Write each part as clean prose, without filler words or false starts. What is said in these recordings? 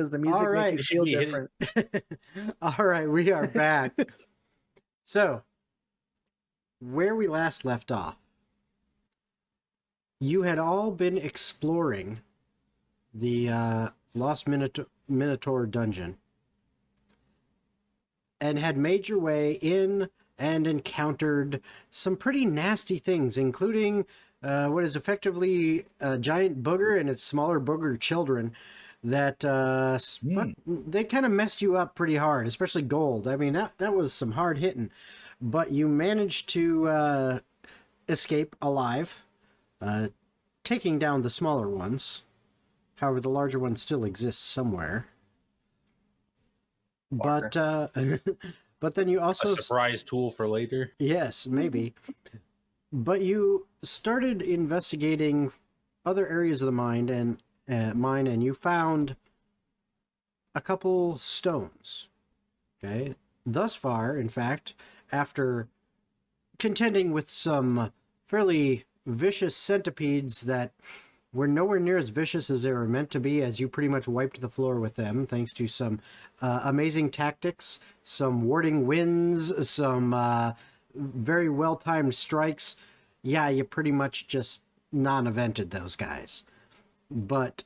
Does the music make you feel different? All right, we are back. So, where we last left off, you had all been exploring the Lost Minotaur dungeon and had made your way in and encountered some pretty nasty things, including what is effectively a giant booger and its smaller booger children that they kind of messed you up pretty hard, especially Gold. I mean, that was some hard hitting, but you managed to escape alive, taking down the smaller ones. However, the larger one still exists somewhere. But but then you also a surprise tool for later. Yes, maybe. But you started investigating other areas of the mine, and you found a couple stones. Okay, thus far, in fact, after contending with some fairly vicious centipedes that were nowhere near as vicious as they were meant to be, as you pretty much wiped the floor with them, thanks to some amazing tactics, some warding winds, some very well-timed strikes. Yeah, you pretty much just non-evented those guys. But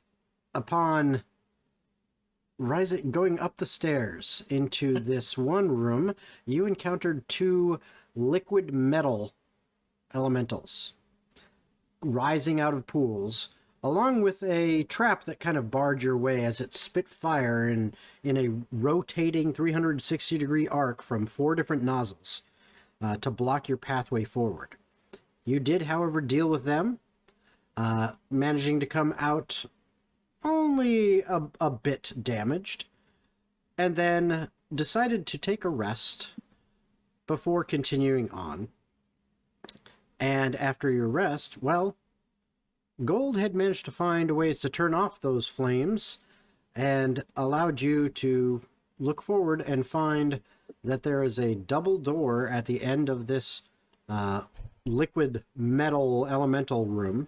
upon going up the stairs into this one room, you encountered two liquid metal elementals rising out of pools, along with a trap that kind of barred your way as it spit fire in a rotating 360-degree arc from 4 different nozzles to block your pathway forward. You did, however, deal with them, managing to come out only a bit damaged, and then decided to take a rest before continuing on. And after your rest, well, Gold had managed to find ways to turn off those flames and allowed you to look forward and find that there is a double door at the end of this liquid metal elemental room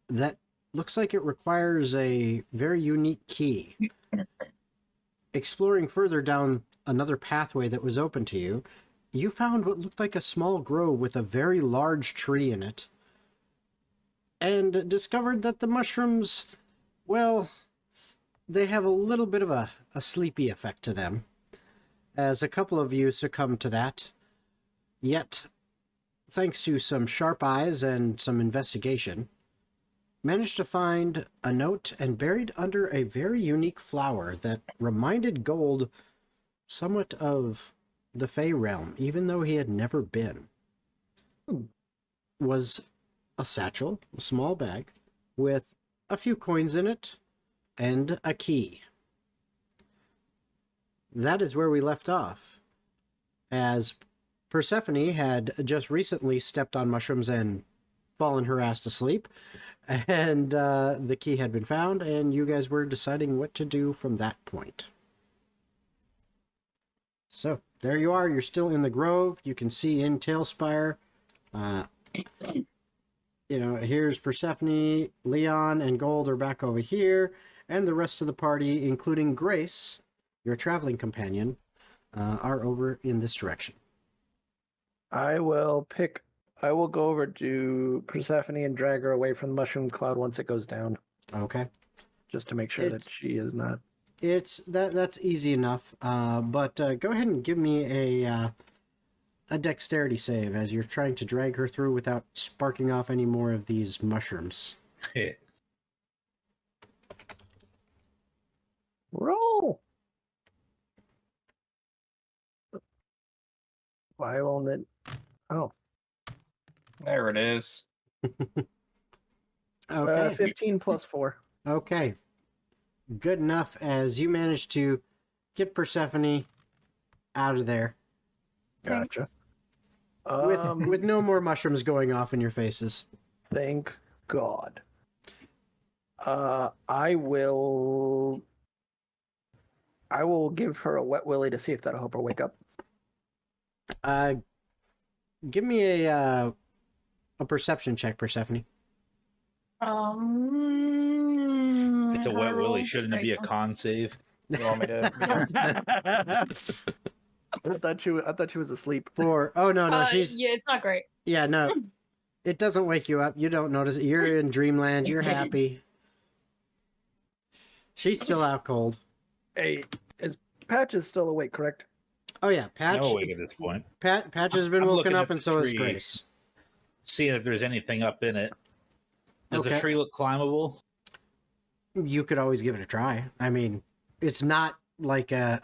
that looks like it requires a very unique key. Exploring further down another pathway that was open to you, you found what looked like a small grove with a very large tree in it, and discovered that the mushrooms, well, they have a little bit of a sleepy effect to them, as a couple of you succumbed to that. Yet, thanks to some sharp eyes and some investigation, managed to find a note and buried under a very unique flower that reminded Gold somewhat of the Fey realm, even though he had never been, was a satchel, a small bag, with a few coins in it and a key. That is where we left off, as Persephone had just recently stepped on mushrooms and fallen her ass to sleep, and the key had been found, and you guys were deciding what to do from that point. So, there you are. You're still in the grove. You can see in Tailspire. Here's Persephone, Leon, and Gold are back over here. And the rest of the party, including Grace, your traveling companion, are over in this direction. I will go over to Persephone and drag her away from the mushroom cloud once it goes down. Okay. Just to make sure that she is not... That's easy enough, but go ahead and give me a dexterity save as you're trying to drag her through without sparking off any more of these mushrooms. Roll! Why won't it? Oh. There it is. Okay. 15 plus 4. Okay. Good enough as you manage to get Persephone out of there. Gotcha. With no more mushrooms going off in your faces. Thank God. I will give her a wet willy to see if that'll help her wake up. Give me a perception check, Persephone. It's a How wet to willy. roll? Shouldn't it be a con save? You want me to? I thought she was asleep. Oh no, she's Yeah, it's not great. yeah, no. It doesn't wake you up. You don't notice it. You're in dreamland. You're happy. She's still out cold. Hey, is Patches still awake, correct? Oh yeah, Patch. No awake at this point. Patch has been I'm woken looking up, at and the so is tree. Grace. Seeing if there's anything up in it. Does the Okay. tree look climbable? You could always give it a try. I mean, it's not like a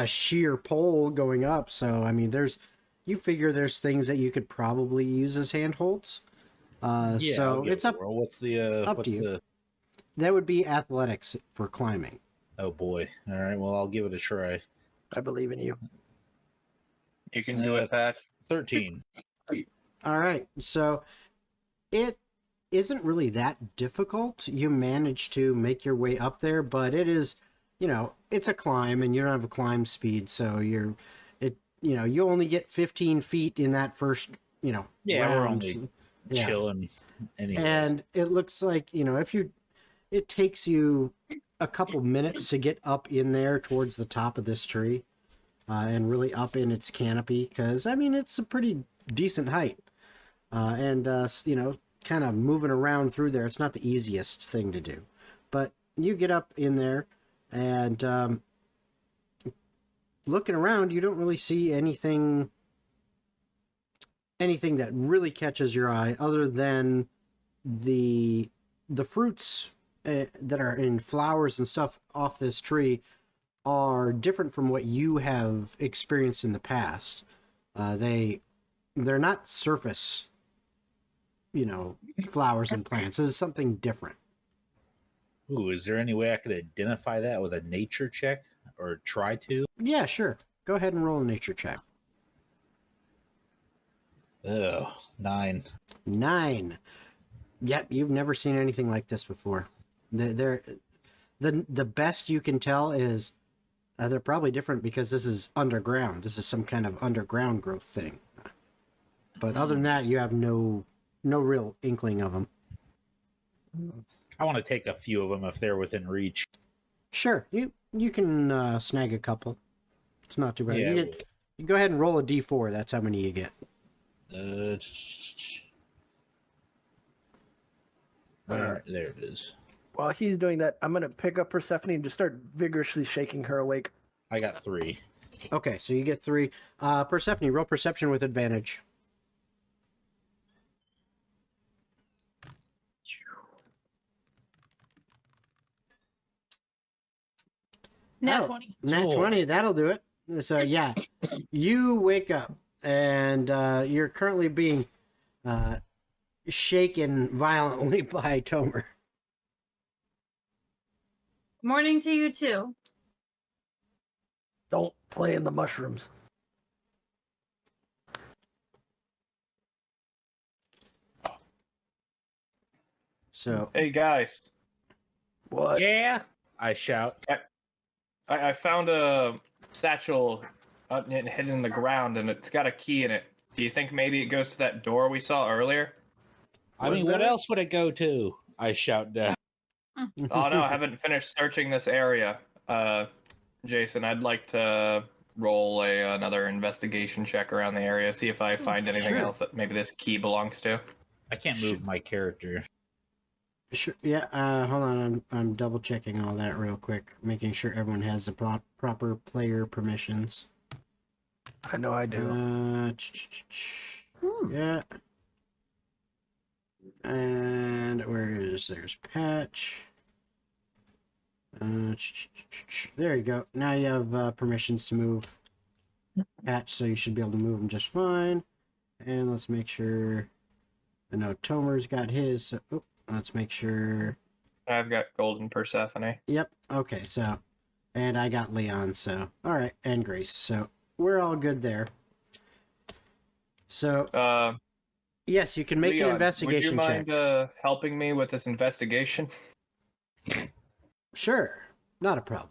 sheer pole going up, so I mean, you figure there's things that you could probably use as handholds. I'll So give it's it a up. whirl. What's the up to you. That would be athletics for climbing. Oh boy. All right. Well, I'll give it a try. I believe in you. You can do it, Pat. 13. All right, so it isn't really that difficult. You manage to make your way up there, but it is, it's a climb, and you don't have a climb speed, so you only get 15 feet in that first, Yeah, round. we're only chilling. Anyway. And it looks like, it takes you a couple minutes to get up in there towards the top of this tree, and really up in its canopy, because, I mean, it's a pretty decent height. Kind of moving around through there, it's not the easiest thing to do. But you get up in there, and looking around, you don't really see anything that really catches your eye, other than the fruits that are in flowers and stuff off this tree are different from what you have experienced in the past. They're not surface, flowers and plants. This is something different. Ooh, is there any way I could identify that with a nature check or try to? Yeah, sure. Go ahead and roll a nature check. Ugh, 9. 9. Yep, you've never seen anything like this before. The best you can tell is they're probably different because this is underground. This is some kind of underground growth thing. But other than that, you have no real inkling of them. I want to take a few of them if they're within reach. Sure, you can snag a couple. It's not too bad. Yeah, You go ahead and roll a d4. That's how many you get. There it is. While he's doing that, I'm gonna pick up Persephone and just start vigorously shaking her awake. I got 3. Okay, so you get 3. Persephone, roll perception with advantage. Nat Oh. 20. Nat Oh. 20, that'll do it. So yeah, you wake up, and you're currently being shaken violently by Tomer. Morning to you too. Don't play in the mushrooms. So Hey guys, What? Yeah! I shout. I found a satchel hidden in the ground, and it's got a key in it. Do you think maybe it goes to that door we saw earlier? I Was mean, what there? else would it go to? I shout down. Oh no, I haven't finished searching this area. Jason, I'd like to roll another investigation check around the area, see if I find anything Sure. else that maybe this key belongs to. I can't move my character. Sure. Yeah. Hold on. I'm double checking all that real quick, making sure everyone has the proper player permissions. I know I do. Yeah. And there's Patch. There you go. Now you have permissions to move Patch, so you should be able to move him just fine. And let's make sure. I know Tomer's got his. So, let's make sure. I've got Golden Persephone. Yep. Okay. So, and I got Leon. So, all right, and Grace. So we're all good there. So, yes, you can make Leon, an investigation would you check. mind helping me with this investigation? Sure, not a problem.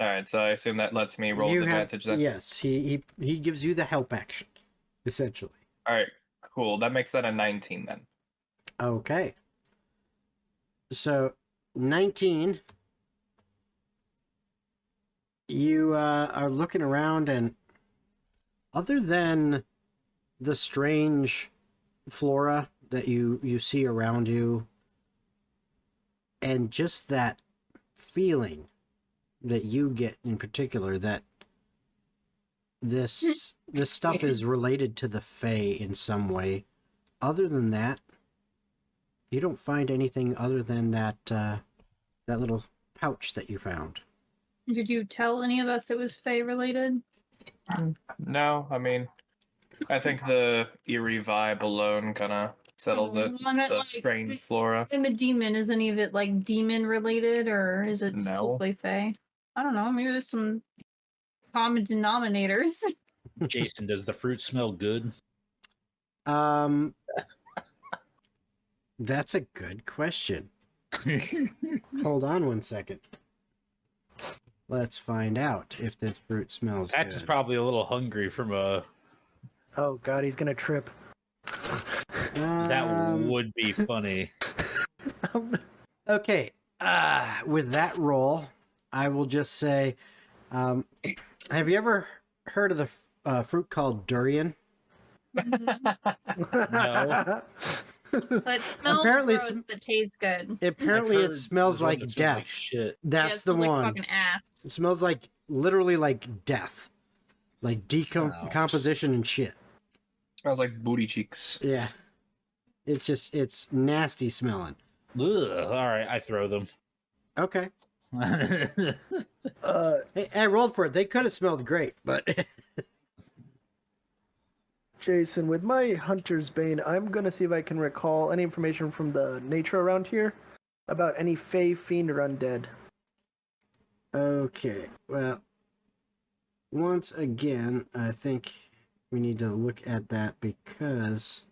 All right, so I assume that lets me roll You with have- advantage then. Yes, he gives you the help action, essentially. All right, cool. That makes that a 19 then. Okay. So 19. You are looking around, and other than the strange flora that you see around you, and just that feeling that you get in particular that this stuff is related to the Fae in some way. Other than that, you don't find anything other than that little pouch that you found. Did you tell any of us it was Fae related? No, I mean, I think the eerie vibe alone kind of settles it. I meant, The like, strange flora. I'm a demon. Is any of it like demon related, or is it No. totally Fae? I don't know. Maybe there's some common denominators. Jason, does the fruit smell good? That's a good question. Hold on one second. Let's find out if this fruit smells Pat's is good. probably a little hungry from a. Oh God, he's gonna trip. That would be funny. Okay. With that roll, I will just say, have you ever heard of the fruit called durian? No. But smells Apparently gross, but tastes good. Apparently, I've it heard smells there's one like that smells death. like shit. That's Yeah, it the smells like one. fucking ass. It smells like literally like death, like Wow. decomposition and shit. Smells like booty cheeks. Yeah, it's nasty smelling. Ugh, all right, I throw them. Okay, Uh, hey, I rolled for it. They could have smelled great, but Jason, with my Hunter's Bane, I'm gonna see if I can recall any information from the nature around here about any Fae, Fiend, or Undead. okay. Well, once again, I think we need to look at that because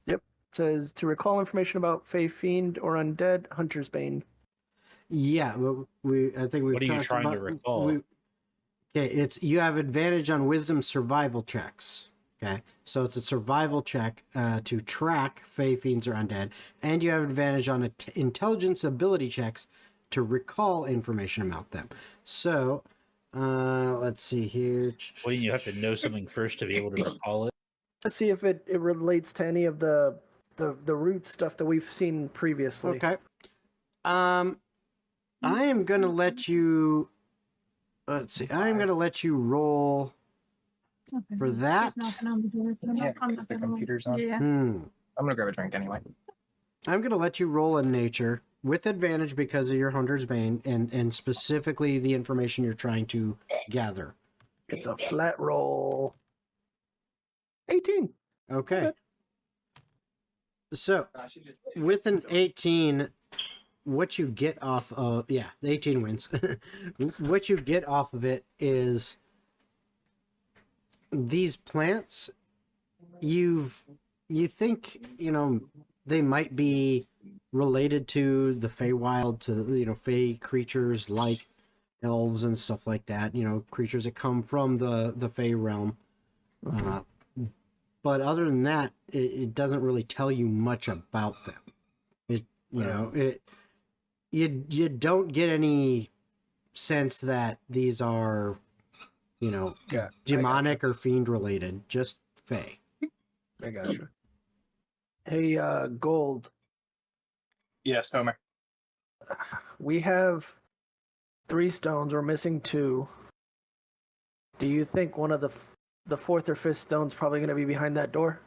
It says to recall information about Fae, Fiend, or Undead, Hunter's Bane. yeah, well, I think we've What are you talked trying to about- recall? Okay, it's you have advantage on Wisdom survival checks. Okay, so it's a survival check to track Fae, Fiends, or Undead, and you have advantage on intelligence ability checks to recall information about them. So, let's see here. Wouldn't you have to know something first to be able to recall it? Let's see if it relates to any of the root stuff that we've seen previously. Okay. I am gonna let you. Let's see. I am gonna let you roll for that. Yeah, because the computer's on. Yeah. I'm gonna grab a drink anyway. I'm gonna let you roll in nature with advantage because of your Hunter's Bane and specifically the information you're trying to gather. It's a flat roll. 18. Okay. So with an 18, what you get off of the 18 wins. What you get off of it is these plants. You think they might be related to the Feywild, to Fey creatures like elves and stuff like that. Creatures that come from the Fey realm. But other than that, it doesn't really tell you much about them. You don't get any sense that these are, Yeah, demonic or fiend related. Just Fey. I got you. Hey, Gold. Yes, Homer. We have 3 stones. We're missing 2. Do you think one of the 4th or 5th stone's probably going to be behind that door?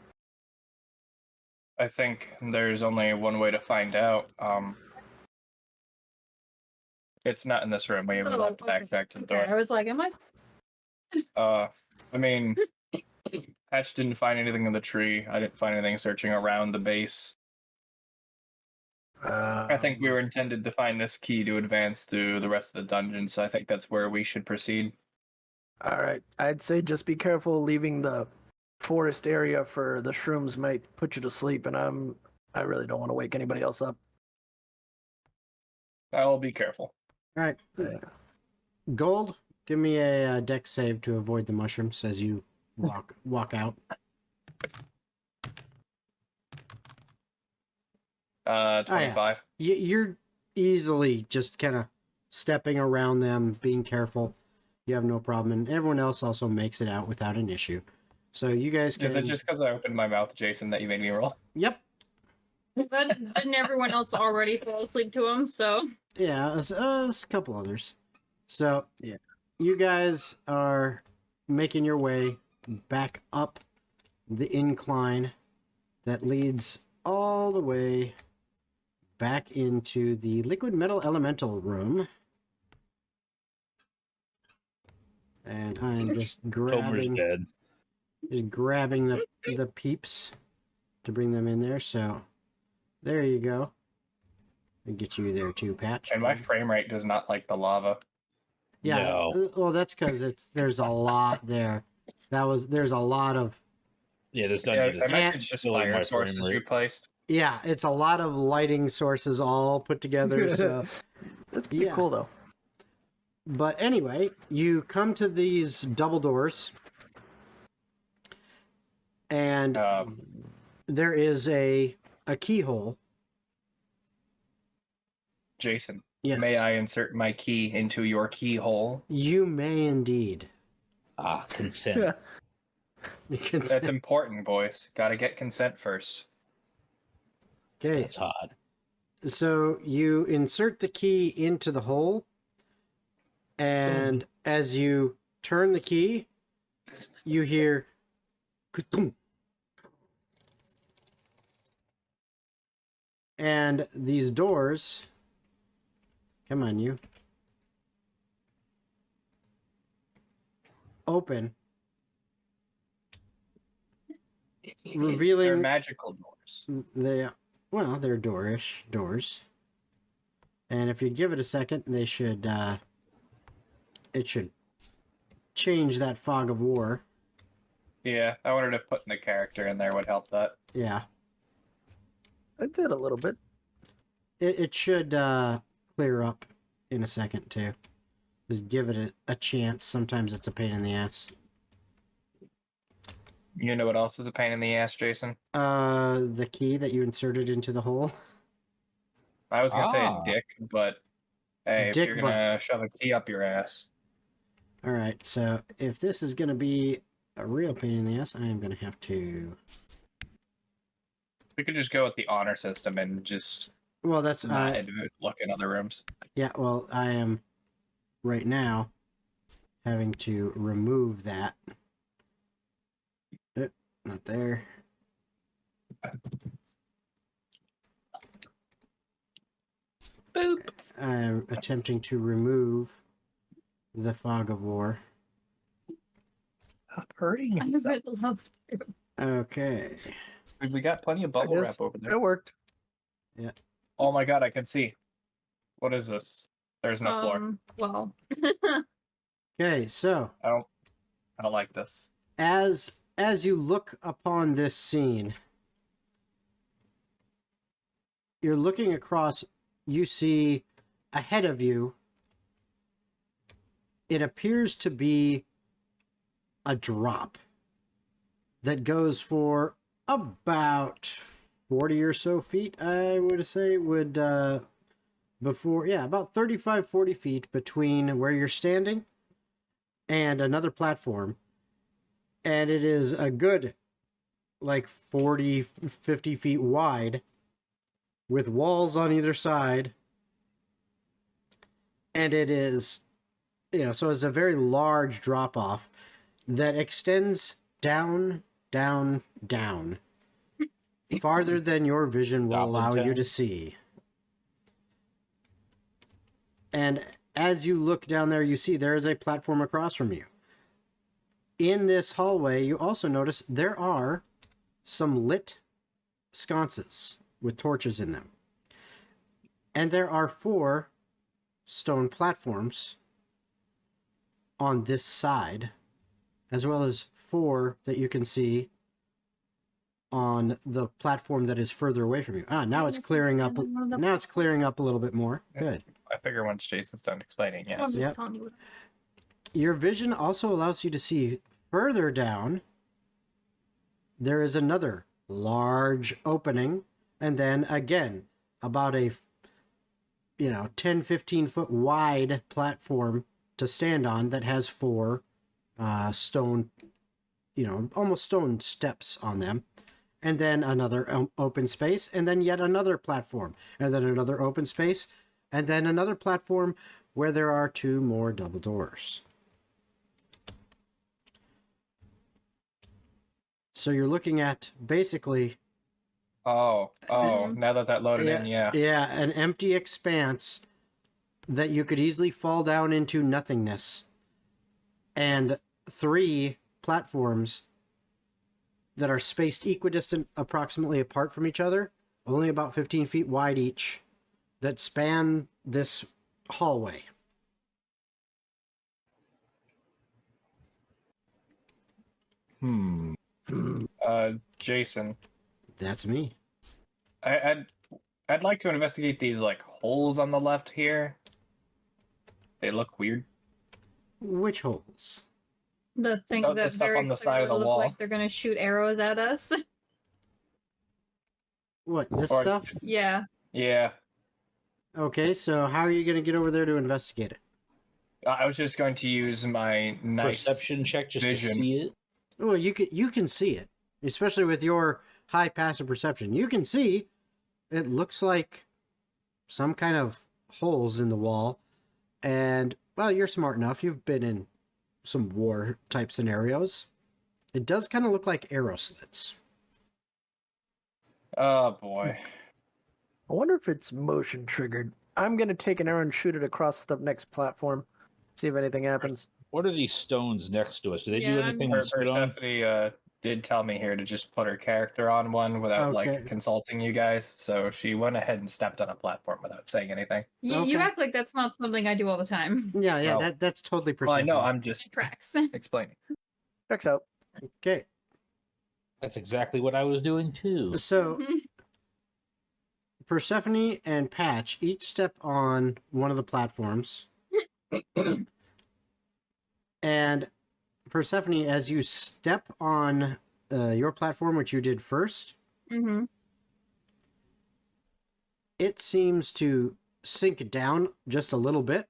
I think there's only one way to find out. It's not in this room. We will have to backtrack to the Okay, I door. was like, am I? I mean, Hatch didn't find anything in the tree. I didn't find anything searching around the base. I think we were intended to find this key to advance through the rest of the dungeon, so I think that's where we should proceed. All right. I'd say just be careful leaving the forest area for the shrooms might put you to sleep, and I really don't want to wake anybody else up. I'll be careful. All right. Gold, give me a dex save to avoid the mushrooms as you walk out. 25. You're easily just kind of stepping around them, being careful. You have no problem, and everyone else also makes it out without an issue. So you guys can... Is it just because I opened my mouth, Jason, that you made me roll? Yep. And everyone else already fell asleep to him, so. Yeah, there's a couple others. So Yeah. you guys are making your way back up the incline that leads all the way back into the liquid metal elemental room. And I'm just Homer's grabbing dead. the peeps to bring them in there. So there you go. I'll get you there too, Patch. And my frame rate does not like the lava. Yeah. No. Well, that's because there's a lot there. There's a lot of... Yeah, this Yeah, dungeon I is imagine it's just really my fire frame sources rate. you placed. Yeah, it's a lot of lighting sources all put together. So, That's pretty Yeah. cool, though. but anyway, you come to these double doors, and there is a keyhole. Jason, Yes, may I insert my key into your keyhole? You may indeed. Consent. You can That's say, important, boys. Gotta get consent first. okay. That's hot. So you insert the key into the hole, and as you turn the key, you hear "Ka-thunk." And these doors, come on, you, open, They're revealing magical doors. they're doors. And if you give it a second, they should it should change that fog of war. Yeah, I wanted to put the character in there would help that. Yeah. I did a little bit. It should clear up in a second too. Just give it a chance. Sometimes it's a pain in the ass. You know what else is a pain in the ass, Jason? The key that you inserted into the hole. I was gonna say dick, but hey, Dick if you're gonna shove a key up your ass. All right, so if this is gonna be a real pain in the ass, I am gonna have to... We could just go with the honor system and just Well, that's not look in other rooms. yeah. Well, I am right now having to remove that. Not there. Boop. I'm attempting to remove the fog of war. Stop hurting I yourself. would love to. Okay. We got plenty of bubble guess wrap over there. It worked. Oh my god, I can see. What is this? There's no floor. Well. Okay, so I don't like this. as you look upon this scene, you're looking across, you see ahead of you, it appears to be a drop that goes for about 40 or so feet, I would say, about 35, 40 feet between where you're standing and another platform. And it is a good, like 40, 50 feet wide with walls on either side. And it is, so it's a very large drop off that extends down, down, down, farther than your vision will Goblin allow you town. to see. And as you look down there, you see there is a platform across from you. In this hallway, you also notice there are some lit sconces with torches in them. And there are 4 stone platforms on this side, as well as 4 that you can see on the platform that is further away from you. Now it's clearing up. Now it's clearing up a little bit more. Good. I figure once Jason's done explaining, I'm yes. just Yep. telling you what. Your vision also allows you to see further down. There is another large opening, and then again, about 10, 15 foot wide platform to stand on that has 4 stone, almost stone steps on them. And then another open space, and then yet another platform, and then another open space, and then another platform where there are 2 more double doors. So you're looking at basically... Oh, now that loaded in, yeah. Yeah, an empty expanse that you could easily fall down into nothingness. And 3 platforms that are spaced equidistant approximately apart from each other, only about 15 feet wide each, that span this hallway. Jason, That's me. I'd like to investigate these like holes on the left here. They look weird. Which holes? The thing The that stuff very on the side of clearly the look wall. like they're gonna shoot arrows at us. What, this Or- stuff? Yeah. Yeah, Okay, so how are you going to get over there to investigate it? I was just going to use my nice Perception check just vision. to see it. Well, you can see it, especially with your high passive perception. You can see it looks like some kind of holes in the wall. And, well, you're smart enough. You've been in some war type scenarios. It does kind of look like arrow slits. Oh boy. I wonder if it's motion triggered. I'm gonna take an arrow and shoot it across the next platform. See if anything happens. What are these stones next to us? Do they do Yeah, anything on spit on? Persephone did tell me here to just put her character on one without Okay. like consulting you guys, so she went ahead and stepped on a platform without saying anything. You Okay. act like that's not something I do all the time. Yeah, Well- that's totally Well, I perception. know, I'm just It tracks. explaining. Checks out. Okay, That's exactly what I was doing too. so Persephone and Patch each step on one of the platforms. And Persephone, as you step on your platform, which you did first, Mm-hmm. it seems to sink down just a little bit.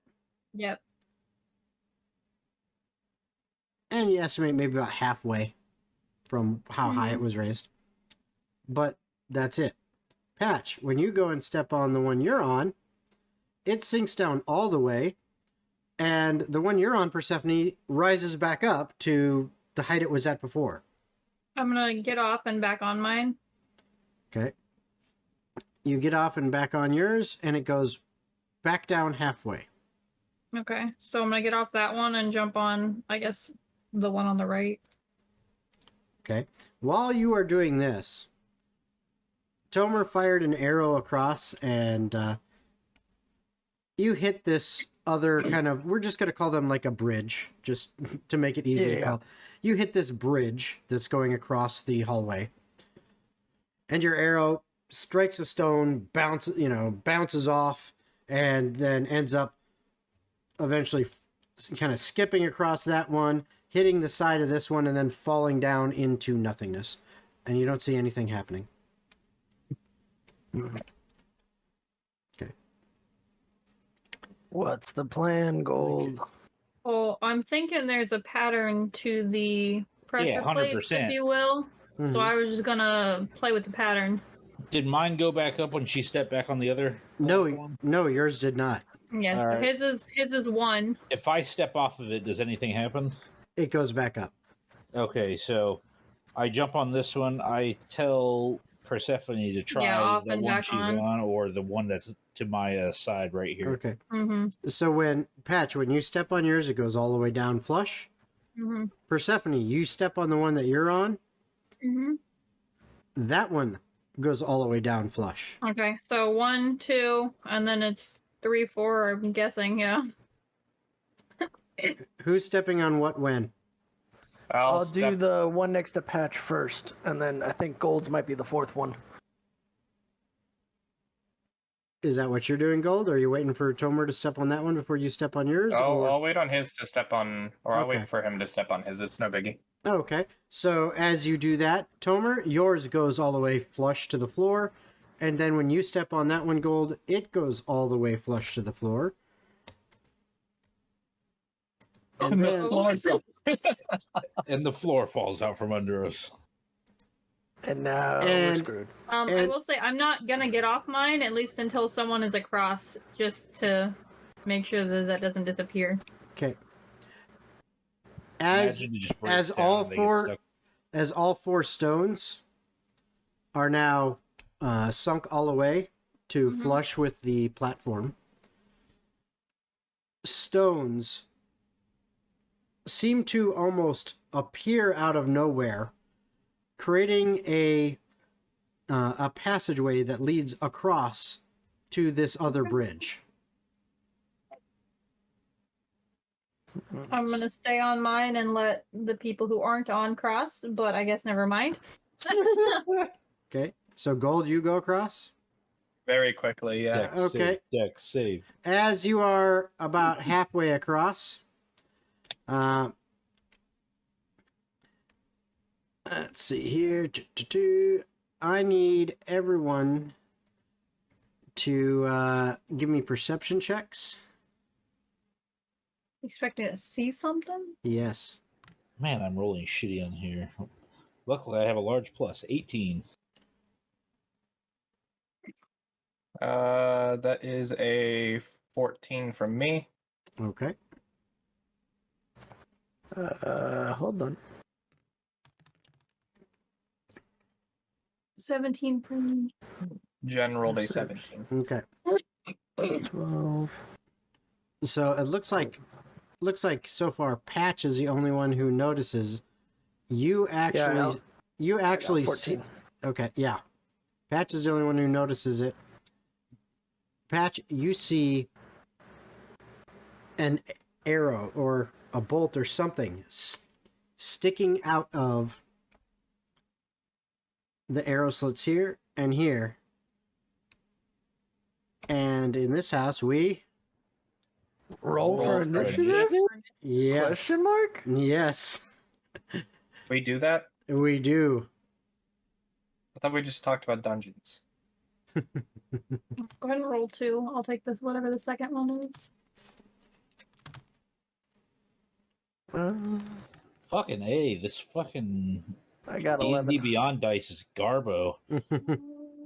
Yep. And you estimate maybe about halfway from how high it was raised. But that's it. Patch, when you go and step on the one you're on, it sinks down all the way, and the one you're on, Persephone, rises back up to the height it was at before. I'm gonna get off and back on mine. Okay. You get off and back on yours, and it goes back down halfway. Okay. So I'm gonna get off that one and jump on, I guess, the one on the right. Okay. While you are doing this, Tomer fired an arrow across, and you hit this other kind of, we're just going to call them like a bridge, just to make it easy to Yeah. call. You hit this bridge that's going across the hallway, and your arrow strikes a stone, bounces off, and then ends up eventually kind of skipping across that one, hitting the side of this one, and then falling down into nothingness. And you don't see anything happening. Okay. What's the plan, Gold? Oh, I'm thinking there's a pattern to the pressure Yeah, plates, 100%. if you will. Mhm. So I was just gonna play with the pattern. Did mine go back up when she stepped back on the other? platform? No, yours did not. Yes, All so right. his is one. If I step off of it, does anything happen? It goes back up. Okay, so I jump on this one. I tell Persephone to try off the and one back she's on. on, or the one that's to my side right here. Okay. Mm-hmm. So when you step on yours, it goes all the way down flush. Mm-hmm. Persephone, you step on the one that you're on, Mm-hmm. that one goes all the way down flush. Okay, so 1, 2, and then it's 3, 4. I'm guessing, yeah. Who's stepping on what when? I'll do the one next to Patch first, and then I think Gold's might be the fourth one. Is that what you're doing, Gold? Or are you waiting for Tomer to step on that one before you step on yours? or... I'll wait on his to step on, or I'll Okay. wait for him to step on his. It's no biggie. Okay. So as you do that, Tomer, yours goes all the way flush to the floor, And then when you step on that one, Gold, it goes all the way flush to the floor. And then, And the floor falls out from under us. And now we're And- screwed. I And- will say I'm not gonna get off mine at least until someone is across, just to make sure that that doesn't disappear. okay. As Imagine it just breaks as down all and they get four stuck. as all 4 stones are now sunk all the way to Mhm. flush with the platform, stones seem to almost appear out of nowhere, creating a passageway that leads across to this other bridge. I'm gonna stay on mine and let the people who aren't on cross, but I guess never mind. Okay, so Gold, you go across. Very quickly, yeah. Dex Okay. save, Dex save. As you are about halfway across, let's see here. I need everyone to give me perception checks. Expect me to see something? Yes. Man, I'm rolling shitty on here. Luckily, I have a large plus. 18. That is a 14 from me. Okay. Hold on. 17 for me. Jen rolled a Perception. 17. Okay. 12. So it looks like so far Patch is the only one who notices. You actually I got 14. Okay, yeah. Patch is the only one who notices it. Patch, you see an arrow or a bolt or something sticking out of the arrow slits here and here. And in this house, we... Roll for for initiative? Yes. Question mark? Yes, We do that? we do. I thought we just talked about dungeons. Go ahead and roll 2. I'll take this, whatever the second one is. Fucking A, this fucking I got D&D 11. Beyond dice is garbo.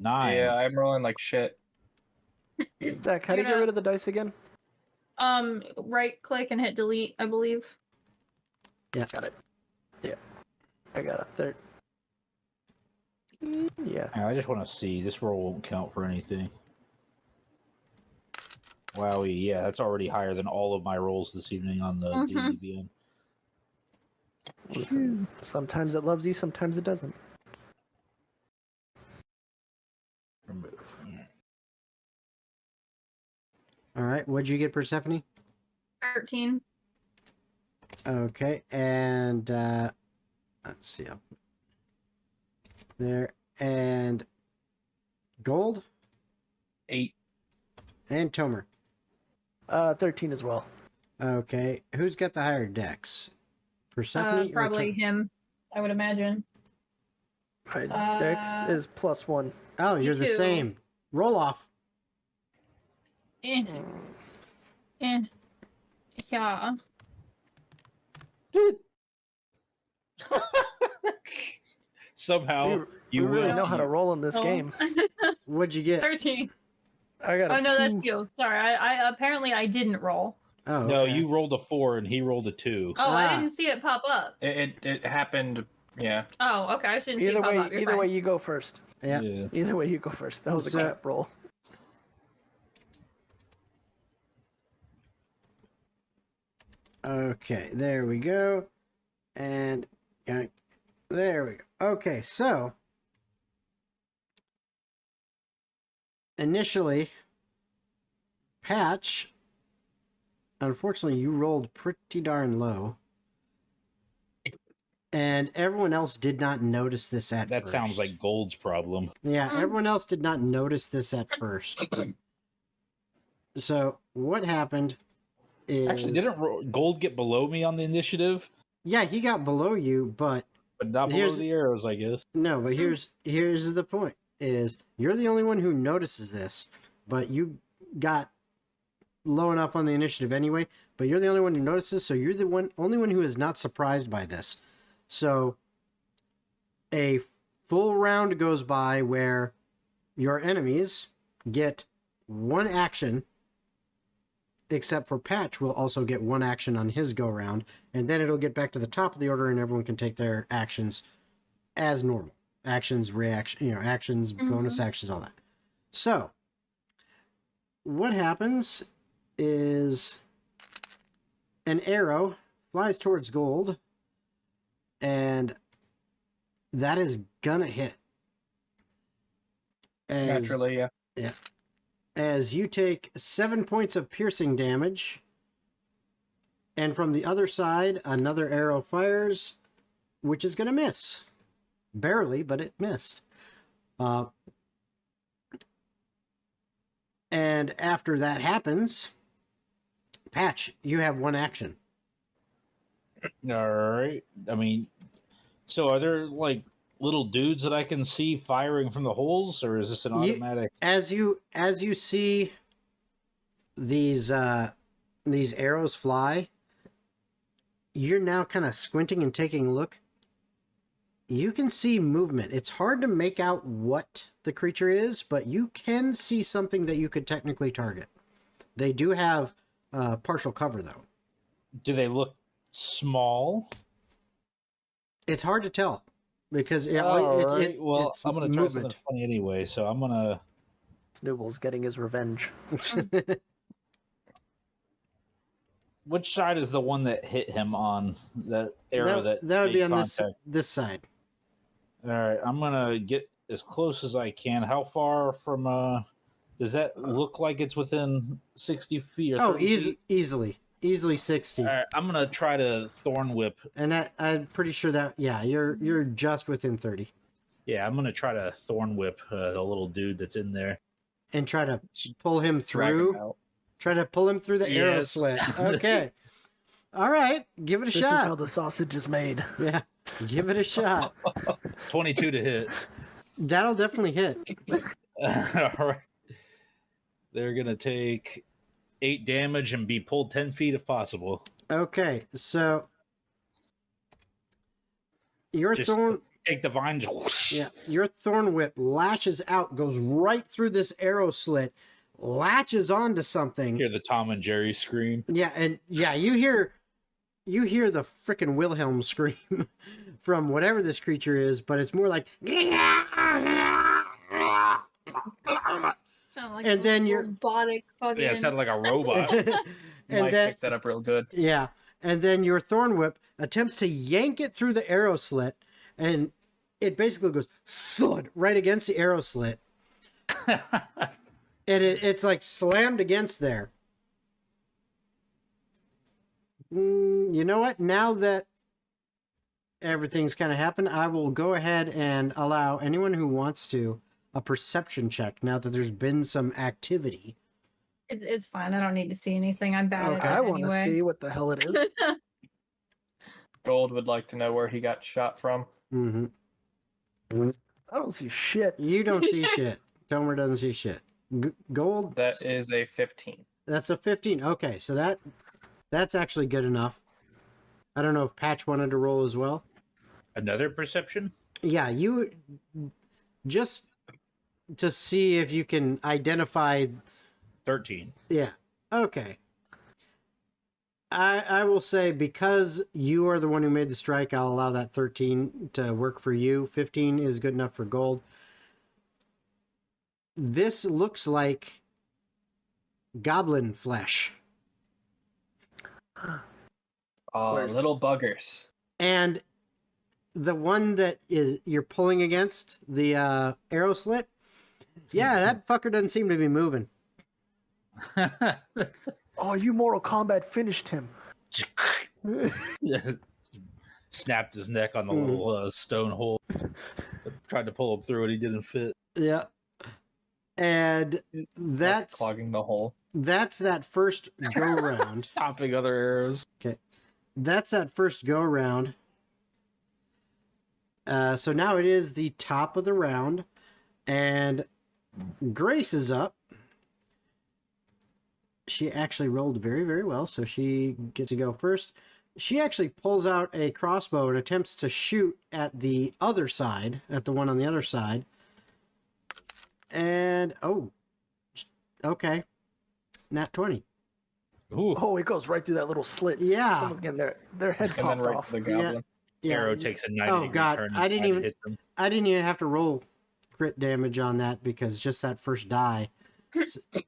9. Yeah, I'm rolling like shit. Zach, how do you get Gonna- rid of the dice again? Right click and hit delete, I believe. Got it. Yeah. I got a 13. Yeah. I just want to see. This roll won't count for anything. Wowie, yeah, that's already higher than all of my rolls this evening on the D&D Beyond. Listen, sometimes it loves you, sometimes it doesn't. Remove. Alright. All right, what'd you get, Persephone? 13. Okay, and let's see up there, and Gold 8. and Tomer. 13 as well. Okay, who's got the higher dex? Persephone? or Probably Tomer? him, I would imagine. My dex is +1. Oh, Me you're the too. same. Roll off. Eh. Eh. Yeah. Somehow, you we really will. know how to roll in this Oh. game. What'd you get? 13. I got a Oh no, that's 2. you. Sorry, I apparently I didn't roll. Oh, No, okay. you rolled a 4 and he rolled a 2. Oh, Ah. I didn't see it pop up. It happened, yeah. Oh, okay. I shouldn't see Either it pop way, up. You're either fine. way, you go first. Yeah. Either way, you go first. That was a So- cap roll. Okay, there we go. And there we go. Okay, so initially, Patch, unfortunately, you rolled pretty darn low. And everyone else did not notice this at That first. sounds like Gold's problem. Yeah, Mm. everyone else did not notice this at first. So what happened is Actually, didn't Gold get below me on the initiative? yeah, he got below you, but But not below Here's- the arrows, I guess. no, but here's the point. is you're the only one who notices this, but you got low enough on the initiative anyway, but you're the only one who notices, so you're the only one who is not surprised by this. So a full round goes by where your enemies get one action, except for Patch will also get one action on his go round, and then it'll get back to the top of the order and everyone can take their actions as normal. Actions, reaction, actions, bonus actions, all that. So what happens is an arrow flies towards Gold, and that is gonna hit. Naturally, yeah. Yeah. As you take 7 points of piercing damage, and from the other side, another arrow fires, which is gonna miss. Barely, but it missed. And after that happens, Patch, you have one action. All right. I mean, so are there like little dudes that I can see firing from the holes, or is this an automatic? As you see these arrows fly, you're now kind of squinting and taking a look. You can see movement. It's hard to make out what the creature is, but you can see something that you could technically target. They do have partial cover, though. Do they look small? It's hard to tell because Right. Well, it's I'm going to try movement. something funny anyway, so I'm going to... Snooble's getting his revenge. Which side is the one that hit him on? That arrow that would be made on contact? this side. All right, I'm going to get as close as I can. How far from... does that look like it's within 60 feet? Or 30 feet? Easily 60. All right, I'm going to try to Thorn Whip. And I'm pretty sure that, yeah, you're just within 30. Yeah, I'm going to try to Thorn Whip the little dude that's in there. And try to pull him Drag him through. out. Try to pull him through the arrow Yes. slit. Okay. All right. Give it a This shot. is how the sausage is made. Yeah. Give it a shot. 22 to hit. That'll definitely hit. All right. They're going to take 8 damage and be pulled 10 feet if possible. Okay. So your Just thorn take the vines. Whoosh. Yeah, your thorn whip lashes out, goes right through this arrow slit, latches onto something. Hear the Tom and Jerry scream. Yeah, and yeah, you hear the frickin' Wilhelm scream from whatever this creature is, but it's more like Sound like And a then you're- robotic fucking. Yeah, it sounded like a robot. and Mike then picked that up real good. yeah, and then your thorn whip attempts to yank it through the arrow slit, and it basically goes thud right against the arrow slit. And it's like slammed against there. You know what? Now that everything's kind of happened, I will go ahead and allow anyone who wants to a perception check now that there's been some activity. It's fine. I don't need to see anything. I'm bad Okay. at I it want to anyway. see what the hell it is. Gold would like to know where he got shot from. Mm-hmm. I don't see shit. You don't see shit. Tomer doesn't see shit. Gold. That is a 15. That's a 15. Okay, so that's actually good enough. I don't know if Patch wanted to roll as well. Another perception? Yeah, you just to see if you can identify. 13. Yeah. Okay. I will say because you are the one who made the strike, I'll allow that 13 to work for you. 15 is good enough for Gold. This looks like goblin flesh. Oh, Where's- little buggers. And the one that is you're pulling against, the arrow slit, yeah, that fucker doesn't seem to be moving. Oh, you Mortal Kombat finished him. Snapped his neck on the little stone hole. Tried to pull him through it. He didn't fit. Yeah. And that's Clogging the hole. that first go round. Stopping other arrows. That's that first go round. So now it is the top of the round, And Grace is up. She actually rolled very, very well, so she gets to go first. She actually pulls out a crossbow and attempts to shoot at the other side, at the one on the other side. And, oh, okay. Nat 20. Ooh. Oh, it goes right through that little slit. Yeah. Someone's getting their head And then chopped right off. to the goblin. Yeah. Arrow takes a 90 Oh, degree God. turn. I didn't even- hit them. I didn't even have to roll crit damage on that because just that first die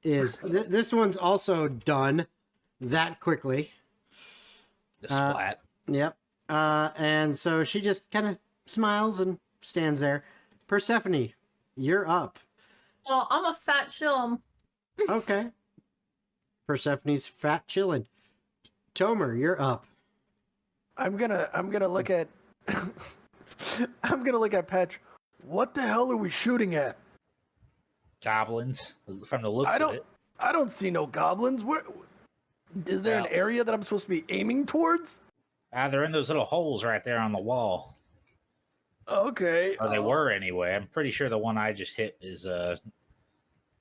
this one's also done that quickly. The splat. Yep. And so she just kind of smiles and stands there. Persephone, you're up. Oh, I'm a fat chillum. Okay. Persephone's fat chillin'. Tomer, you're up. I'm gonna look at I'm gonna look at Patch. What the hell are we shooting at? Goblins, from the looks of it. I don't see no goblins. Where is there an area that I'm supposed to be aiming towards? They're in those little holes right there on the wall. Okay. Or they were anyway. I'm pretty sure the one I just hit is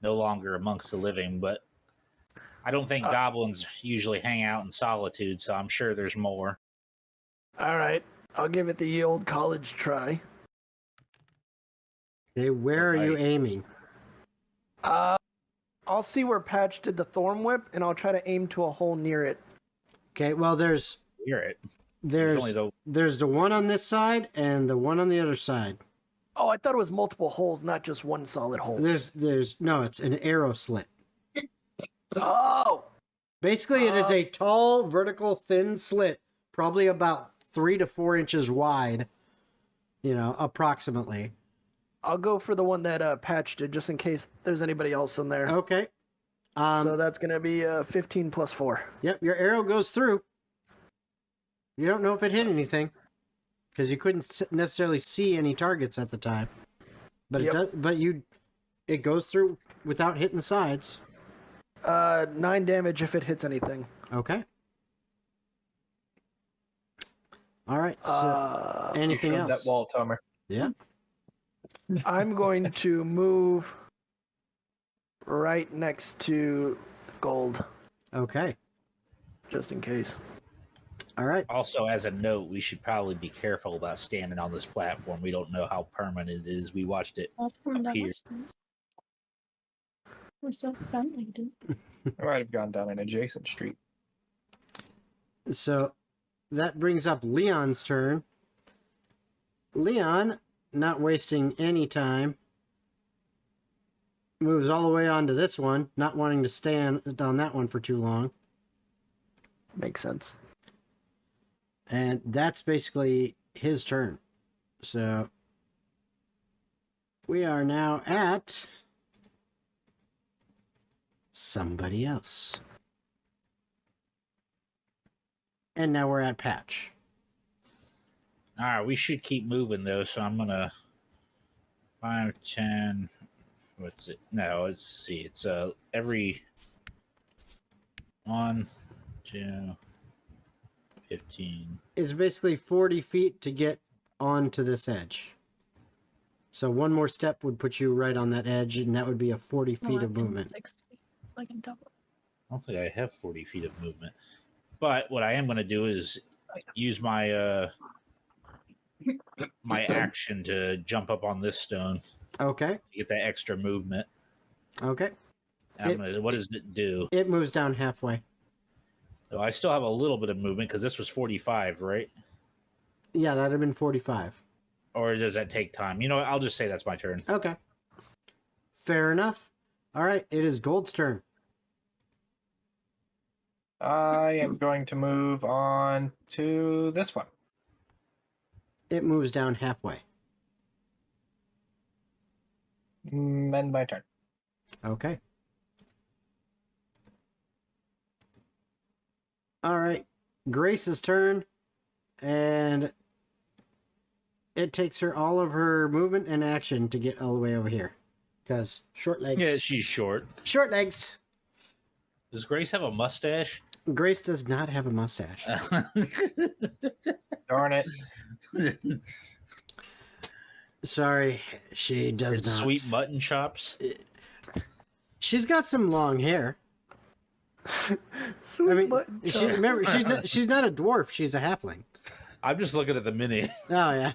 no longer amongst the living, but I don't think goblins usually hang out in solitude, so I'm sure there's more. All right. I'll give it the old college try. Okay, where are you aiming? I'll see where Patch did the thorn whip, and I'll try to aim to a hole near it. Okay, well, there's the one on this side and the one on the other side. Oh, I thought it was multiple holes, not just one solid hole. No, it's an arrow slit. Oh! Basically, it is a tall, vertical, thin slit, probably about 3 to 4 inches wide, approximately. I'll go for the one that Patch did, just in case there's anybody else in there. Okay. So that's going to be 15 plus 4. Yep, your arrow goes through. You don't know if it hit anything, because you couldn't necessarily see any targets at the time. But Yep. it does. But it goes through without hitting the sides. 9 damage if it hits anything. Okay. All right. So anything You showed else? that wall, Tomer. Yeah. I'm going to move right next to gold, Okay. just in case. All right. Also, as a note, we should probably be careful about standing on this platform. We don't know how permanent it is. We watched it appear. We're so excited. I might have gone down an adjacent street. So that brings up Leon's turn. Leon, not wasting any time, moves all the way onto this one, not wanting to stand on that one for too long. Makes sense. And that's basically his turn. So we are now at somebody else. And now we're at Patch. All right, we should keep moving though. So I'm gonna 5, 10. What's it? No, let's see. It's every 1, 2, 15. It's basically 40 feet to get onto this edge. So one more step would put you right on that edge, and that would be a 40 feet of movement. 60. I can double. I don't think I have 40 feet of movement. But what I am going to do is use my my action to jump up on this stone Okay. to get that extra movement. Okay. And what does it do? It moves down halfway. So I still have a little bit of movement because this was 45, right? Yeah, that'd have been 45. Or does that take time? You know what? I'll just say that's my turn. Okay. Fair enough. All right, it is Gold's turn. I am going to move on to this one. It moves down halfway. End my turn. Okay. All right, Grace's turn, and it takes her all of her movement and action to get all the way over here, because short legs. Yeah, she's short. Short legs. Does Grace have a mustache? Grace does not have a mustache. Darn it. Sorry, she does It's not. sweet mutton chops. She's got some long hair. Sweet I mean, mutton chops. remember, she's not a dwarf. She's a halfling. I'm just looking at the mini. Oh yeah.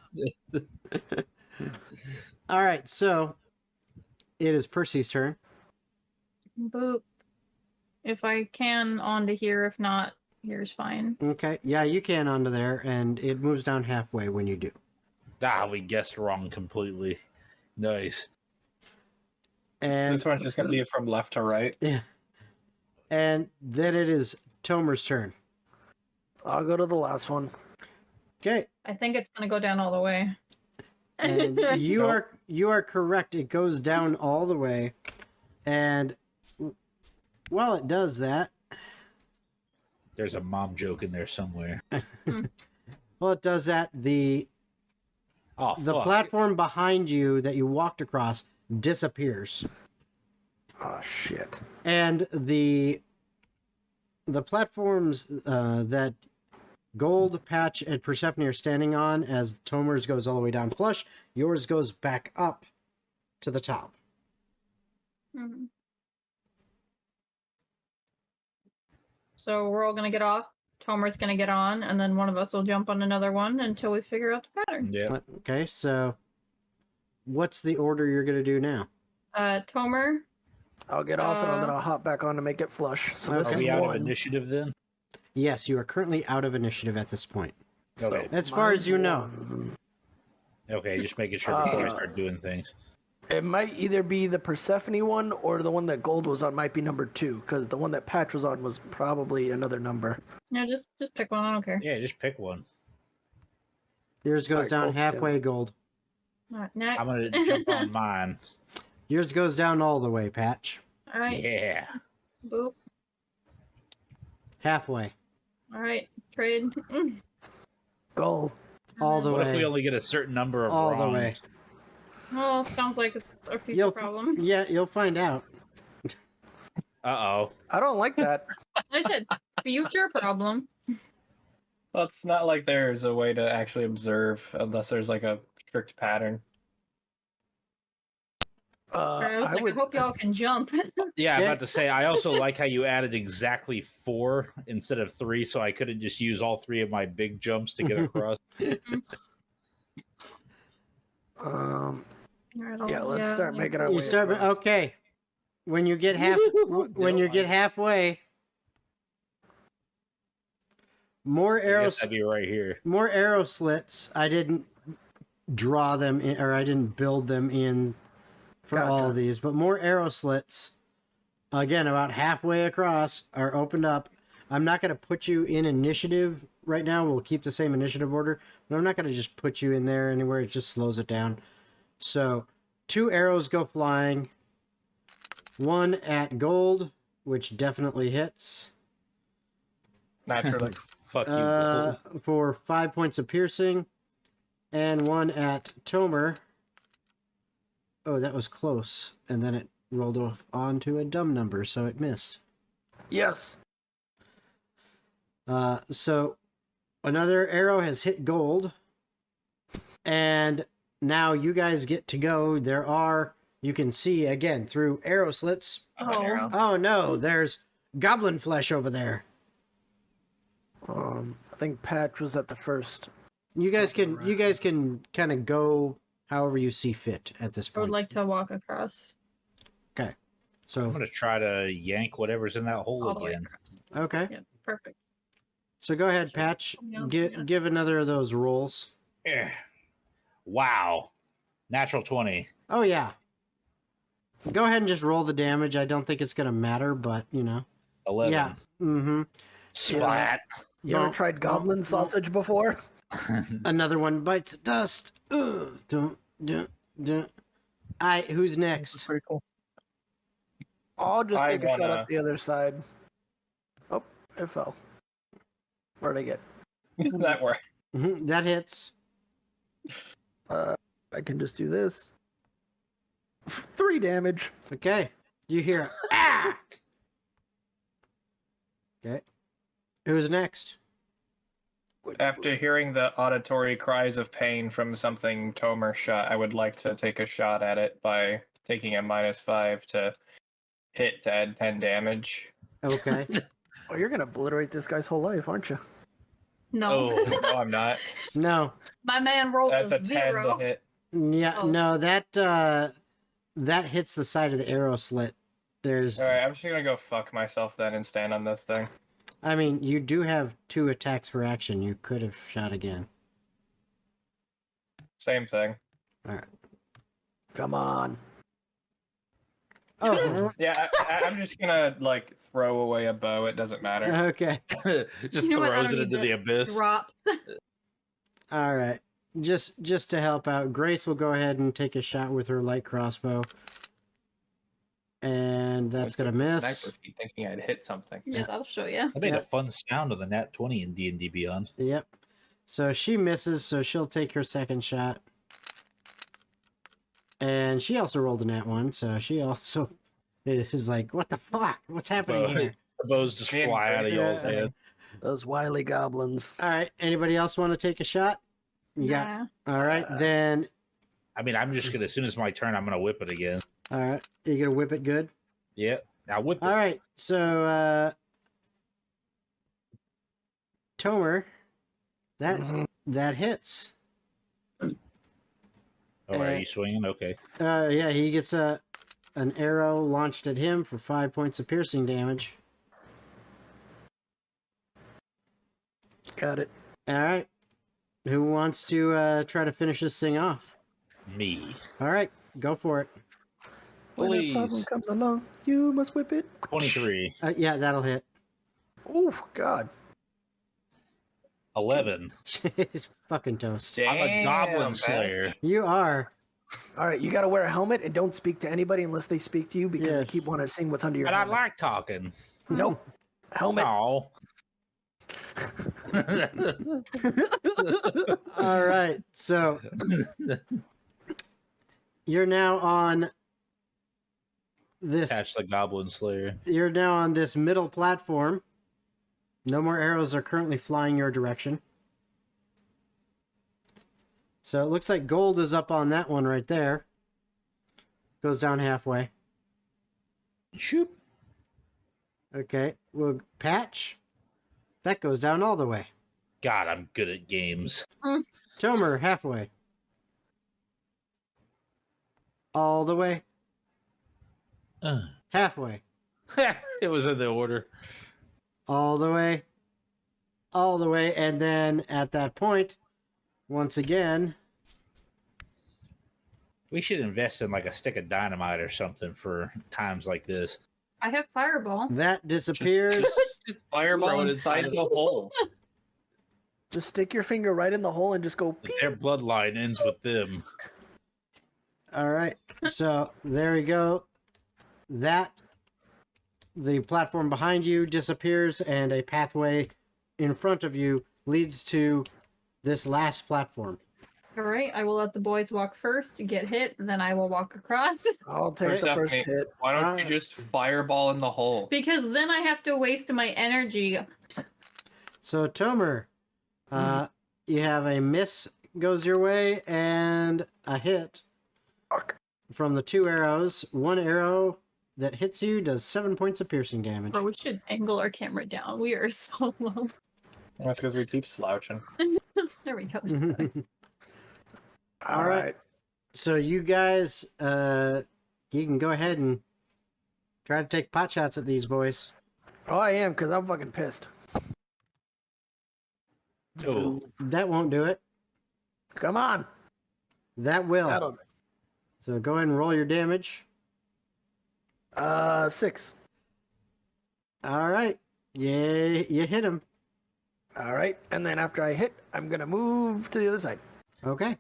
All right, so it is Percy's turn. Boop. If I can, onto here. If not, here's fine. Okay, yeah, you can onto there, and it moves down halfway when you do. We guessed wrong completely. Nice. And This one's just gonna be from left to right. yeah, and then it is Tomer's turn. I'll go to the last one. Okay, I think it's gonna go down all the way. and you Nope. are correct. It goes down all the way, and while it does that, There's a mom joke in there somewhere. while it does that, the Fuck. platform behind you that you walked across disappears. Oh shit. And the platforms that Gold, Patch, and Persephone are standing on, as Tomer's goes all the way down flush, yours goes back up to the top. Mhm. So we're all gonna get off. Tomer's gonna get on, and then one of us will jump on another one until we figure out the pattern. Yeah. Okay, so what's the order you're going to do now? Tomer. I'll get off and then I'll hop back on to make it flush. So this Okay. Are is we out of one. initiative then? Yes, you are currently out of initiative at this point. Okay. As far as you know. one. Okay, just making sure before I start doing things. It might either be the Persephone one or the one that Gold was on might be number 2, because the one that Patch was on was probably another number. No, just pick one. I don't care. Yeah, just pick one. Yours goes Alright, down Gold's halfway, Gold. All right, next. I'm gonna jump on mine. Yours goes down all the way, Patch. All right. Yeah. Boop. Halfway. All right. Trade. Gold. All the What if we way. only get a certain number of All wrongs? the way. Well, sounds like it's a future You'll problem. Yeah, you'll find out. Uh-oh. I don't like that. I said future problem. Well, it's not like there's a way to actually observe unless there's like a strict pattern. I was I like, would. I hope y'all can jump. Yeah, I'm Yeah. about to say, I also like how you added exactly 4 instead of 3, so I couldn't just use all 3 of my big jumps to get across. Yeah, let's start making our way. You start. across. Okay. When you get halfway, more I arrows. guess I'd be right here. More arrow slits. I didn't draw them in, or I didn't build them in for all Gotcha. of these, but more arrow slits. Again, about halfway across are opened up. I'm not going to put you in initiative right now. We'll keep the same initiative order, but I'm not going to just put you in there anywhere. It just slows it down. So 2 arrows go flying. 1 at Gold, which definitely hits. Naturally. Fuck you. For 5 points of piercing, and 1 at Tomer. Oh, that was close, and then it rolled off onto a dumb number, so it missed. Yes. So another arrow has hit Gold, and now you guys get to go. There are, you can see again through arrow slits. Oh. Oh no, there's goblin flesh over there. I think Patch was at the first. You guys can kind of go however you see fit at this I point. would like to walk across. Okay. I'm So gonna try to yank whatever's in that hole All the way again. okay. Yeah, perfect. So go ahead, Patch. Yeah, Give yeah. give another of those rolls. Eh. Wow. Natural 20. Oh yeah. Go ahead and just roll the damage. I don't think it's gonna matter, but you know. 11. Yeah. Mm-hmm. Splat. You ever Bump, tried goblin bump, sausage before? Another one bites dust. Dun, dun, dun. Alright, who's next? Pretty cool. I'll just I take a shot wanna- up the other side. Oh, it fell. Where'd I get? That worked. Mhm, that hits. I can just do this. 3 damage. Okay. You hear ah. Okay. Who's next? After hearing the auditory cries of pain from something Tomer shot, I would like to take a shot at it by taking a -5 to hit to add 10 damage. Okay. Oh, you're gonna obliterate this guy's whole life, aren't you? No. Oh, No, I'm not. No. My man rolled That's a a 10 0. to hit. Yeah, Oh. no, that hits the side of the arrow slit. There's Alright, I'm just gonna go fuck myself then and stand on this thing. I mean, you do have 2 attacks for action. You could have shot again. Same thing. Alright. Come on. Oh, Yeah, I'm just gonna, like, throw away a bow. It doesn't matter. okay. just You know what? I throws don't it need into the this. abyss. Drops. Alright. Just to help out, Grace will go ahead and take a shot with her light crossbow. And that's gonna miss. Sniper feet thinking I'd hit something. Yes, I'll show you. I made Yeah. a fun sound of the nat 20 in D&D Beyond. Yep. So she misses, so she'll take her second shot. And she also rolled a nat 1, so she also is like, what the fuck? What's happening here? The bows just Me and fly out of Grace are y'all's saying- head. Those wily goblins. Alright, anybody else want to take a shot? Yeah. Alright, then I mean, I'm just gonna, as soon as my turn, I'm gonna whip it again. alright. You're gonna whip it good? Yep. Now whip it. Alright, so Tomer, that hits. Oh, are you swinging? Okay. Yeah, he gets an arrow launched at him for 5 points of piercing damage. Got it. Alright. Who wants to try to finish this thing off? Me. Alright, go for it. When a Please. problem comes along, you must whip it. 23. Yeah, that'll hit. Oh, God. 11. He's fucking toast. I'm a Damn, goblin man. slayer. You are. All right, you got to wear a helmet and don't speak to anybody unless they speak to you because Yes. they keep wanting to sing what's under your And I helmet. like talking. Nope. Helmet. No. Alright, so you're now on this Catch the goblin slayer. you're now on this middle platform. No more arrows are currently flying your direction. So it looks like gold is up on that one right there. Goes down halfway. Shoop. Okay, well, patch. That goes down all the way. God, I'm good at games. Tomer, halfway. All the way. Halfway. It was in the order. All the way. All the way. And then at that point, once again, We should invest in like a stick of dynamite or something for times like this. I have fireball. that disappears. Just Fireball throw it inside of the hole. Just stick your finger right in the hole and just go peek. Their bloodline ends with them. All right. So there we go. The platform behind you disappears, and a pathway in front of you leads to this last platform. All right, I will let the boys walk first to get hit, and then I will walk across. I'll take the first Stephanie, hit. Why don't you just fireball in the hole? Because then I have to waste my energy. So Tomer, you have a miss goes your way and a hit Fuck. from the 2 arrows. 1 arrow that hits you does 7 points of piercing damage. Bro, we should angle our camera down. We are so low. That's because we keep slouching. There we go. It's better. All right. So you guys, you can go ahead and try to take pot shots at these boys. Oh, I am because I'm fucking pissed. Oh, That won't do it. Come on. That will. That'll. So go ahead and roll your damage. 6. All right. Yeah, you hit him. All right, and then after I hit, I'm gonna move to the other side. Okay.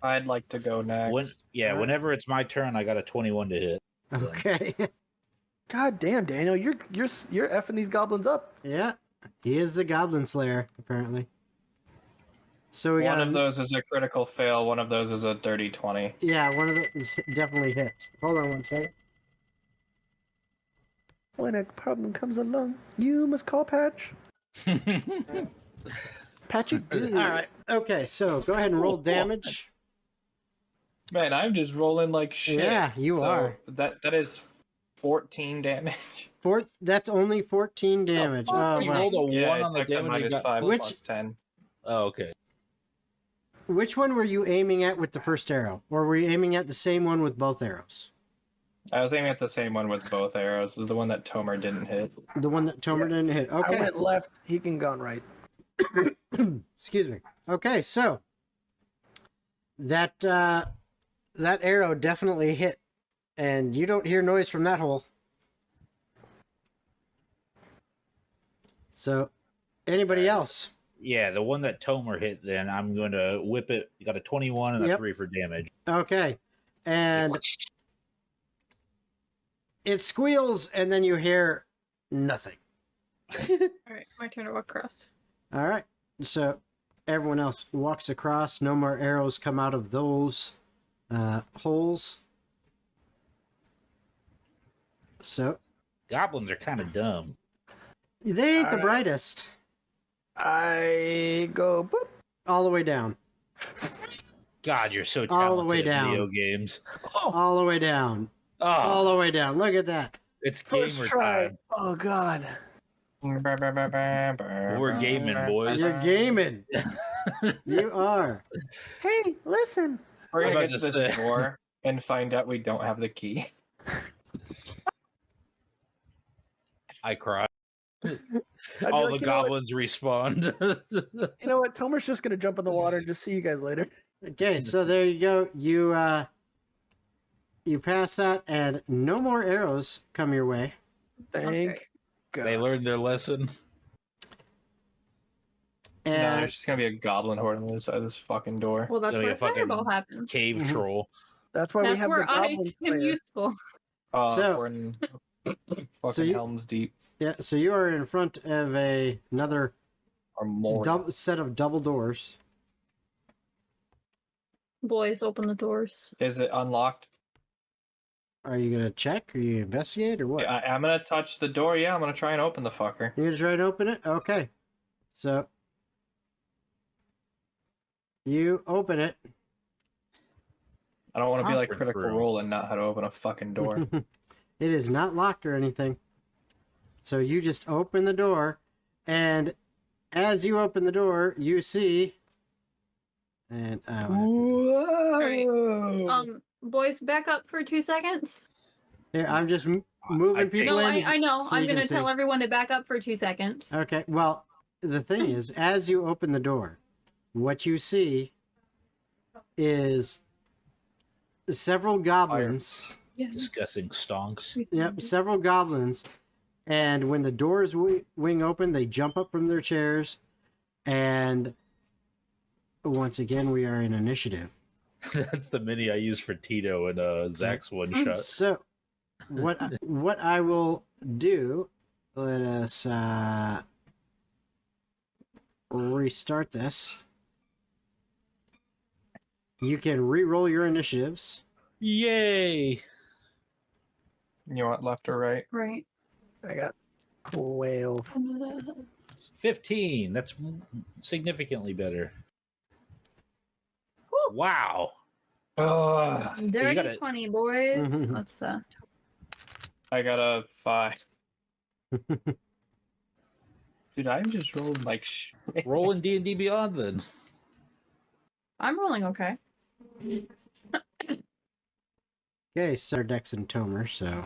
I'd like to go next. whenever it's my turn, I got a 21 to hit. Okay. God damn, Daniel, you're effing these goblins up. Yeah. He is the Goblin Slayer, apparently. So we One got of those is a critical fail. One of those is a dirty 20. Yeah, one of those definitely hits. Hold on one second. When a problem comes along, you must call Patch. Patchy good. All right. Okay, so go ahead and roll damage. Man, I'm just rolling like shit. Yeah, you are. That is 14 damage. That's only 14 damage. Oh, You wow. rolled a 1 Yeah, on it's the like a damage you got. -5 Which- plus 10. Oh, okay. Which one were you aiming at with the first arrow? Or were you aiming at the same one with both arrows? I was aiming at the same one with both arrows. This is the one that Tomer didn't hit. The one that Tomer didn't hit. I Okay. went left. He can go on right. Excuse me. Okay, so that arrow definitely hit, and you don't hear noise from that hole. So, anybody else? Yeah, the one that Tomer hit, then I'm going to whip it. You got a 21 and a Yep. 3 for damage. Okay, and it squeals, and then you hear nothing. All right, my turn to walk across. All right, so everyone else walks across. No more arrows come out of those holes. So Goblins are kind of dumb. they ain't the All right. brightest. I go boop. All the way down. God, you're so All the talented way at down. video games. All the way down. Oh, All the way down. Look at that. it's First gamer try. time. Oh God. We're gaming, boys. You're gaming. You are. Hey, listen. We're I was gonna about get to to this say. door and find out we don't have the key. I cry. I'd be All like, the you know what? goblins respawn. You know what? Tomer's just gonna jump in the water and just see you guys later. Okay, so there you go. You pass that, and no more arrows come your way. Thank God. They learned their lesson. No, And there's just gonna be a goblin horde on the other side of this fucking door. Well, that's Gonna be where a fucking fireball happens. Cave Mhm. troll. That's why we That's have where the I goblins am player. useful. So- We're in fucking you- Helm's Deep yeah, so you are in front of another or more. set of double doors. Boys, open the doors. Is it unlocked? Are you gonna check? Are you investigate or what? I'm gonna touch the door. Yeah, I'm gonna try and open the fucker. You're gonna try and open it? Okay. So you open it. I don't want to be like Conference Critical room. Role and not how to open a fucking door. It is not locked or anything. So you just open the door, and as you open the door, you see. And Boys, back up for 2 seconds. here, I'm just moving I people No, in. I know. so I'm you can gonna see. tell everyone to back up for 2 seconds. Okay, well, the thing is, as you open the door, what you see is several goblins. Yeah. Discussing stonks. Yep, several goblins. And when the doors wing open, they jump up from their chairs. And once again, we are in initiative. That's the mini I use for Tito and Zach's one shot. So, what I will do, let us restart this. You can re-roll your initiatives. Yay! You want left or right? Right. I got 12. 15. That's significantly better. Whew. Wow. Dirty gotta- 20, boys. Mhm. Let's I got a 5. Dude, I'm just rolling like shit. Rolling D&D Beyond then. I'm rolling okay. Okay, so Dex and Tomer, so.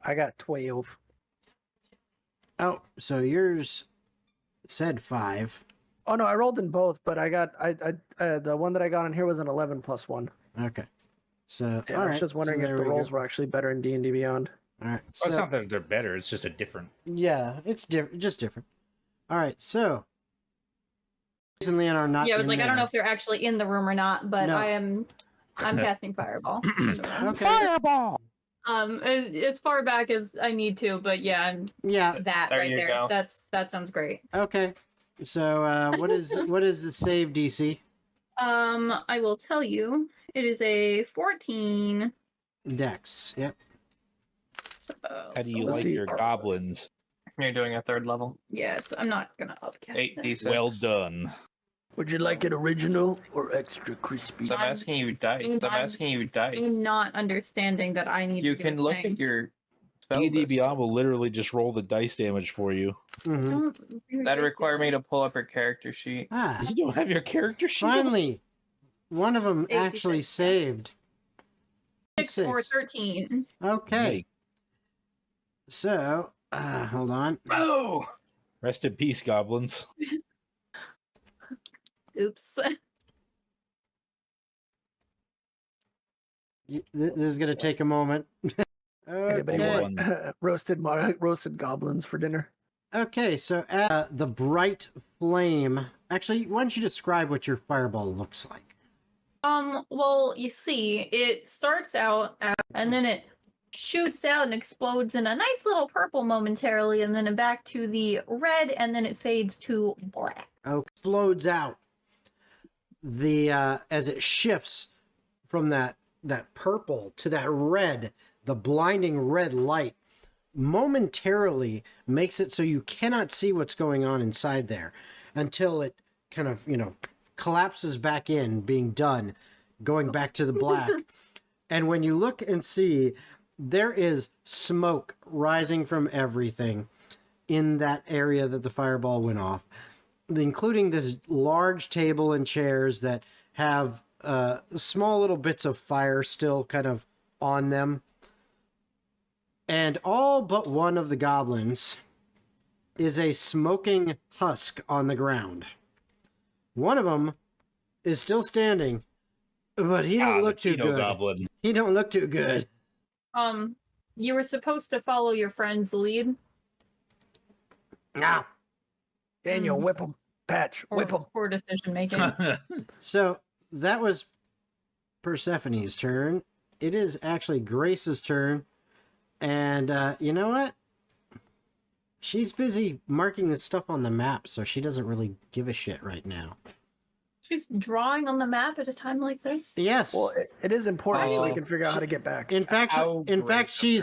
I got 12. Oh, so yours said 5. Oh no, I rolled in both, but I got the one that I got on here was an 11 plus 1. Okay. So, Yeah, all I right. was just wondering so if there the we rolls go. were actually better in D&D Beyond. All right. Well, it's So, not that they're better, it's just a different. yeah, it's different, just different. All right, so. Grace and Leon are not. Yeah, I was in like, I don't know there. if they're actually in the room or not, but No. I'm casting fireball. in the room. Okay. Fireball! As far back as I need to, but yeah, I'm Yeah. that There right you there. go. That sounds great. Okay. So, what is the save DC? I will tell you, it is a 14. Dex. Yep. So, How do you Let's like see. your goblins? You're doing a 3rd level. Yeah, I'm not gonna upcast it. 8d6. Well done. Would you like it original or extra crispy? So I'm asking you dice. I'm asking you dice. I'm not understanding that I need You to can do a look thing. at your spell D&D list. Beyond will literally just roll the dice damage for you. Mhm. Don't That'd require me to pull up your character sheet. Ah, You don't have your character sheet? finally, one of them 86, actually yeah. saved. 6 or 13. Okay. So, hold on. Oh! Rest in peace, goblins. Oops. This is going to take a moment. Anybody Okay. want roasted goblins for dinner? Okay, so the bright flame. Actually, why don't you describe what your fireball looks like? Well, you see, it starts out and then it shoots out and explodes in a nice little purple momentarily, and then back to the red, and then it fades to black. Explodes out. The as it shifts from that purple to that red, the blinding red light momentarily makes it so you cannot see what's going on inside there until it kind of, collapses back in, being done, going back to the black. And when you look and see, there is smoke rising from everything in that area that the fireball went off, including this large table and chairs that have small little bits of fire still kind of on them. And all but one of the goblins is a smoking husk on the ground. One of them is still standing, but he don't look too good. Goblin. He don't look too good. You were supposed to follow your friend's lead. Now, Daniel, whip him. Patch, whip him. Poor decision making. so that was Persephone's turn. It is actually Grace's turn. And you know what? She's busy marking this stuff on the map, so she doesn't really give a shit right now. She's drawing on the map at a time like this. Yes. Well, it is important so we Oh, can figure out how to get back. In fact, she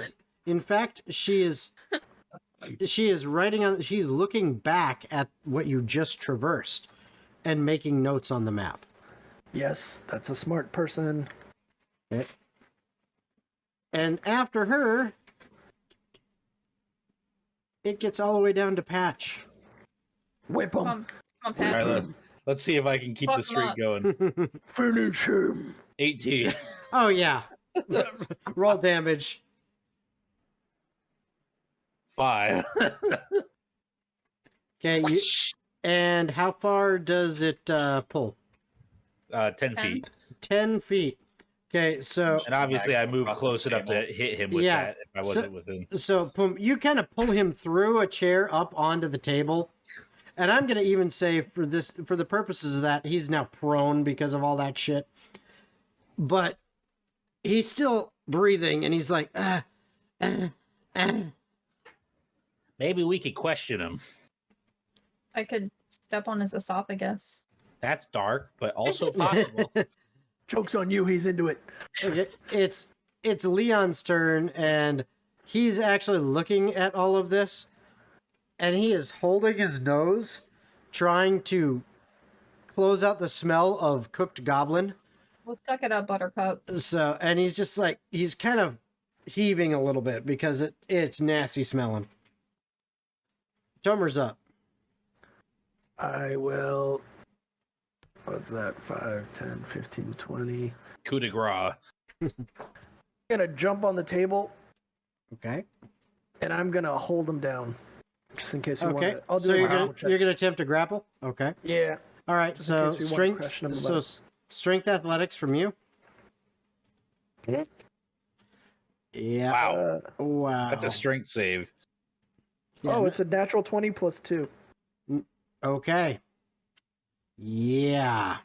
is writing on. She's looking back at what you just traversed, and making notes on the map. Yes, that's a smart person. Okay. And after her, it gets all the way down to Patch. Whip him. Come on, All Pat. right, let's see if I can keep Fuck the streak 'em up. going. Finish him. 18. Oh yeah. Roll damage. 5. Okay. And how far does it pull? 10 feet. 10 feet. Okay, so And obviously I moved Across close the enough to table. hit him with Yeah. that if I wasn't within. Pum, you kind of pull him through a chair up onto the table. And I'm gonna even say for the purposes of that, he's now prone because of all that shit. But he's still breathing, and he's like, Maybe we could question him. I could step on his esophagus. That's dark, but also possible. Joke's on you, he's into it. Okay, it's Leon's turn, and he's actually looking at all of this, and he is holding his nose, trying to close out the smell of cooked goblin. Well, suck it up, Buttercup. So, and he's just like, he's kind of heaving a little bit because it's nasty smelling. Tomer's up. I will. What's that? 5, 10, 15, 20. Coup de grace. I'm gonna jump on the table Okay. and I'm gonna hold him down. Just in case we Okay. want to. I'll do So a you're grapple gonna check. attempt to grapple. Okay. Yeah. All right. Just in So case we wanna strength. question him So about it. strength athletics from you. Yeah. Wow. Wow. That's a strength save. Yeah, Oh, it's a natural 20 plus 2. okay. Yeah.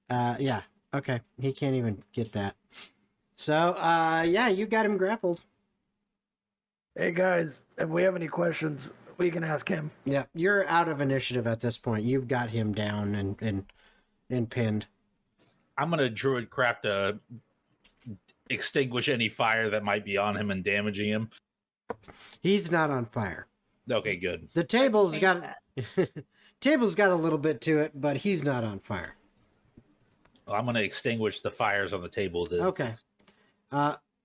Yeah. Okay. He can't even get that. So, yeah, you got him grappled. Hey guys, if we have any questions, we can ask him. Yeah, you're out of initiative at this point. You've got him down and pinned. I'm gonna druid craft a extinguish any fire that might be on him and damaging him. He's not on fire. Okay, good. The table's Change got that. table's got a little bit to it, but he's not on fire. Well, I'm going to extinguish the fires on the table. Then. Okay.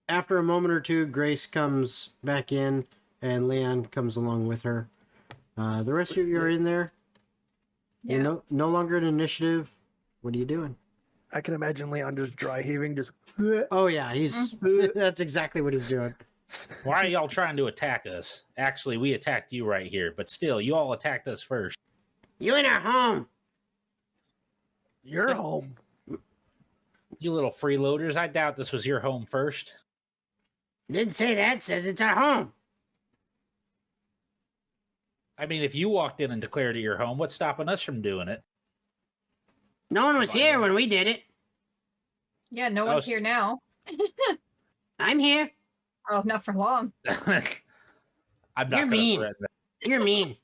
After a moment or two, Grace comes back in, and Leon comes along with her. The rest of you are in there. Yeah. You're no longer in initiative. What are you doing? I can imagine Leon just dry heaving, just. Oh yeah, he's that's exactly what he's doing. Why are y'all trying to attack us? Actually, we attacked you right here, but still, you all attacked us first. You in our home. You're home. You little freeloaders, I doubt this was your home first. Didn't say that. Says it's our home. I mean, if you walked in and declared it your home, what's stopping us from doing it? No one was here when we did it. Yeah, no one's here now. I'm here. Oh, not for long. I'm not You're gonna mean. threaten that. You're mean.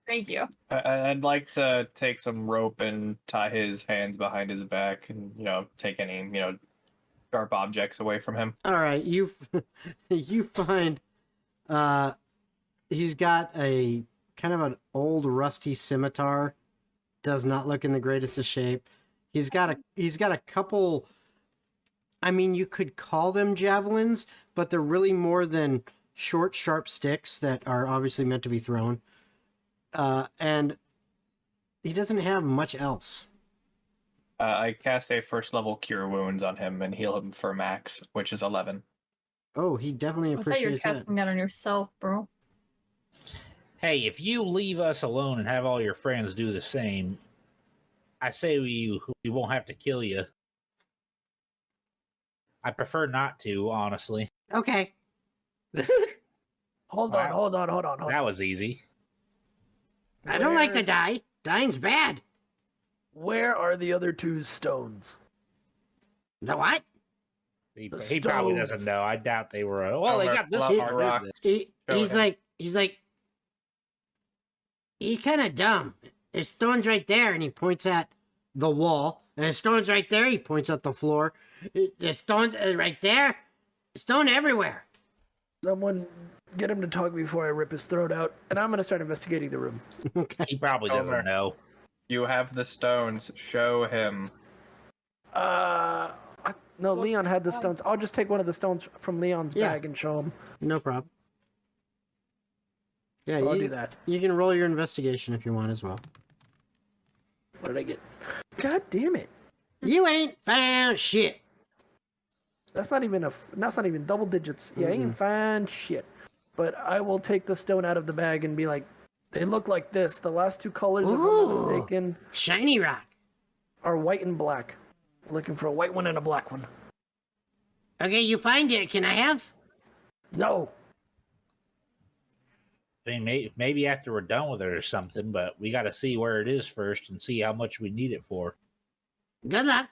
Thank you. I'd like to take some rope and tie his hands behind his back, and take any sharp objects away from him. All right, you find he's got a kind of an old rusty scimitar. Does not look in the greatest of shape. He's got a couple. I mean, you could call them javelins, but they're really more than short, sharp sticks that are obviously meant to be thrown. And he doesn't have much else. I cast a first level cure wounds on him and heal him for max, which is 11. Oh, he definitely I thought you were appreciates it. casting that on yourself, bro. Hey, if you leave us alone and have all your friends do the same, I say we won't have to kill you. I prefer not to, honestly. Okay. Hold Wow. on. That was easy. I don't like to die. Dying's bad. Where are the other two stones? The what? He The probably stones. doesn't know. I doubt they were. Well, they got this Love far. rock. didn't they? He's like, he's kind of dumb. There's stones right there, and he points at the wall. And there's stones right there. He points at the floor. There's stones right there. Stone everywhere. Someone get him to talk before I rip his throat out, and I'm gonna start investigating the room. Okay. He probably Over. doesn't know. You have the stones. Show him. No, Leon had the stones. I'll just take one of the stones from Leon's Yeah. bag and show him. No problem. Yeah, So I'll do that. You can roll your investigation if you want as well. What did I get? God damn it! You ain't found shit. That's not even double digits. Yeah, I ain't found shit. But I will take the stone out of the bag and be like, they look like this. The last two colors, if I'm not Ooh. mistaken, Shiny rock. are white and black. Looking for a white one and a black one. Okay, you find it. Can I have? No. I mean, maybe after we're done with it or something, but we got to see where it is first and see how much we need it for. Good luck.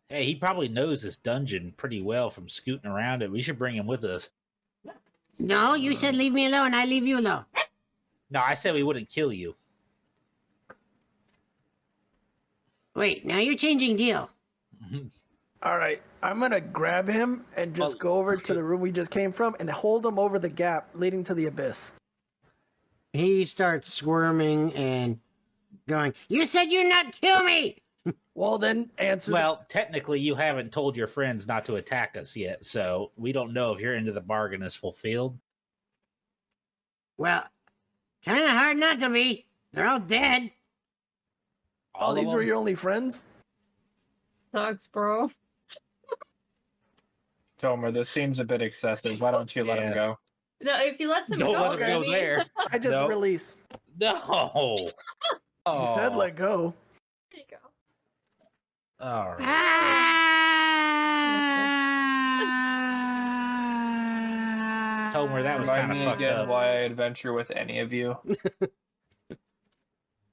Hey, he probably knows this dungeon pretty well from scooting around it. We should bring him with us. No, you said leave me alone. I leave you alone. No, I said we wouldn't kill you. Wait, now you're changing deal. All right, I'm gonna grab him and just go over to the room we just came from and hold him over the gap leading to the abyss. He starts squirming and going, you said you'd not kill me! Well, then answer. Well, technically, you haven't told your friends not to attack us yet, so we don't know if your end of the bargain is fulfilled. Well, kind of hard not to be. They're all dead. all these of were them? your only friends? Sucks, bro. Tomer, this seems a bit excessive. Why don't you let him Yeah. go? No, if he lets him Don't go, let him go I mean- there. I just No. release. No. You said let go. There you go. All right. Tomer, that was Remind kind me of fucked again up. why I adventure with any of you.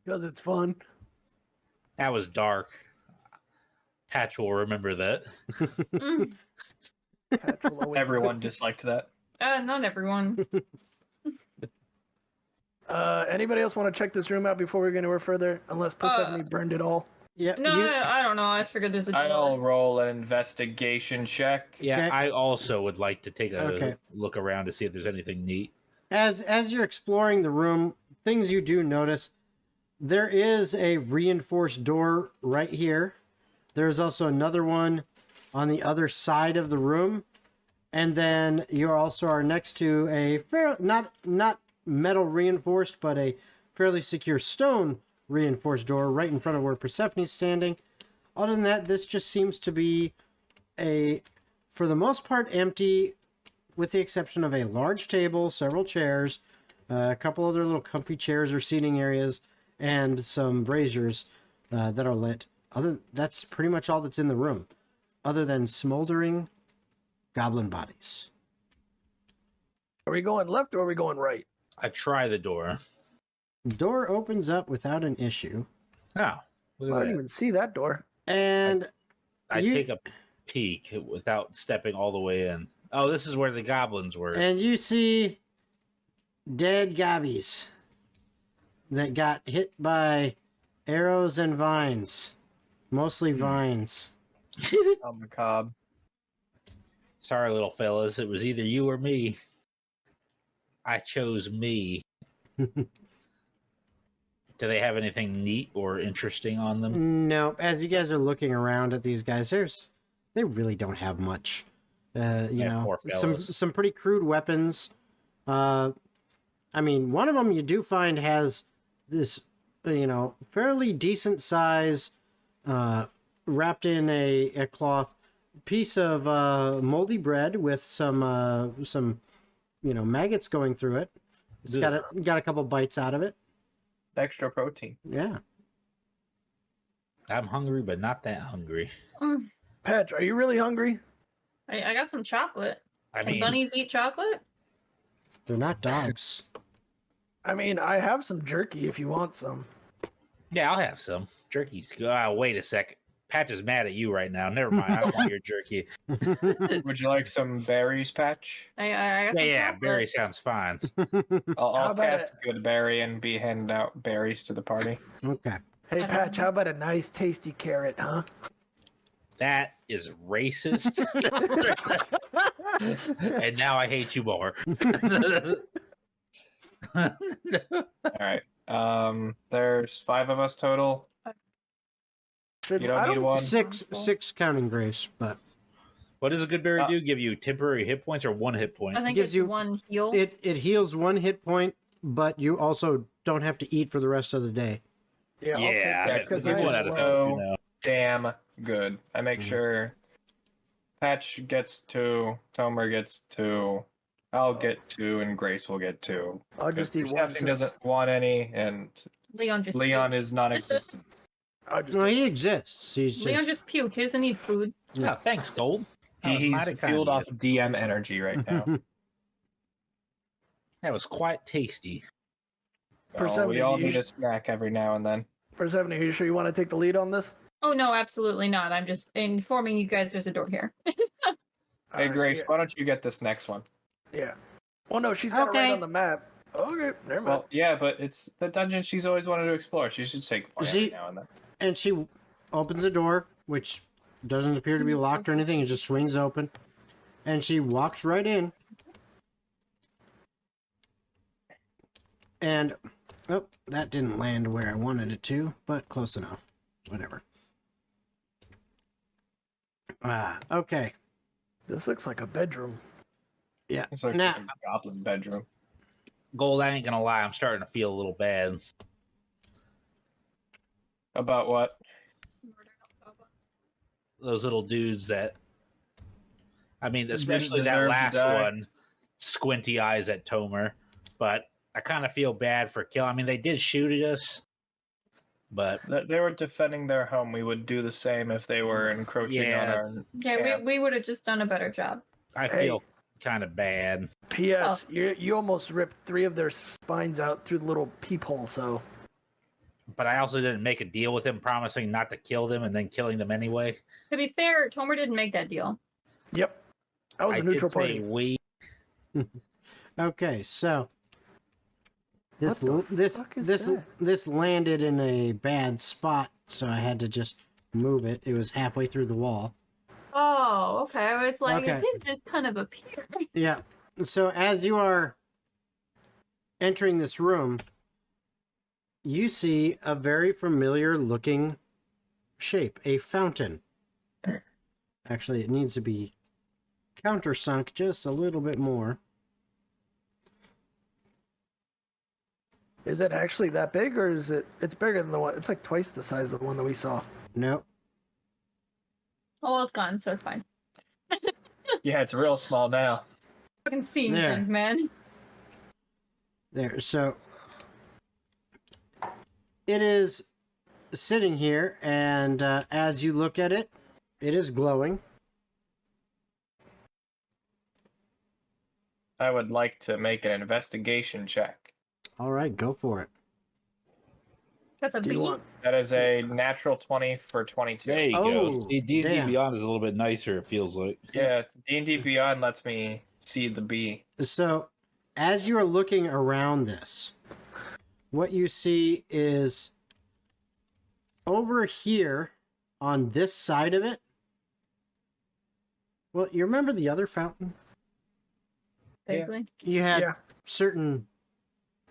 Because it's fun. That was dark. Patch will remember that. Mm. Patch will always- Everyone disliked that. Not everyone. Anybody else want to check this room out before we go anywhere further? Unless Persephone burned it all. Yeah. No, I don't know. I figured there's a door. I'll roll an investigation check. Yeah, Okay. I also would like to take a Okay. look around to see if there's anything neat. As you're exploring the room, things you do notice, there is a reinforced door right here. There's also another one on the other side of the room, and then you also are next to a not metal reinforced, but a fairly secure stone reinforced door right in front of where Persephone's standing. Other than that, this just seems to be for the most part, empty, with the exception of a large table, several chairs, a couple other little comfy chairs or seating areas, and some braziers that are lit. That's pretty much all that's in the room, other than smoldering goblin bodies. Are we going left or are we going right? I try the door. Door opens up without an issue, Oh, I look at didn't that. even see that door. and I you- take a peek without stepping all the way in. Oh, this is where the goblins were. you see dead gobbies that got hit by arrows and vines, mostly vines. Oh, macabre. Sorry, little fellas. It was either you or me. I chose me. Do they have anything neat or interesting on them? No, as you guys are looking around at these guys, they really don't have much. Poor fellas. Some pretty crude weapons. I mean, one of them you do find has this, fairly decent size, wrapped in a cloth piece of moldy bread with some maggots going through it. It's got a couple bites out of it. Extra protein. Yeah. I'm hungry, but not that hungry. Patch, are you really hungry? I got some chocolate. I Can mean, bunnies eat chocolate? They're not dogs. I mean, I have some jerky if you want some. yeah, I'll have some. Jerky's good. Wait a sec. Patch is mad at you right now. Never mind. I don't want your jerky. Would you like some berries, Patch? I got Yeah, some yeah, chocolate. berry sounds fine. I'll How about cast Good Berry and be handing out berries to the party. Okay. Hey, Patch, how about a nice tasty carrot, huh? That is racist. And now I hate you more. All right. There's 5 of us total. Should, You don't I need one. Six counting Grace, but What does a good berry do? Give you temporary hit points or 1 hit point? I think gives it's you- one heal. it heals 1 hit point, but you also don't have to eat for the rest of the day. Yeah, I'll take Yeah, that, because I I one just out of love- 5, Damn good. I make Mhm. sure Patch gets 2, Tomer gets 2, I'll get 2, and Grace will get 2. I'll just eat one. Perception doesn't want any, and Leon just Leon puked. is non-existent. I'll just No, eat he exists. He's Leon just just puked. He doesn't need food. Oh, thanks, Gold. That was He's mighty kind fueled of off you. DM energy right now. That was quite tasty. Well, Persephone, we all do you need a snack every now and then. Persephone, are you sure you want to take the lead on this? Oh no, absolutely not. I'm just informing you guys there's a door here. Hey, Alright, Grace, why don't you get this next one? Yeah. Well, no, she's got it Okay. right on the map. Okay, never mind. Well, yeah, but it's the dungeon she's always wanted to explore. She should take part every She- now and then. and she opens a door, which doesn't appear to be locked or anything. It just swings open, and she walks right in. And oh, that didn't land where I wanted it to, but close enough. Whatever. Okay. This looks like a bedroom. Yeah. It's like Now, a goblin bedroom. Gold, I ain't gonna lie, I'm starting to feel a little bad. About what? Those little dudes that, I mean, especially that deserve to last die. one, squinty eyes at Tomer. But I kind of feel bad for kill. I mean, they did shoot at us, but They were defending their home. We would do the same if they were encroaching on Yeah. our. Yeah, camp. we would have just done a better job. I Hey. feel kind of bad. P.S. You almost ripped 3 of their spines out through the little peephole, so. But I also didn't make a deal with them, promising not to kill them and then killing them anyway. To be fair, Tomer didn't make that deal. Yep. That was I a neutral did say party. we. okay, so this What the fuck is that? this landed in a bad spot so I had to just move it. It was halfway through the wall. Oh, okay. I was like, Okay. it did just kind of appear. Yeah. So as you are entering this room, you see a very familiar looking shape, a fountain. Actually, it needs to be countersunk just a little bit more. Is it actually that big, or is it? It's bigger than the one. It's like twice the size of the one that we saw. No. Oh, well, it's gone, so it's fine. Yeah, it's real small now. Fucking seeing There. things, man. There. So it is sitting here, and as you look at it, it is glowing. I would like to make an investigation check. All right, go for it. That's a Do you biggie. want? That is a natural 20 for 22. There you Oh, go. See, D&D damn. Beyond is a little bit nicer, it feels like. Yeah, D&D Beyond lets me see the bee. So, as you are looking around this, what you see is over here on this side of it. Well, you remember the other fountain? Vaguely. You had Yeah, certain.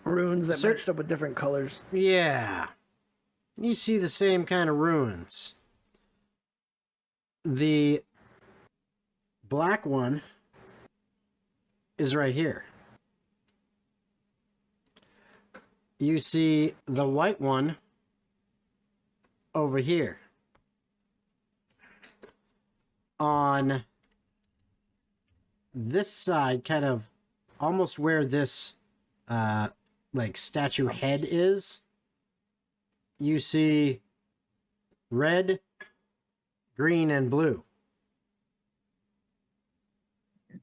runes that Cer- matched up with different colors. Yeah. You see the same kind of ruins. The black one is right here. You see the white one over here. On this side, kind of almost where this like statue head is, you see red, green, and blue.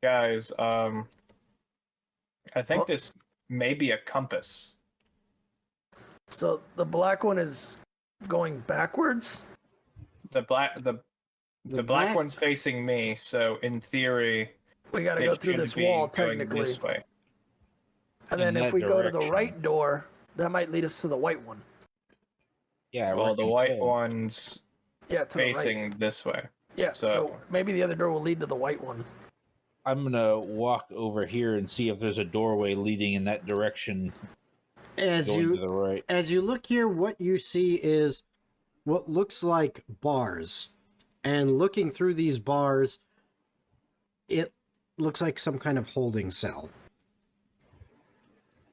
Guys, I think this may be a compass. So the black one is going backwards. The black one's facing me, so in theory, We got to it go through should this be wall going technically, this way. and then In if that we go to the direction. right door, that might lead us to the white one. Yeah, I Well, the reckon white so. one's Yeah, to the right. facing this way. Yeah, so so- maybe the other door will lead to the white one. I'm gonna walk over here and see if there's a doorway leading in that direction, As going to you the right. as you look here, what you see is what looks like bars. And looking through these bars, it looks like some kind of holding cell.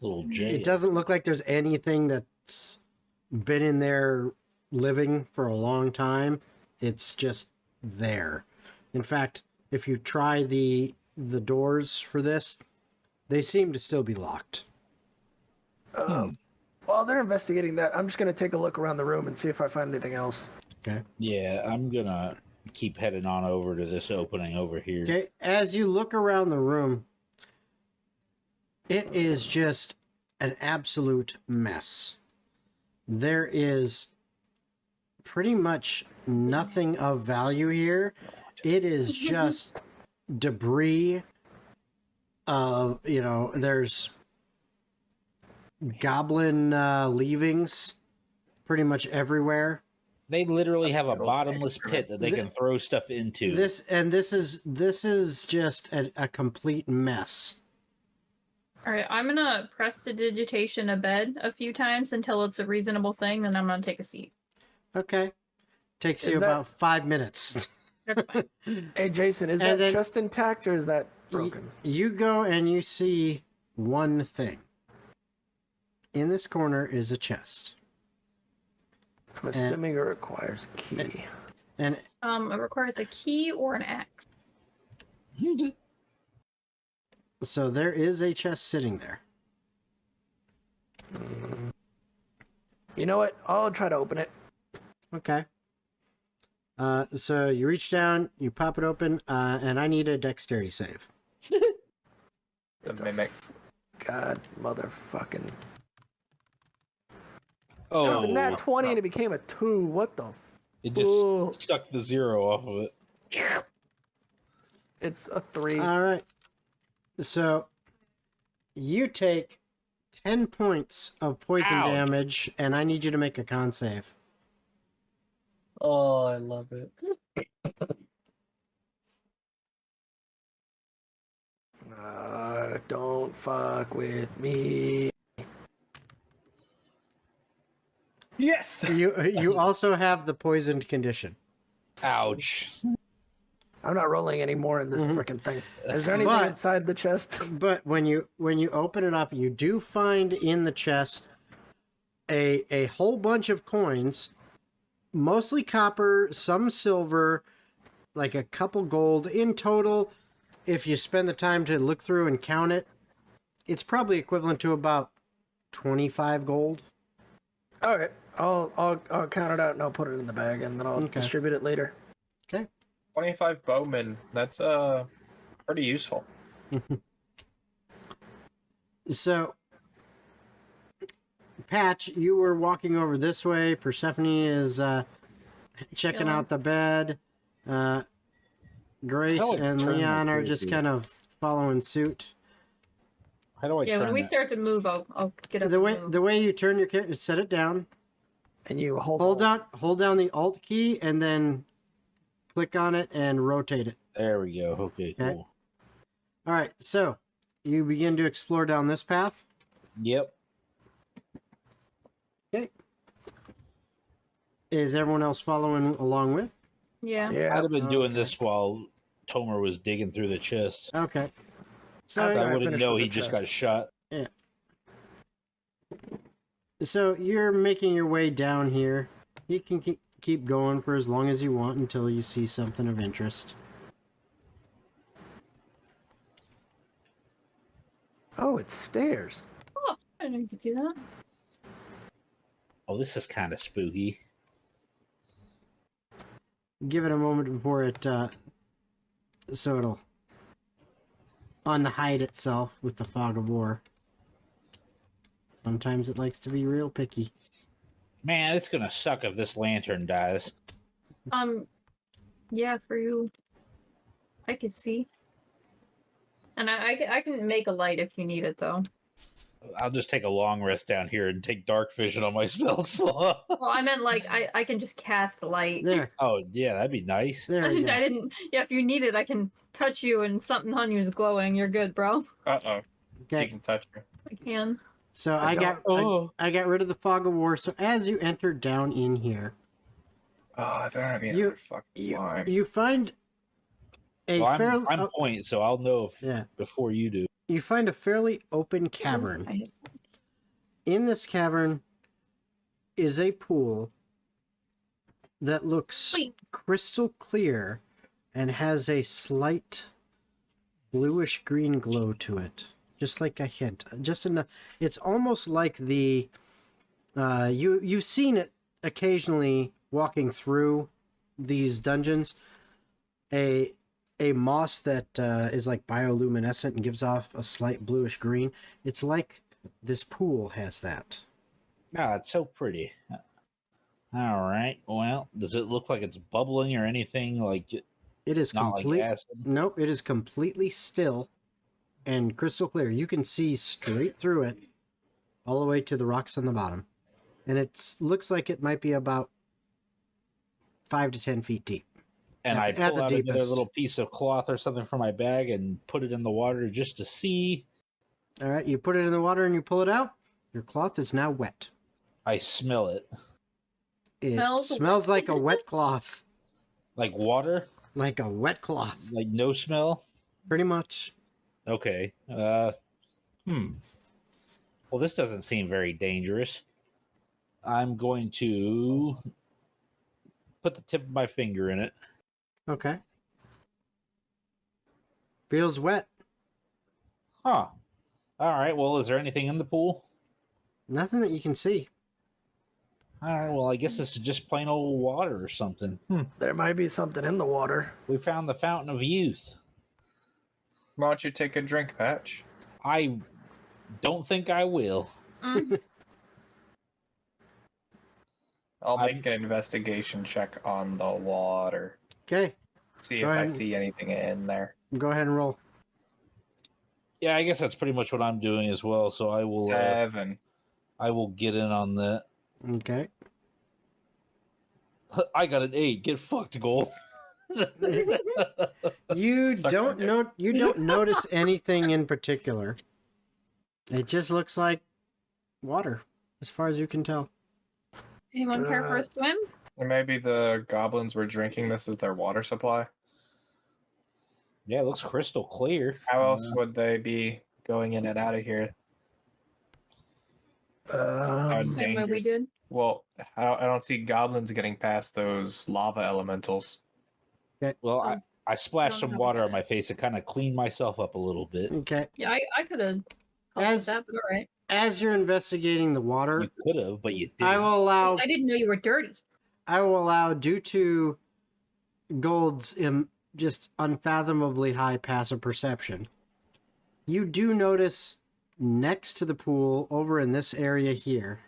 Little J. It doesn't look like there's anything that's been in there living for a long time. It's just there. In fact, if you try the doors for this, they seem to still be locked. While they're investigating that, I'm just going to take a look around the room and see if I find anything else. Okay. Yeah, I'm gonna keep heading on over to this opening over here. Okay, as you look around the room, it is just an absolute mess. There is pretty much nothing of value here. It is just debris of, there's goblin leavings pretty much everywhere. They literally have a bottomless pit that they can throw stuff into. This is just a complete mess. All right, I'm gonna press the digitation a bed a few times until it's a reasonable thing. Then I'm gonna take a seat. Okay. Takes Is you that- about 5 minutes. That's fine. Hey, Jason, is And that then- just intact or is that broken? You go and you see one thing. In this corner is a chest. I'm assuming it requires a key. And It requires a key or an axe. so there is a chest sitting there. You know what? I'll try to open it. Okay. So you reach down, you pop it open, and I need a dexterity save. The mimic. God, motherfucking. It Oh, was a nat 20 and it became a 2. What the? it just Ooh. stuck the 0 off of it. It's a 3. All right. So you take 10 points of poison Ouch. damage, and I need you to make a con save. Oh, I love it. Don't fuck with me. Yes. You also have the poisoned condition. Ouch. I'm not rolling anymore in this Mhm. freaking thing. Is there anything But- inside the chest? But when you open it up, you do find in the chest a whole bunch of coins, mostly copper, some silver, like a couple gold. In total, if you spend the time to look through and count it, it's probably equivalent to about 25 gold. Okay, I'll count it out and I'll put it in the bag and then I'll Okay. distribute it later. Okay. 25 bowmen. That's pretty useful. So, Patch, you were walking over this way. Persephone is checking Chilling. out the bed. Grace How do I and turn Leon my are just character? kind of following suit. How do I Yeah, turn when we that? start to move, I'll get up. The and move. way you turn your character, set it down. And you hold Hold down the Alt key and then click on it and rotate it. There we go. Okay, Okay. cool. All right, so you begin to explore down this path. Yep. Okay. Is everyone else following along with? Yeah. Yeah. I'd have been doing okay. this while Tomer was digging through the chest. Okay. So After I I wouldn't finished know with he the just chest. got shot. So you're making your way down here. You can keep going for as long as you want until you see something of interest. Oh, it's stairs. Oh, I didn't know you could do that. Oh, this is kind of spooky. Give it a moment before it, so it'll unhide itself with the fog of war. Sometimes it likes to be real picky. Man, it's gonna suck if this lantern dies. Yeah, for you. I could see. And I can make a light if you need it, though. I'll just take a long rest down here and take dark vision on my spell slot. Well, I meant like I can just cast light. There. Oh, yeah, that'd be nice. There we I go. didn't. Yeah, if you need it, I can touch you and something on you is glowing. You're good, bro. Uh-oh. You Okay. can touch me. I can. So I I got rid of the fog of war. So as you enter down in here, Oh, there might be You- another fucking slime. you find a Well, fairly I'm point, so I'll know if, yeah. before you do. You find a fairly open cavern. I- In this cavern is a pool that looks Sweet. crystal clear and has a slight bluish green glow to it, just like a hint, just enough. It's almost like the you've seen it occasionally walking through these dungeons. A moss that is like bioluminescent and gives off a slight bluish green. It's like this pool has that. No, it's so pretty. All right. Well, does it look like it's bubbling or anything like It is not like complete. acid? Nope, it is completely still and crystal clear. You can see straight through it, all the way to the rocks on the bottom, and it looks like it might be about 5 to 10 feet deep. And At I the- at pull the out another deepest. little piece of cloth or something from my bag and put it in the water just to see. All right, you put it in the water and you pull it out. Your cloth is now wet. I smell it. It Smells smells like a wet cloth, Like water? like a wet cloth, Like no smell? pretty much. Okay. Well, this doesn't seem very dangerous. I'm going to put the tip of my finger in it. Okay. Feels wet. Huh. All right. Well, is there anything in the pool? Nothing that you can see. All right. Well, I guess this is just plain old water or something. There might be something in the water. We found the fountain of youth. Why don't you take a drink, Patch? I don't think I will. Mm. I'll I'm- make an investigation check on the water. Okay, See Go if I ahead. see anything in there. go ahead and roll. Yeah, I guess that's pretty much what I'm doing as well. So I will. 7. I will get in on that. Okay. I got an 8. Get fucked, Goal. You Suck don't my dick. know. You don't notice anything in particular. It just looks like water, as far as you can tell. Anyone care for a swim? Or maybe the goblins were drinking this as their water supply. Yeah, it looks crystal clear. How else would they be going in and out of here? How Um, Same way we dangerous? did. Well, I don't see goblins getting past those lava elementals. Well, I splashed don't some have water that. on my face to kind of clean myself up a little bit. Okay. Yeah, I could have helped As- with that, but all right. As you're investigating the water, You could have, but you didn't. I will allow. I didn't know you were dirty. I will allow, due to Gold's just unfathomably high passive perception, you do notice next to the pool, over in this area here,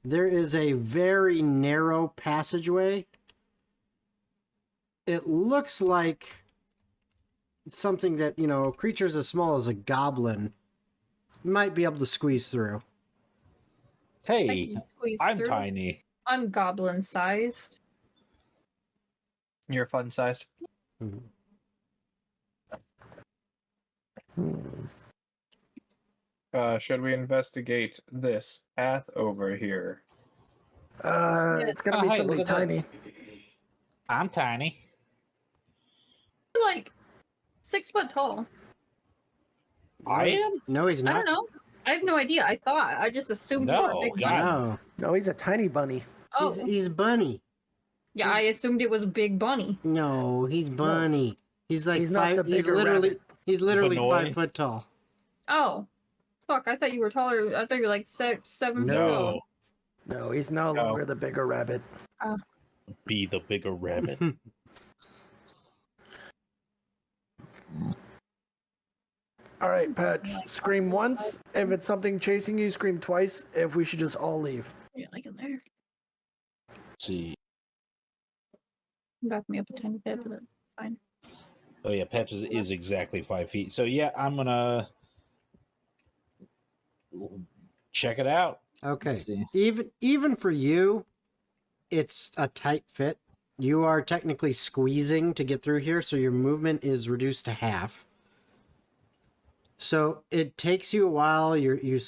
there is a very narrow passageway. It looks like something that, creatures as small as a goblin might be able to squeeze through. I Hey, can squeeze I'm through. tiny. I'm goblin sized. You're fun sized. Mhm. Should we investigate this path over here? it's gonna Oh, be hey, somebody look at that. tiny. I'm tiny. You're like 6 foot tall. I am? No, he's I not. don't know. I have no idea. I thought. I just assumed you were a No, big God. bunny. No, No, he's a tiny bunny. Oh, he's bunny. yeah. I assumed it was a big bunny. No, he's bunny. He's like He's not five. the He's bigger literally. rabbit. He's literally Benoy. 5 foot tall. Oh, fuck! I thought you were taller. I thought you were like 7 feet No. tall. No, he's no No. longer the bigger rabbit. Be the bigger rabbit. All right, Patch. Scream once. If it's something chasing you, scream twice. If we should just all leave. Yeah, like in there. Let's see. Back me up a tiny bit, but that's fine. Oh yeah, Peps is exactly 5 feet. So yeah, I'm gonna check it out. Okay. Let's see. Even for you, it's a tight fit. You are technically squeezing to get through here, so your movement is reduced to half. So it takes you a while. You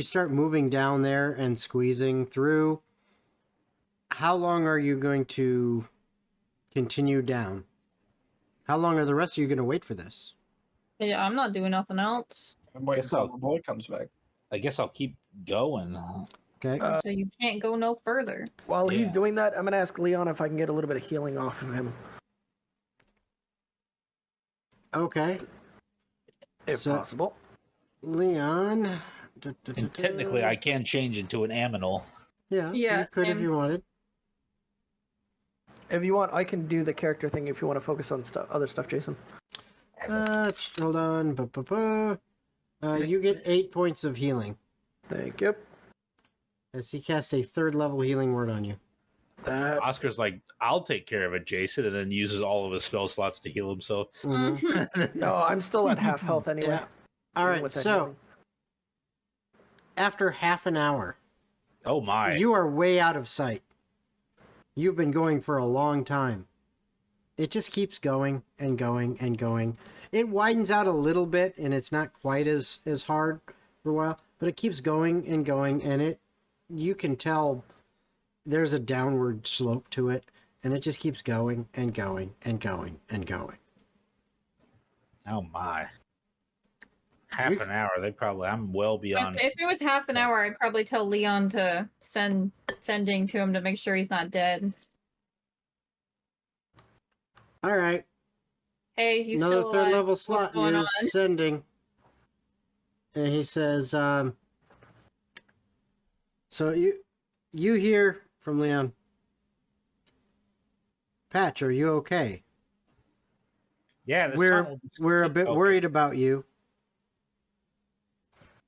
start moving down there and squeezing through. How long are you going to continue down? How long are the rest of you going to wait for this? Yeah, I'm not doing nothing else. I'm waiting Guess until I'll- the boy comes back. I guess I'll keep going. Okay. So you can't go no further. While he's Yeah. doing that, I'm gonna ask Leon if I can get a little bit of healing off of him, Okay. if So- possible. Leon. And technically, I can change into an aminal. Yeah, Yeah, you could if same. you wanted. If you want, I can do the character thing if you want to focus on other stuff, Jason. Hold on. You get 8 points of healing Thank you. as he casts a 3rd level healing word on you. That Oscar's like, I'll take care of it, Jason, and then uses all of his spell slots to heal himself. Mhm. no, I'm still at half health anyway. Yeah. All even right, with that so healing. after half an hour, Oh my. you are way out of sight. You've been going for a long time. It just keeps going and going and going. It widens out a little bit, and it's not quite as hard for a while, but it keeps going and going, and you can tell there's a downward slope to it, and it just keeps going and going and going and going. Oh my. Half You- an hour. I'm well beyond. If it was half an hour, I'd probably tell Leon to sending to him to make sure he's not dead. All right, Hey, you another still 3rd alive? level What's slot going you're on? sending. And he says, so you hear from Leon, Patch, are you okay? Yeah, this We're time we'll just we're a keep bit going. worried about you.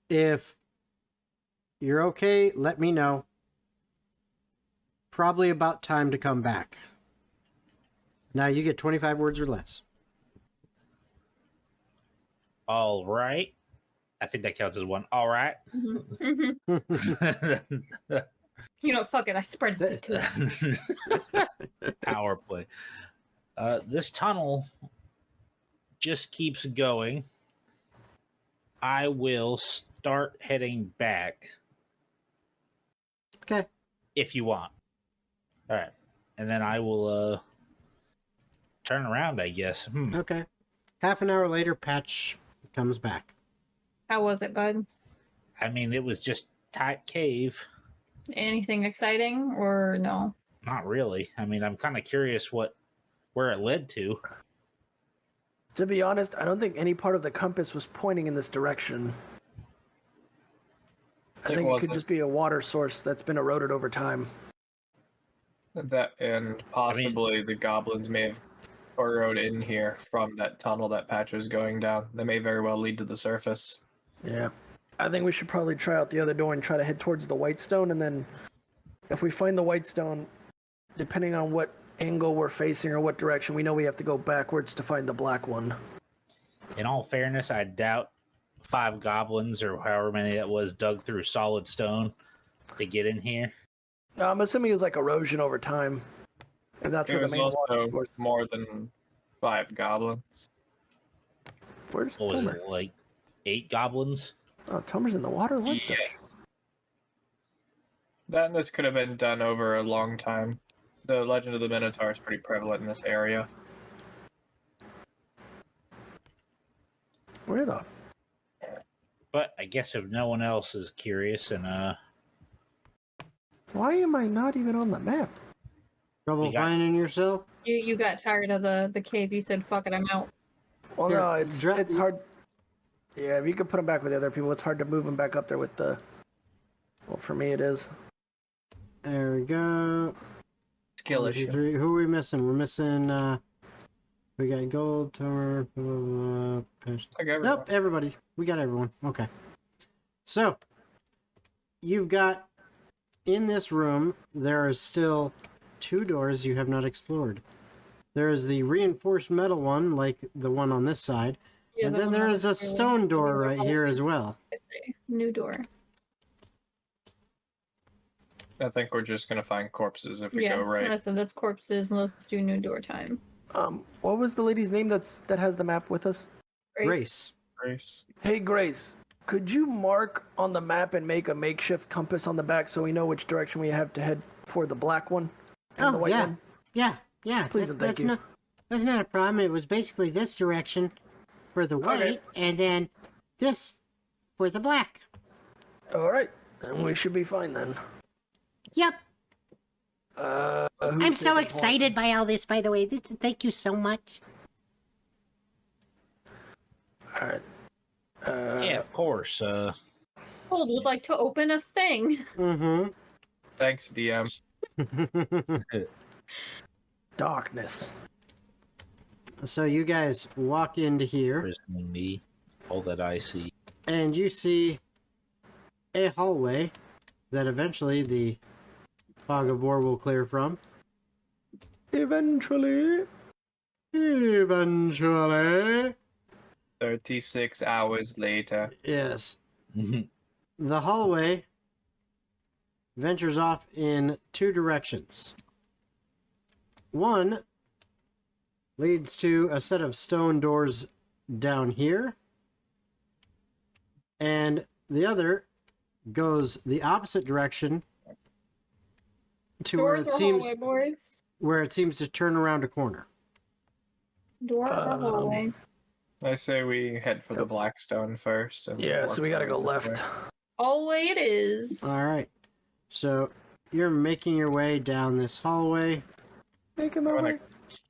If you're okay, let me know. Probably about time to come back. Now you get 25 words or less. All right. I think that counts as one. All right. Mhm. You know, fuck it. I spread it too. Power play. This tunnel just keeps going. I will start heading back Okay. if you want. All right, and then I will turn around, I guess. Okay. Half an hour later, Patch comes back. How was it, bud? I mean, it was just tight cave. Anything exciting or no? Not really. I mean, I'm kind of curious where it led to. To be honest, I don't think any part of the compass was pointing in this direction. I think it could just be a water source that's been eroded over time. That and possibly the goblins may have burrowed in here from that tunnel that Patch was going down. They may very well lead to the surface. Yeah. I think we should probably try out the other door and try to head towards the white stone, and then if we find the white stone, depending on what angle we're facing or what direction, we know we have to go backwards to find the black one. In all fairness, I doubt 5 goblins or however many that was dug through solid stone to get in here. No, I'm assuming it was like erosion over time. And that's It where the was main water also source. more than 5 goblins. Where's What was Tomer? it, like 8 goblins? Oh, Tomer's in the water? What the? Yes. That and this could have been done over a long time. The legend of the Minotaur is pretty prevalent in this area. Where the? But I guess if no one else is curious, and Why am I not even on the map? Trouble We got- finding yourself? You got tired of the cave. You said, "Fuck it, I'm out." Well, Here, no, it's dra- it's hard. Yeah, if you could put them back with the other people, it's hard to move them back up there with the. Well, for me, it is. There we go. Skill 1, 2, issue. 3. Who are we missing? We're missing, we got Gold, Tomer, Patch. Like everyone. Nope, everybody. We got everyone. Okay. So, you've got, in this room, there are still 2 doors you have not explored. There is the reinforced metal one, like the one on this side, Yeah, and the then one there on is the a side. stone door right here as well. New door. I think we're just gonna find corpses if we Yeah, go right. that's corpses. And let's do new door time. What was the lady's name that has the map with us? Grace. Grace. Hey, Grace. Could you mark on the map and make a makeshift compass on the back so we know which direction we have to head for the black one and the Oh, white yeah. one? Yeah. Please and thank you. That's not a problem. It was basically this direction for the white, Okay. and then this for the black. All right, then we should be fine then. Yep. I'm so excited by all this, by the way. Thank you so much. All right. yeah, of course. Gold would like to open a thing. Mm-hmm. Thanks, DM. Darkness. So you guys walk into here, Imprisoning me, all that I see. and you see a hallway that eventually the fog of war will clear from. Eventually. 36 hours later. Yes. The hallway ventures off in 2 directions. One leads to a set of stone doors down here, and the other goes the opposite direction to Doors or hallway, boys? where it seems to turn around a corner. Door or hallway? I say we head for the Blackstone first. And Yeah, so we gotta go work our way left. there. Hallway it is. All right. So you're making your way down this hallway. Making my I wanna way.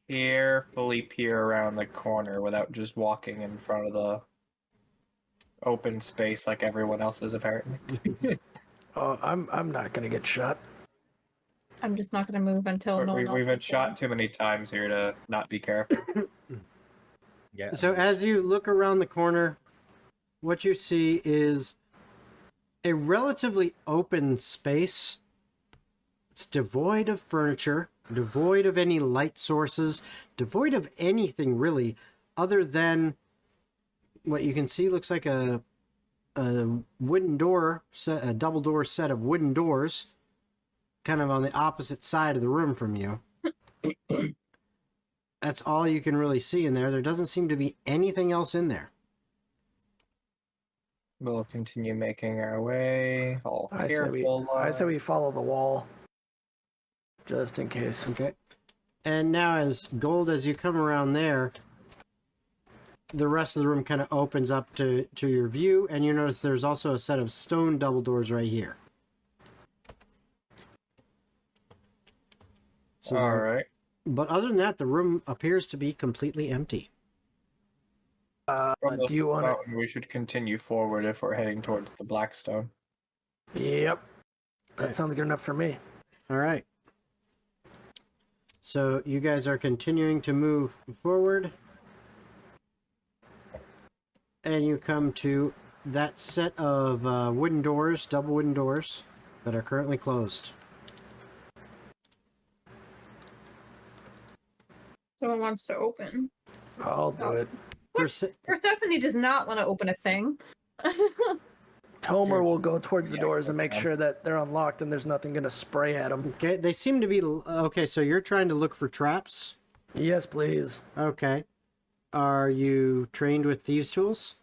carefully peer around the corner without just walking in front of the open space like everyone else is apparently. Oh, I'm not gonna get shot. I'm just not gonna move until no one else We've been is shot too many times here to not be careful. Yeah. So as you look around the corner, what you see is a relatively open space. It's devoid of furniture, devoid of any light sources, devoid of anything really other than what you can see looks like a wooden door, a double door set of wooden doors kind of on the opposite side of the room from you. That's all you can really see in there. There doesn't seem to be anything else in there. We'll continue making our way. All I say careful. we follow the wall, just in case. Okay. And now, as you come around there, the rest of the room kind of opens up to your view, and you notice there's also a set of stone double doors right here. So All right. But other than that, the room appears to be completely empty. From the Do you want to? mountain, we should continue forward if we're heading towards the Blackstone. Yep. Okay. That sounds good enough for me. All right. So you guys are continuing to move forward. And you come to that set of wooden doors, double wooden doors, that are currently closed. Someone wants to open. I'll do it. Persephone does not want to open a thing. Tomer will go towards the Yeah, doors and make okay. sure that they're unlocked and there's nothing going to spray at them. Okay, they seem to be... Okay, so you're trying to look for traps? Yes, please. Okay. Are you trained with thieves' tools?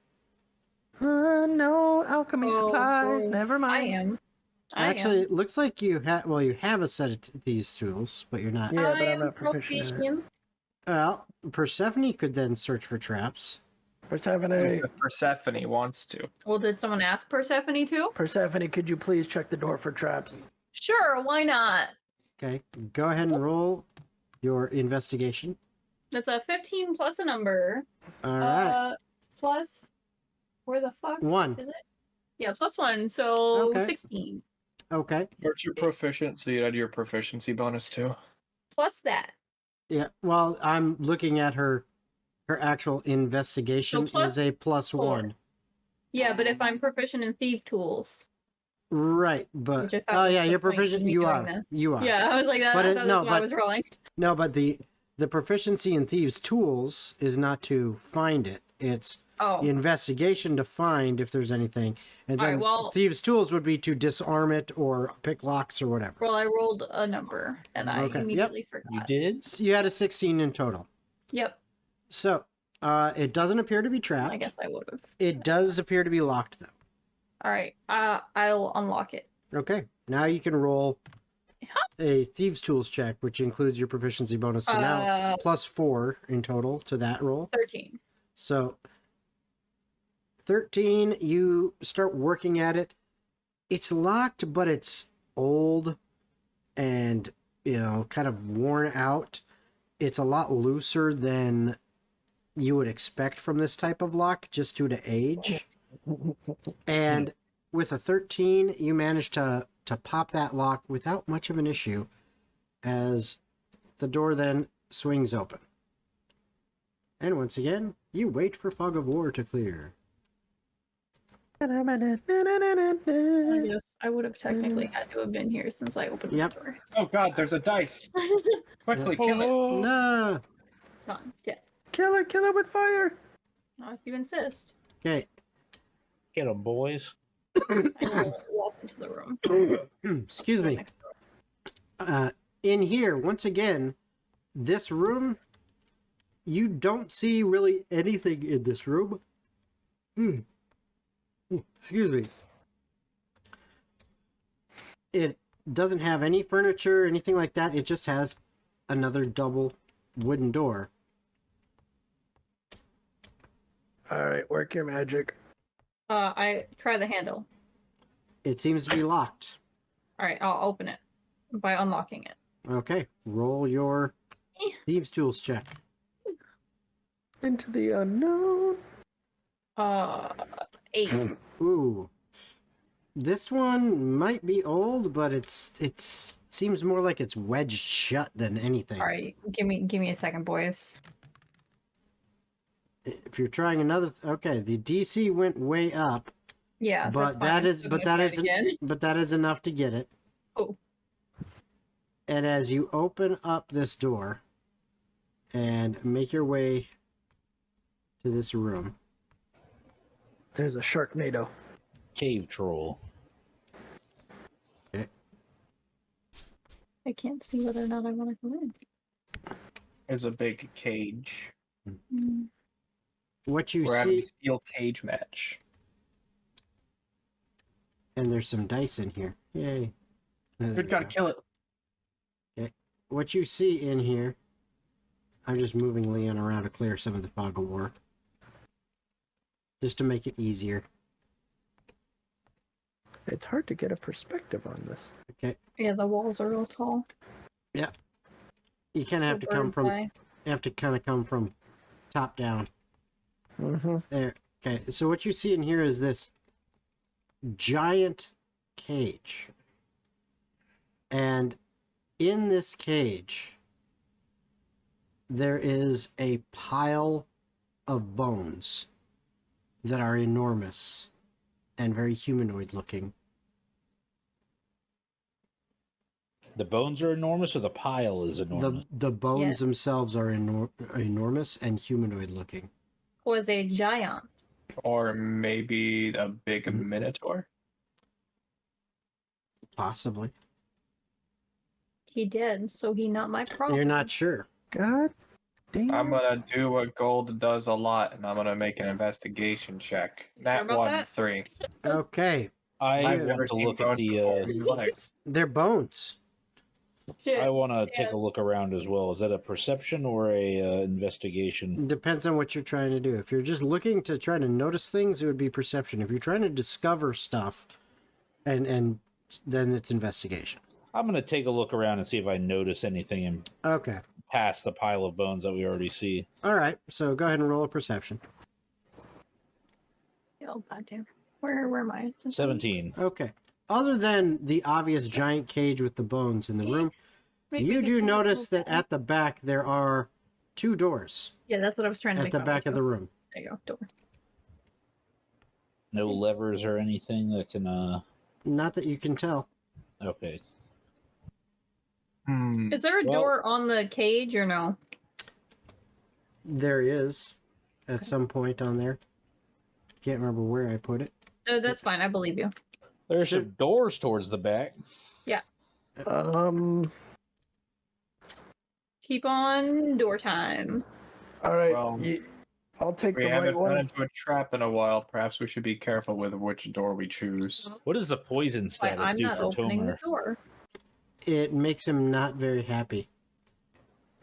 No alchemy supplies. Oh, Never I mind. am. Actually, I am. it looks like you have... Well, you have a set of thieves' tools, but you're not... Yeah, but I I'm am not proficient in it. proficient. Well, Persephone could then search for traps. Persephone, If Persephone wants to. Well, did someone ask Persephone too? Persephone, could you please check the door for traps? Sure, why not? Okay, go ahead and roll your investigation. That's a 15 plus a number. All right. Plus, where the fuck 1. is it? Yeah, plus 1, so Okay. 16. Okay. Where's your proficient? So you add your proficiency bonus too. Plus that. Yeah, well, I'm looking at her actual investigation So plus is a plus 1. Yeah, but if I'm proficient in thief tools. Right, but Which I thought oh was yeah, the you're point of proficient. me You doing are. this. You are. Yeah, I was like, But that's why I but was rolling. no, but the proficiency in thieves' tools is not to find it. It's Oh, the investigation to find if there's anything, and All right, then well- thieves' tools would be to disarm it or pick locks or whatever. well, I rolled a number and I Okay, yep. immediately You forgot. did? So you had a 16 in total. Yep, So it doesn't appear to be I trapped. guess I would have. It does appear to be locked though. All right, I'll unlock it. Okay, now you can roll a thieves' tools check, which includes your proficiency bonus. So now plus 4 in total to that roll. 13. So 13, you start working at it. It's locked, but it's old and, kind of worn out. It's a lot looser than you would expect from this type of lock, just due to age. And with a 13, you manage to pop that lock without much of an issue, as the door then swings open. And once again, you wait for Fog of War to clear. I guess I would have technically had to have been here since I opened Yep. the door. Oh God, there's a dice. Quickly kill it. No. Come on, yeah. Kill it with fire. Not if you insist. Okay. Get 'em, boys. I will walk into the room. Excuse me. Next door. In here, once again, this room, you don't see really anything in this room. Excuse me. It doesn't have any furniture, anything like that. It just has another double wooden door. All right, work your magic. I try the handle. It seems to be locked. All right, I'll open it by unlocking it. Okay, roll your thieves' tools check. Into the unknown. 8. Ooh. This one might be old, but it seems more like it's wedged shut than anything. All right, give me a second, boys. If you're trying another, okay, the DC went way up, Yeah, but that's fine. that is enough to get it. Oh. And as you open up this door and make your way to this room, There's a Sharknado. Cave troll. I can't see whether or not I want to go in. There's a big cage. Mm. What you We're having a see, steel cage match. and there's some dice in here. Yay. There Good we God, go. kill it. What you see in here, I'm just moving Leon around to clear some of the fog of war. Just to make it easier. It's hard to get a perspective on this. Okay. Yeah, the walls are real tall. You kind of have to come Bird's from, eye. you have to kind of come from top down. Mm-hmm. There. Okay, so what you see in here is this giant cage. And in this cage, there is a pile of bones that are enormous and very humanoid looking. The bones are enormous, or the pile is enormous? The bones Yes. themselves are enormous and humanoid looking. Was a giant. Or maybe a big Mhm. minotaur. Possibly. He did, so he not my problem. You're not sure. God damn. I'm gonna do what gold does a lot, and I'm gonna make an investigation check. Nat about 1, that? 3. Okay, I I've never want to seen look at bones before the. in my life. they're bones. Shit. I want to take Yeah. a look around as well. Is that a perception or a investigation? Depends on what you're trying to do. If you're just looking to try to notice things, it would be perception. If you're trying to discover stuff, and then it's investigation. I'm going to take a look around and see if I notice anything in Okay. past the pile of bones that we already see. All right. So go ahead and roll a perception. Oh goddamn. Where am I? 17. Okay. Other than the obvious giant cage with the bones in the room, Make me you get do some notice that alcohol. at the back there are 2 doors Yeah, that's what I was trying to at make the my back way of the to. room. There you go, door. No levers or anything that can. Not that you can tell. Okay. Is there a Well- door on the cage or no? There is at some point on there. Can't remember where I put it. That's fine. I believe you. There's Sure. some doors towards the back. Keep on door time. All right. Well, I'll take We the haven't right run one. into a trap in a while. Perhaps we should be careful with which door we choose. What does the poison Why, status I'm do not for opening the Tomer? door. It makes him not very happy.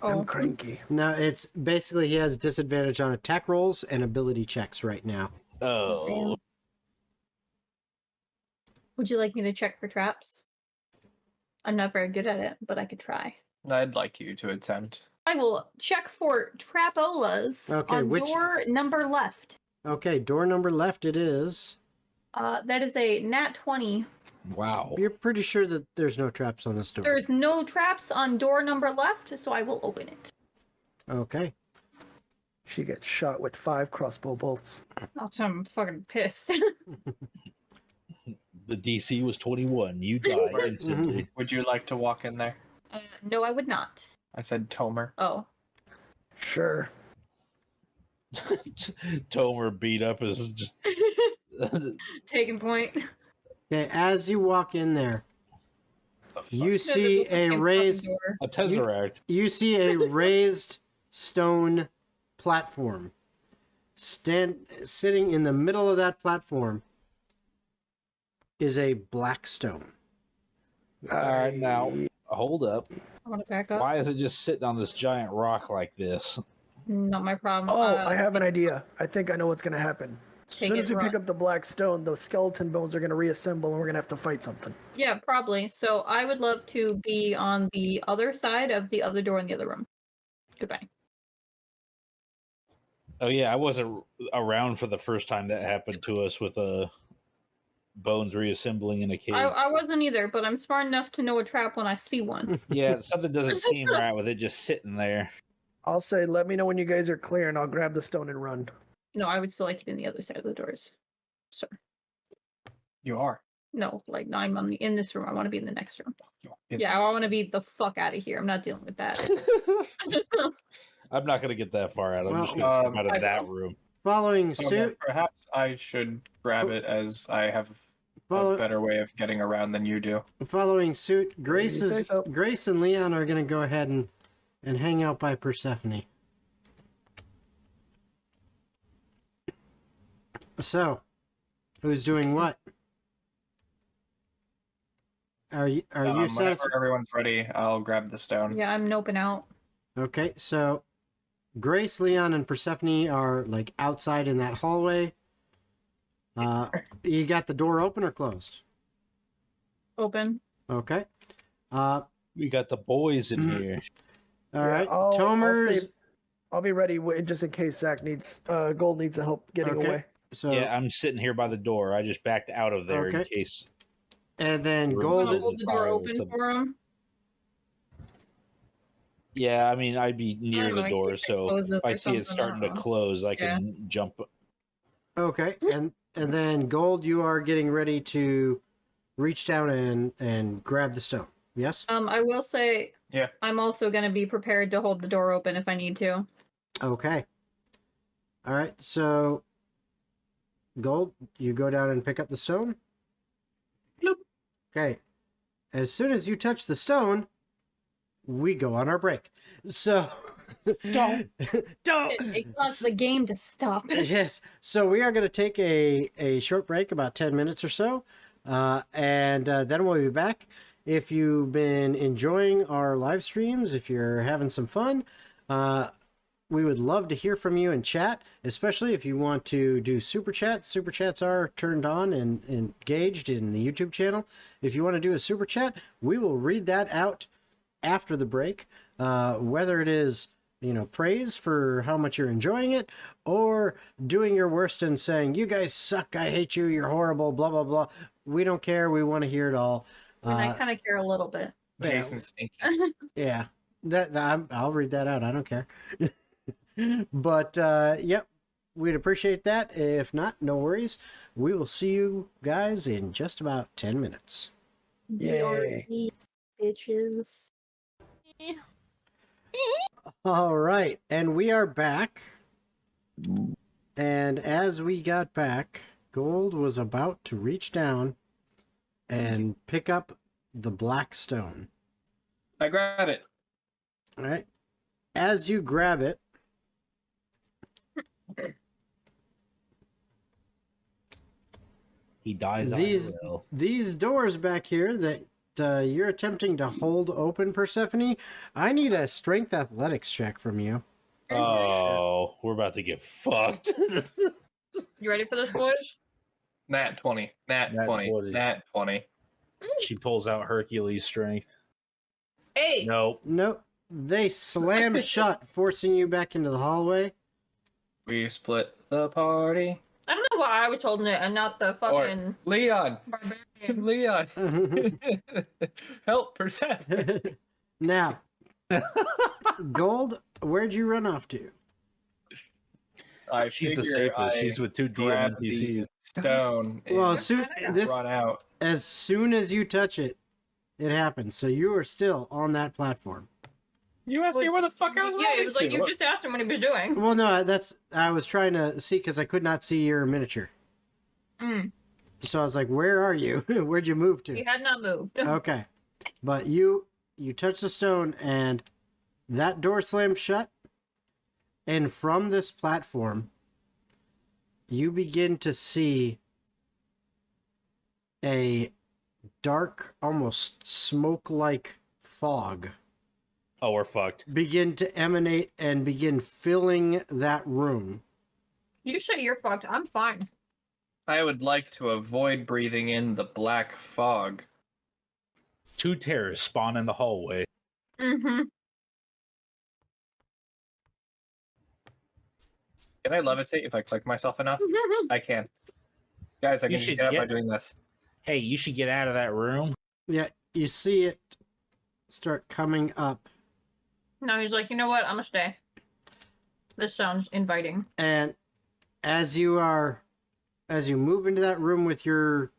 Oh, I'm cranky. No, it's basically he has disadvantage on attack rolls and ability checks right now. Oh. would you like me to check for traps? I'm not very good at it, but I could try. I'd like you to attempt. I will check for trapolas Okay, on which- door number left. Okay, door number left it is. That is a nat 20. Wow. You're pretty sure that there's no traps on this door. There's no traps on door number left, so I will open it. Okay. She gets shot with 5 crossbow bolts. Oh, so I'm fucking pissed. The DC was 21. You die instantly. Would you like to walk in there? No, I would not. I said Tomer. Oh. Sure. Tomer beat up is just. Taking point. Okay, as you walk in there, you No, see there's no a fucking raised door. A Tesseract. you see a raised stone platform. Sitting in the middle of that platform is a black stone. Alright, now, hold up. I want to back up. Why is it just sitting on this giant rock like this? Not my problem. Oh, I have an idea. I think I know what's going to happen. As Take soon it, as we run. pick up the black stone, those skeleton bones are going to reassemble and we're going to have to fight something. Yeah, probably. So I would love to be on the other side of the other door in the other room. Goodbye. Oh yeah, I wasn't around for the first time that happened to us with bones reassembling in a cage. I wasn't either, but I'm smart enough to know a trap when I see one. Yeah, something doesn't seem right with it just sitting there. I'll say, let me know when you guys are clear and I'll grab the stone and run. No, I would still like to be on the other side of the doors. Sir. You are. No, like no, I'm in this room. I want to be in the next room. You are. Yeah, I want to be the fuck out of here. I'm not dealing with that. I'm not gonna get that far out. I'm Well, just gonna step out I of that will. room. Following So suit, perhaps I should grab it as I have Follow- a better way of getting around than you do. Following suit, Grace You say so. Grace and Leon are going to go ahead and hang out by Persephone. So, who's doing what? Are you Whenever satisfied? everyone's ready, I'll grab the stone. Yeah, I'm noping out. Okay, so Grace, Leon, and Persephone are like outside in that hallway. You got the door open or closed? Open. Okay. We got the boys in here. All right. I'll Tomer's. stay- I'll be ready just in case Zach needs Gold needs help getting Okay. away. So Yeah, I'm sitting here by the door. I just backed out of there in Okay. case. and then We're I'm Gold. gonna hold the door Fire open some- for him. Yeah, I mean, I'd be near don't know, the in door, case it so closes if I or see it something, starting to I don't know. close, I can jump. Okay, and then Gold, you are getting ready to reach down and grab the stone. Yes. I will say, Yeah. I'm also gonna be prepared to hold the door open if I need to. Okay. All right. So, Gold, you go down and pick up the stone. Bloop. Okay. As soon as you touch the stone, we go on our break. So, don't. It caused the game to stop. Yes. So we are going to take a short break, about 10 minutes or so, and then we'll be back. If you've been enjoying our live streams, if you're having some fun, we would love to hear from you in chat, especially if you want to do super chats. Super chats are turned on and engaged in the YouTube channel. If you want to do a super chat, we will read that out after the break, whether it is praise for how much you're enjoying it, or doing your worst and saying, you guys suck, I hate you, you're horrible, blah, blah, blah. We don't care. We want to hear it all. And I kind of care a little bit. Yeah. Jason Stinky. Yeah, I'll read that out. I don't care. But, yep, we'd appreciate that. If not, no worries. We will see you guys in just about 10 minutes. Yay. Bitches. All right, and we are back. And as we got back, Gold was about to reach down and pick up the black stone. I grab it. All right. As you grab it, He dies on These- the will. these doors back here that you're attempting to hold open, Persephone, I need a strength athletics check from you. Oh, we're about to get fucked. You ready for this, boys? Nat 20. Nat Nat 20. 20. Nat 20. She pulls out Hercules' strength. Hey! Nope. Nope. They slam shut, forcing you back into the hallway. We split the party. I don't know why I was holding it and not the fucking Leon! barbarian. Leon! Help, Persephone! Now, Gold, where'd you run off to? I She's the figure safest. I She's with two grab DM NPCs. the stone Well, and run out. as soon as you touch it, it happens. So you are still on that platform. You asked me where the fuck I was Yeah, it running was like to. you just asked him what he was doing. Well, no, I was trying to see because I could not see your miniature. Mm. So I was like, "Where are you? Where'd you move He to?" had not moved. Okay, but you touch the stone and that door slams shut, and from this platform, you begin to see a dark, almost smoke-like fog Oh, we're fucked. begin to emanate and begin filling that room. You say you're fucked. I'm fine. I would like to avoid breathing in the black fog. Two terrorists spawn in the hallway. Mm-hmm. Can I levitate if I click myself enough? I can. Guys, I You can just should get up by get- doing this. Hey, you should get out of that room. Yeah, you see it start coming up, No, he's like, you know what? I'm gonna stay. This sounds inviting. and as you move into that room with your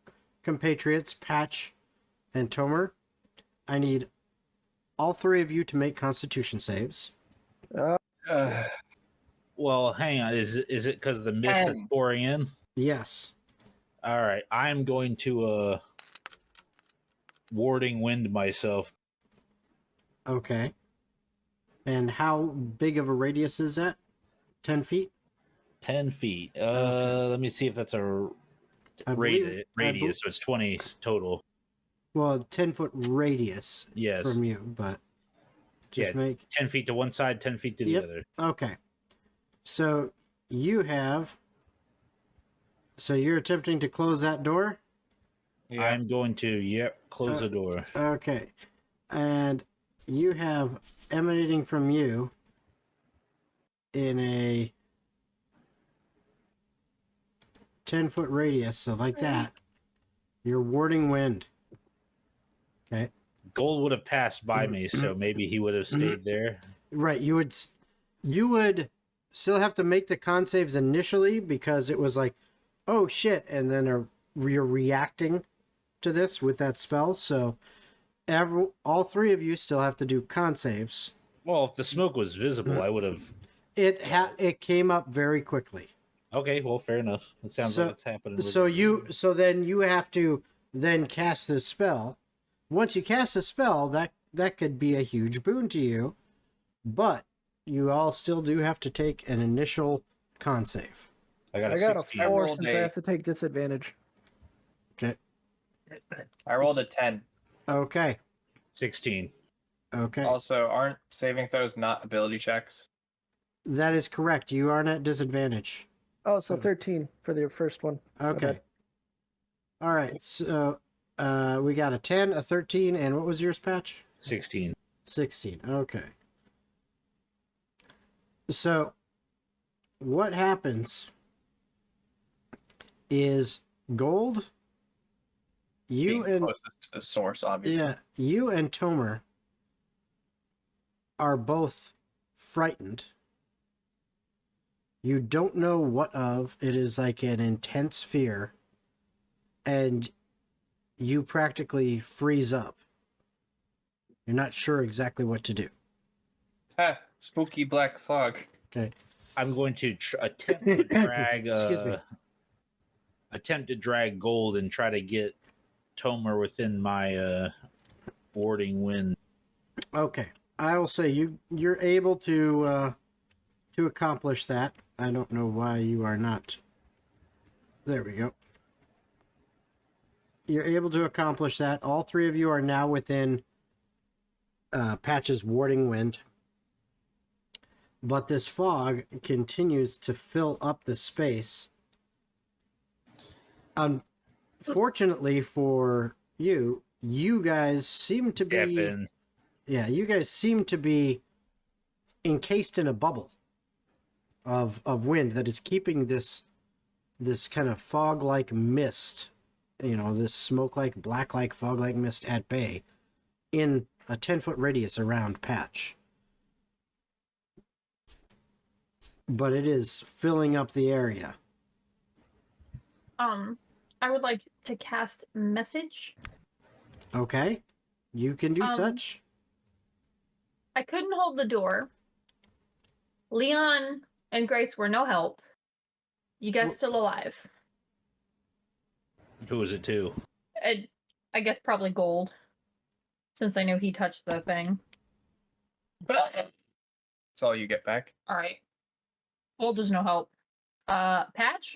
compatriots, Patch and Tomer, I need all three of you to make Constitution saves. Well, hang on. Is it because the mist that's pouring in? Yes. All right, I'm going to warding wind myself. Okay. And how big of a radius is that? 10 feet? 10 feet. Okay. Let me see if that's a I believe- radius. So it's 20 total. Well, 10-foot radius Yes. from you, but just Yeah. make 10 feet to one side, 10 feet to the Yep. other. okay. So you have. So you're attempting to close that door. Yeah. I'm going to, close the door. Okay, and you have emanating from you in a 10-foot radius. So like that, you're warding wind. Okay. Gold would have passed by me, so maybe he would have stayed there. Right, you would still have to make the con saves initially because it was like, oh shit, and then you're reacting to this with that spell. So all three of you still have to do con saves. Well, if the smoke was visible, I would have. It came up very quickly. Okay, well, fair enough. It sounds like it's happening. So then you have to then cast this spell. Once you cast a spell, that could be a huge boon to you, but you all still do have to take an initial con save. I got a I got 16. a 4 rolled since I a- have to take disadvantage. Okay. I rolled a 10. Okay. 16. Okay. Also, aren't saving throws not ability checks? That is correct. You aren't at disadvantage. Oh, so 13 for the first one. Okay. Okay. All right. So we got a 10, a 13, and what was yours, Patch? 16. 16. Okay. So what happens is Gold, you Being and closest to the source, obviously. you and Tomer are both frightened. You don't know what of. It is like an intense fear. And you practically freeze up. You're not sure exactly what to do. Ha! Spooky black fog. Okay. I'm going to attempt to drag. Excuse me. Attempt to drag Gold and try to get Tomer within my warding wind. Okay. I will say you're able to accomplish that. I don't know why you are not. There we go. You're able to accomplish that. All three of you are now within Patch's warding wind. But this fog continues to fill up the space. Unfortunately for you, you guys seem to be Evan. Yeah, you guys seem to be encased in a bubble of wind that is keeping this kind of fog-like mist, this smoke-like, black-like, fog-like mist at bay in a 10-foot radius around Patch. But it is filling up the area. I would like to cast message. Okay? You can do such. I couldn't hold the door. Leon and Grace were no help. You guys still alive? Who is it to? I guess probably Gold, since I know he touched the thing. That's all you get back. All right. Gold is no help. Patch?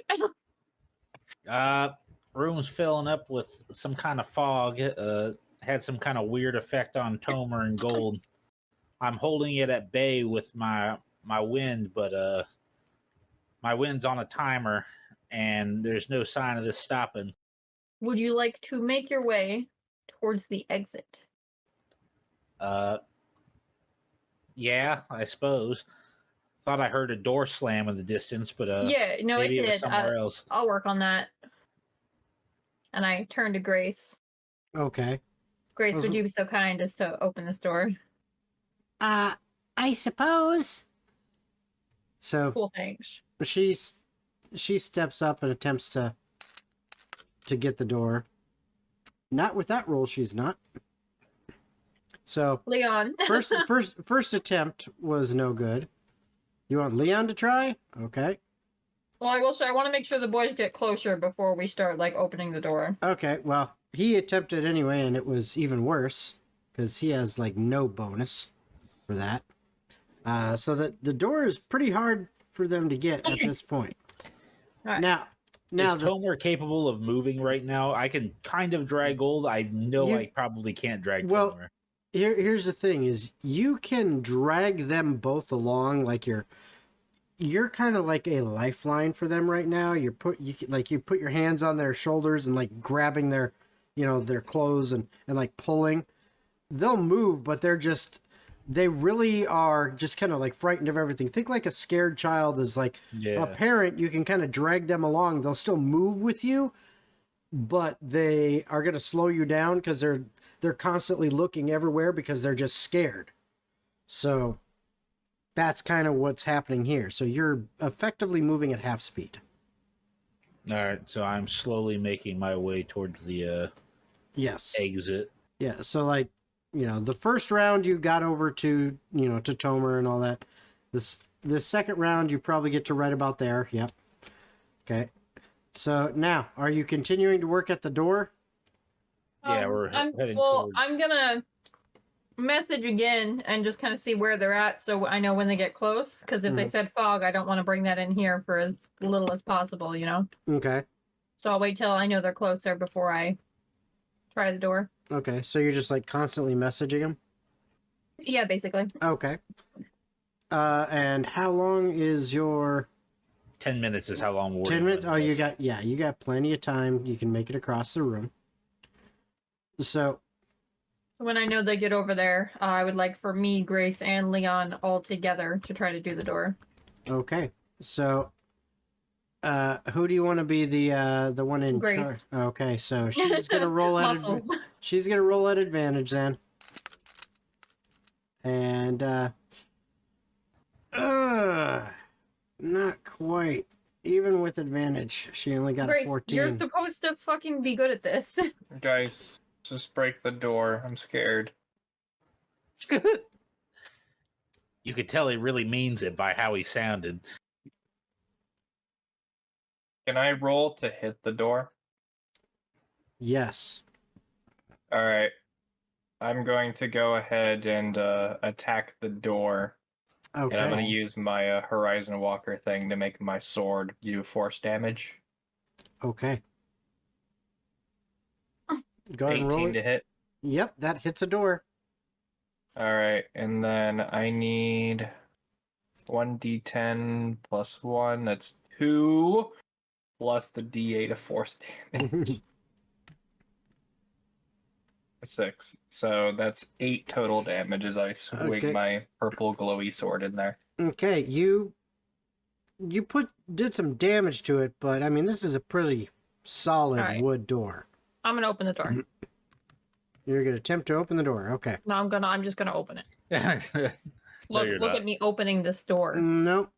Room's filling up with some kind of fog. Had some kind of weird effect on Tomer and Gold. I'm holding it at bay with my wind, but my wind's on a timer, and there's no sign of this stopping. Would you like to make your way towards the exit? Yeah, I suppose. Thought I heard a door slam in the distance, but Yeah, no, maybe it it was did. somewhere else. I'll work on that. And I turn to Grace. Okay. Grace, would you be so kind as to open this door? I suppose. So Cool, thanks. she steps up and attempts to get the door. Not with that roll, she's not. So Leon. first attempt was no good. You want Leon to try? Okay. Well, I will say I want to make sure the boys get closer before we start like opening the door. Okay, well, he attempted anyway, and it was even worse because he has like no bonus for that. So the door is pretty hard for them to get at this point. All right. Now Is Tomer capable of moving right now? I can kind of drag Gold. I know I probably can't drag Tomer. Here's the thing: is you can drag them both along, like you're kind of like a lifeline for them right now. You put your hands on their shoulders and like grabbing their, their clothes and like pulling. They'll move, but they really are just kind of like frightened of everything. Think like a scared child is like a parent. You can kind of drag them along. They'll still move with you, but they are going to slow you down because they're constantly looking everywhere because they're just scared. So that's kind of what's happening here. So you're effectively moving at half speed. All right, so I'm slowly making my way towards the exit. Yeah, so like, the first round you got over to, to Tomer and all that. This second round you probably get to right about there. Yep. Okay. So now, are you continuing to work at the door? Yeah, we're heading Well, towards... I'm gonna message again and just kind of see where they're at so I know when they get close. Because if they said fog, I don't want to bring that in here for as little as possible, Okay. So I'll wait till I know they're closer before I try the door. Okay, so you're just like constantly messaging them? Yeah, basically. Okay. And how long is your... 10 minutes is how long we're 10 minutes? Oh, you got plenty of time. You can make it across the room. So... When I know they get over there, I would like for me, Grace, and Leon all together to try to do the door. Okay. So... who do you want to be the one in Grace? charge? Okay, so she's gonna roll at she's gonna roll at advantage then, and not quite. Even with advantage, she only got Grace, a 14. you're supposed to fucking be good at this. Guys, just break the door. I'm scared. You could tell he really means it by how he sounded. Can I roll to hit the door? Yes. All right. I'm going to go ahead and attack the door. Okay. And I'm going to use my Horizon Walker thing to make my sword do force damage. Okay. Go ahead and roll 18 it. to hit. Yep, that hits a door. All right. And then I need 1d10 plus 1. That's 2. Plus the d8 of force damage. 6. So that's 8 total damage as I swing my purple glowy sword in there. Okay, you did some damage to it, but I mean this is a pretty solid wood door. I'm gonna open the door. You're gonna attempt to open the door. Okay. No, I'm just gonna open it. No, Look at me opening this door. Nope.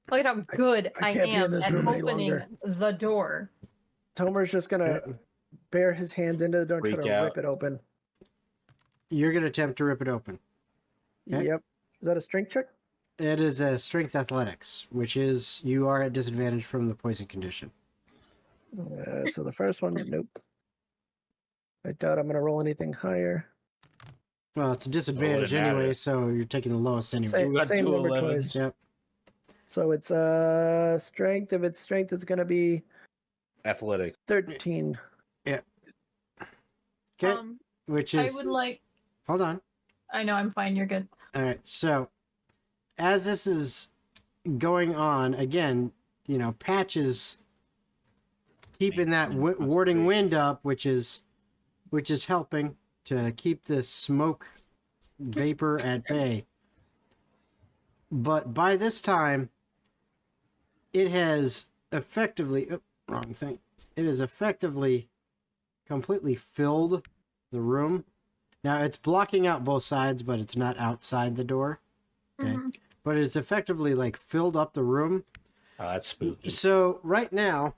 Look at how good I can't be in am this at room any opening longer. the door. Tomer's just gonna bare his hands into the door and try Freak to out. rip it open. You're gonna attempt to rip it open. Okay. Yep. Is that a strength check? It is a strength athletics, which is you are at disadvantage from the poison condition. So the first one, nope. I doubt I'm gonna roll anything higher. Well, it's a disadvantage matter. anyway, so you're taking the lowest anyway. Same, We got same two number 11s. twice. Yep. So it's strength. If it's strength, it's gonna be Athletics. 13. Okay. Which is I would like. hold on. I know I'm fine. You're good. All right. So, as this is going on, again, Patch is keeping that warding wind up, which is helping to keep the smoke vapor at bay. But by this time, it has effectively wrong thing. It has effectively completely filled the room. Now it's blocking out both sides, but it's not outside the door. Okay. Mhm. But it's effectively like filled up the room. Oh, that's spooky. So right now,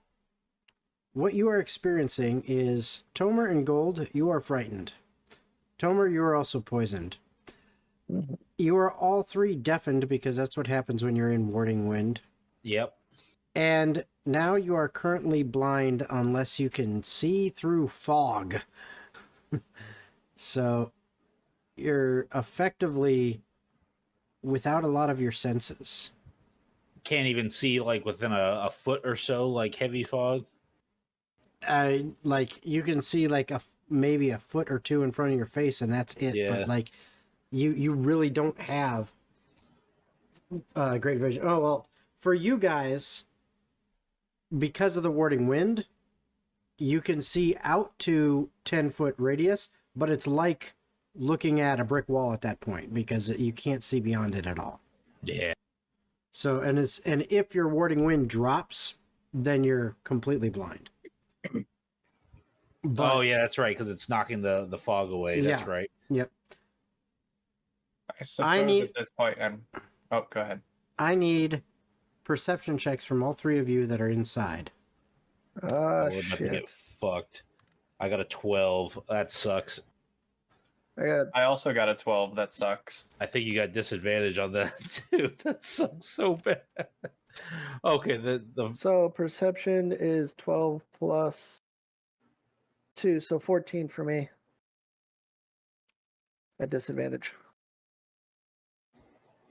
what you are experiencing is Tomer and Gold, you are frightened. Tomer, you are also poisoned. You are all three deafened because that's what happens when you're in warding wind. Yep. And now you are currently blind unless you can see through fog. So you're effectively without a lot of your senses. Can't even see like within a foot or so, like heavy fog. Like you can see like maybe a foot or two in front of your face, and that's it. Yeah. But like you really don't have great vision. Oh well, for you guys, because of the warding wind, you can see out to 10-foot radius, but it's like looking at a brick wall at that point because you can't see beyond it at all. Yeah. So and if your warding wind drops, then you're completely blind. Oh yeah, that's right, because it's knocking the fog away. That's Yeah. right. Yep. I suppose at this point, oh, go ahead. I need perception checks from all three of you that are inside. Ah, We're about to get shit. fucked. I got a 12. That sucks. I also got a 12. That sucks. I think you got disadvantage on that too. That sucks so bad. Okay, So perception is 12 plus 2, so 14 for me. At disadvantage.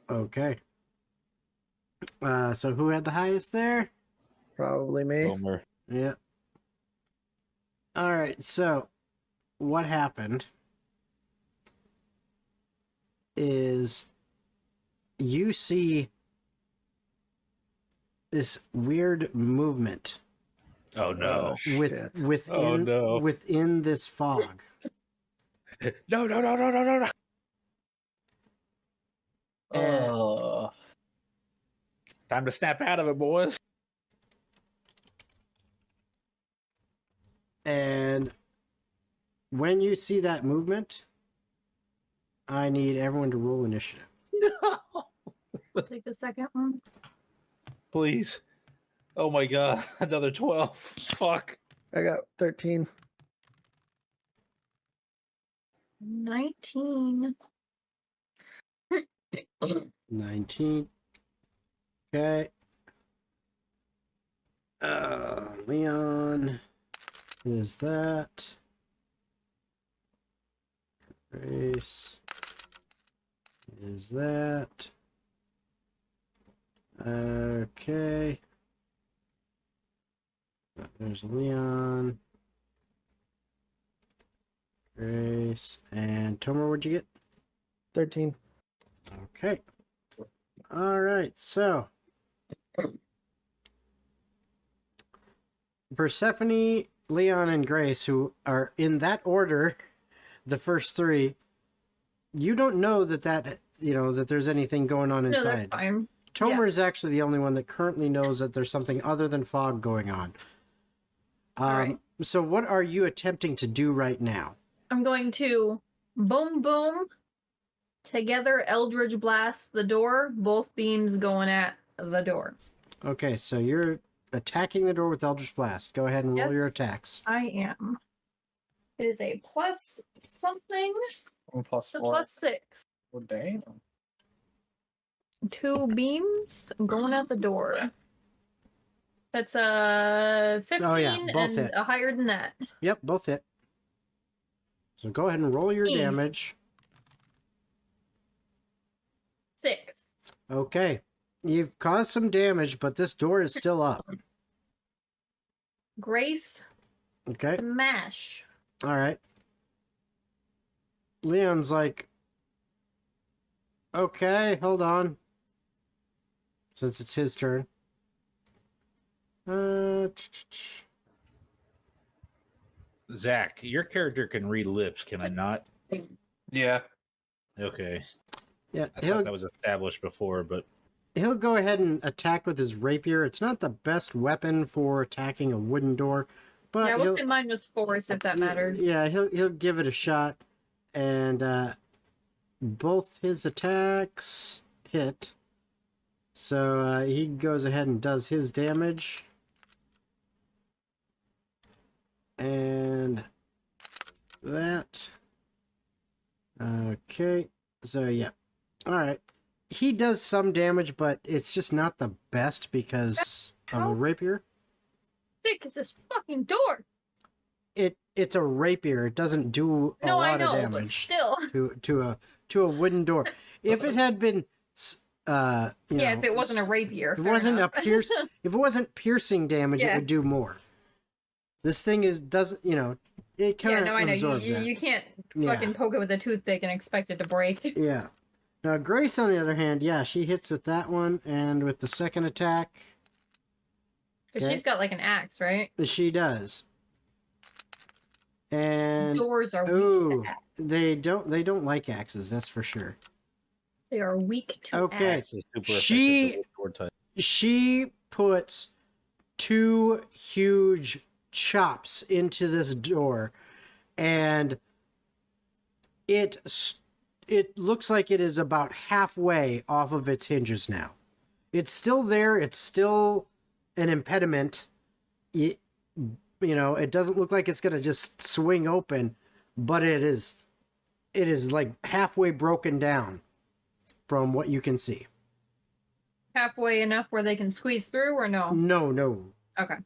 Okay. So who had the highest there? Probably me. Homer. Yeah. All right. So what happened is you see this weird movement Oh no. Shit. within this fog. No. And- Time to snap out of it, boys. And when you see that movement, I need everyone to roll initiative. No. Take the second one. Please. Oh my god. Another 12. Fuck. I got 13. 19. 19. Okay. Leon is that. Grace is that. Okay. There's Leon. Grace. And Tomer, what'd you get? 13. Okay. All right. So, Persephone, Leon, and Grace, who are in that order, the first three, you don't know that there's anything going on No, that's inside. fine. Tomer is actually the only one that currently knows that there's something other than fog going on. Alright. So what are you attempting to do right now? I'm going to boom, boom, together Eldritch Blast the door, both beams going at the door. Okay, so you're attacking the door with Eldritch Blast. Go ahead and roll your Yes. attacks. I am. It is a plus something. Plus So 4. plus 6. Oh, damn. 2 beams going at the door. That's a 15 Oh, yeah, both and hit. a higher than that. Yep, both hit. So go ahead and roll your E. damage. 6. Okay. You've caused some damage, but this door is still up. Grace, Okay. smash. All right. Leon's like, okay, hold on. Since it's his turn. Zach, your character can read lips, can I not? Yeah. Okay. Yeah, I thought that was established before, but he'll go ahead and attack with his rapier. It's not the best weapon for attacking a wooden door, but Yeah, I he'll, will say mine was force if that mattered. Yeah, he'll give it a shot, and both his attacks hit. So he goes ahead and does his damage, and that. Okay, so yeah, all right. He does some damage, but it's just not the best because of a rapier. thick is this fucking door? It's a rapier. It doesn't do a No, I lot know, of but damage still. to a wooden door. If it had been, If it wasn't a rapier. if it fair wasn't enough. if it wasn't piercing damage, it Yeah. would do more. This thing doesn't it kind Yeah, of no, I know. absorbs You, that. you can't Yeah. fucking poke it with a toothpick and expect it to break. Yeah. Now Grace, on the other hand, yeah, she hits with that one, and with the second attack, Because Okay. she's got like an axe, right? she does. And Doors are weak ooh, to axe. they don't like axes, that's for sure. They are weak to Okay. axe. This is super She- effective sword type. She puts 2 huge chops into this door, and it looks like it is about halfway off of its hinges now. It's still there. It's still an impediment. It doesn't look like it's going to just swing open, but it is like halfway broken down from what you can see. Halfway enough where they can squeeze through, or no? No. Okay.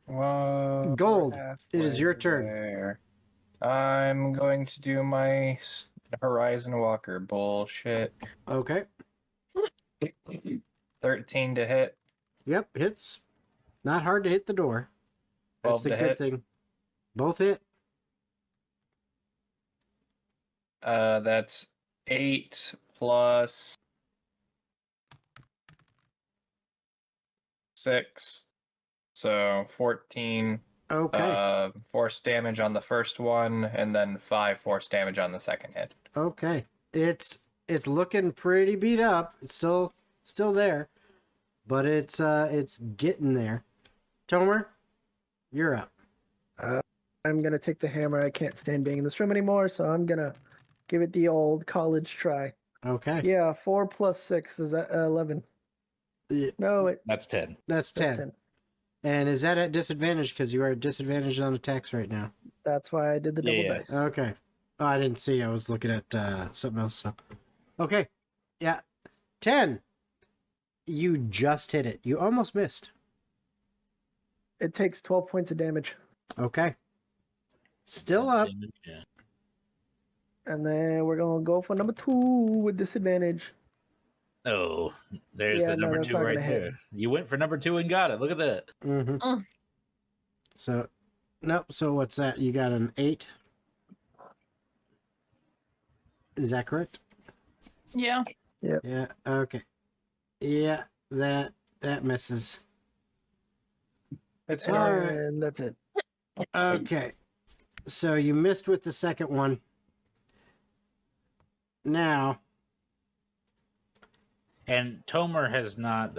Whoa, Gold, we're it is your halfway turn. there. I'm going to do my Horizon Walker bullshit. Okay. 13 to hit. Yep, hits. Not hard to hit the door. That's 12 the to good hit. thing. Both hit. That's 8 plus 6. So 14 Okay. force damage on the first one, and then 5 force damage on the second hit. Okay. It's looking pretty beat up. It's still there, but it's getting there. Tomer, you're up. I'm gonna take the hammer. I can't stand being in this room anymore, so I'm gonna give it the old college try. Okay. Yeah, 4 plus 6 is that 11. Yeah, No, That's 10. that's that's 10. And is that at disadvantage because you are disadvantaged on attacks right now? That's why I did the double Yeah. dice. Okay. Oh, I didn't see. I was looking at something else. So. Okay. Yeah. 10. You just hit it. You almost missed. It takes 12 points of damage. Okay. Still up. Yeah. And then we're gonna go for number 2 with disadvantage. Oh, there's Yeah, the no, number that's 2 not right gonna hit. there. You went for number 2 and got it. Look at that. Mm-hmm. Mm. So, nope. So what's that? You got an 8. Is that correct? Yeah. Yeah. Okay. Yeah. That misses. It's All right. And that's it. Okay. So you missed with the second one. Now, And Tomer has not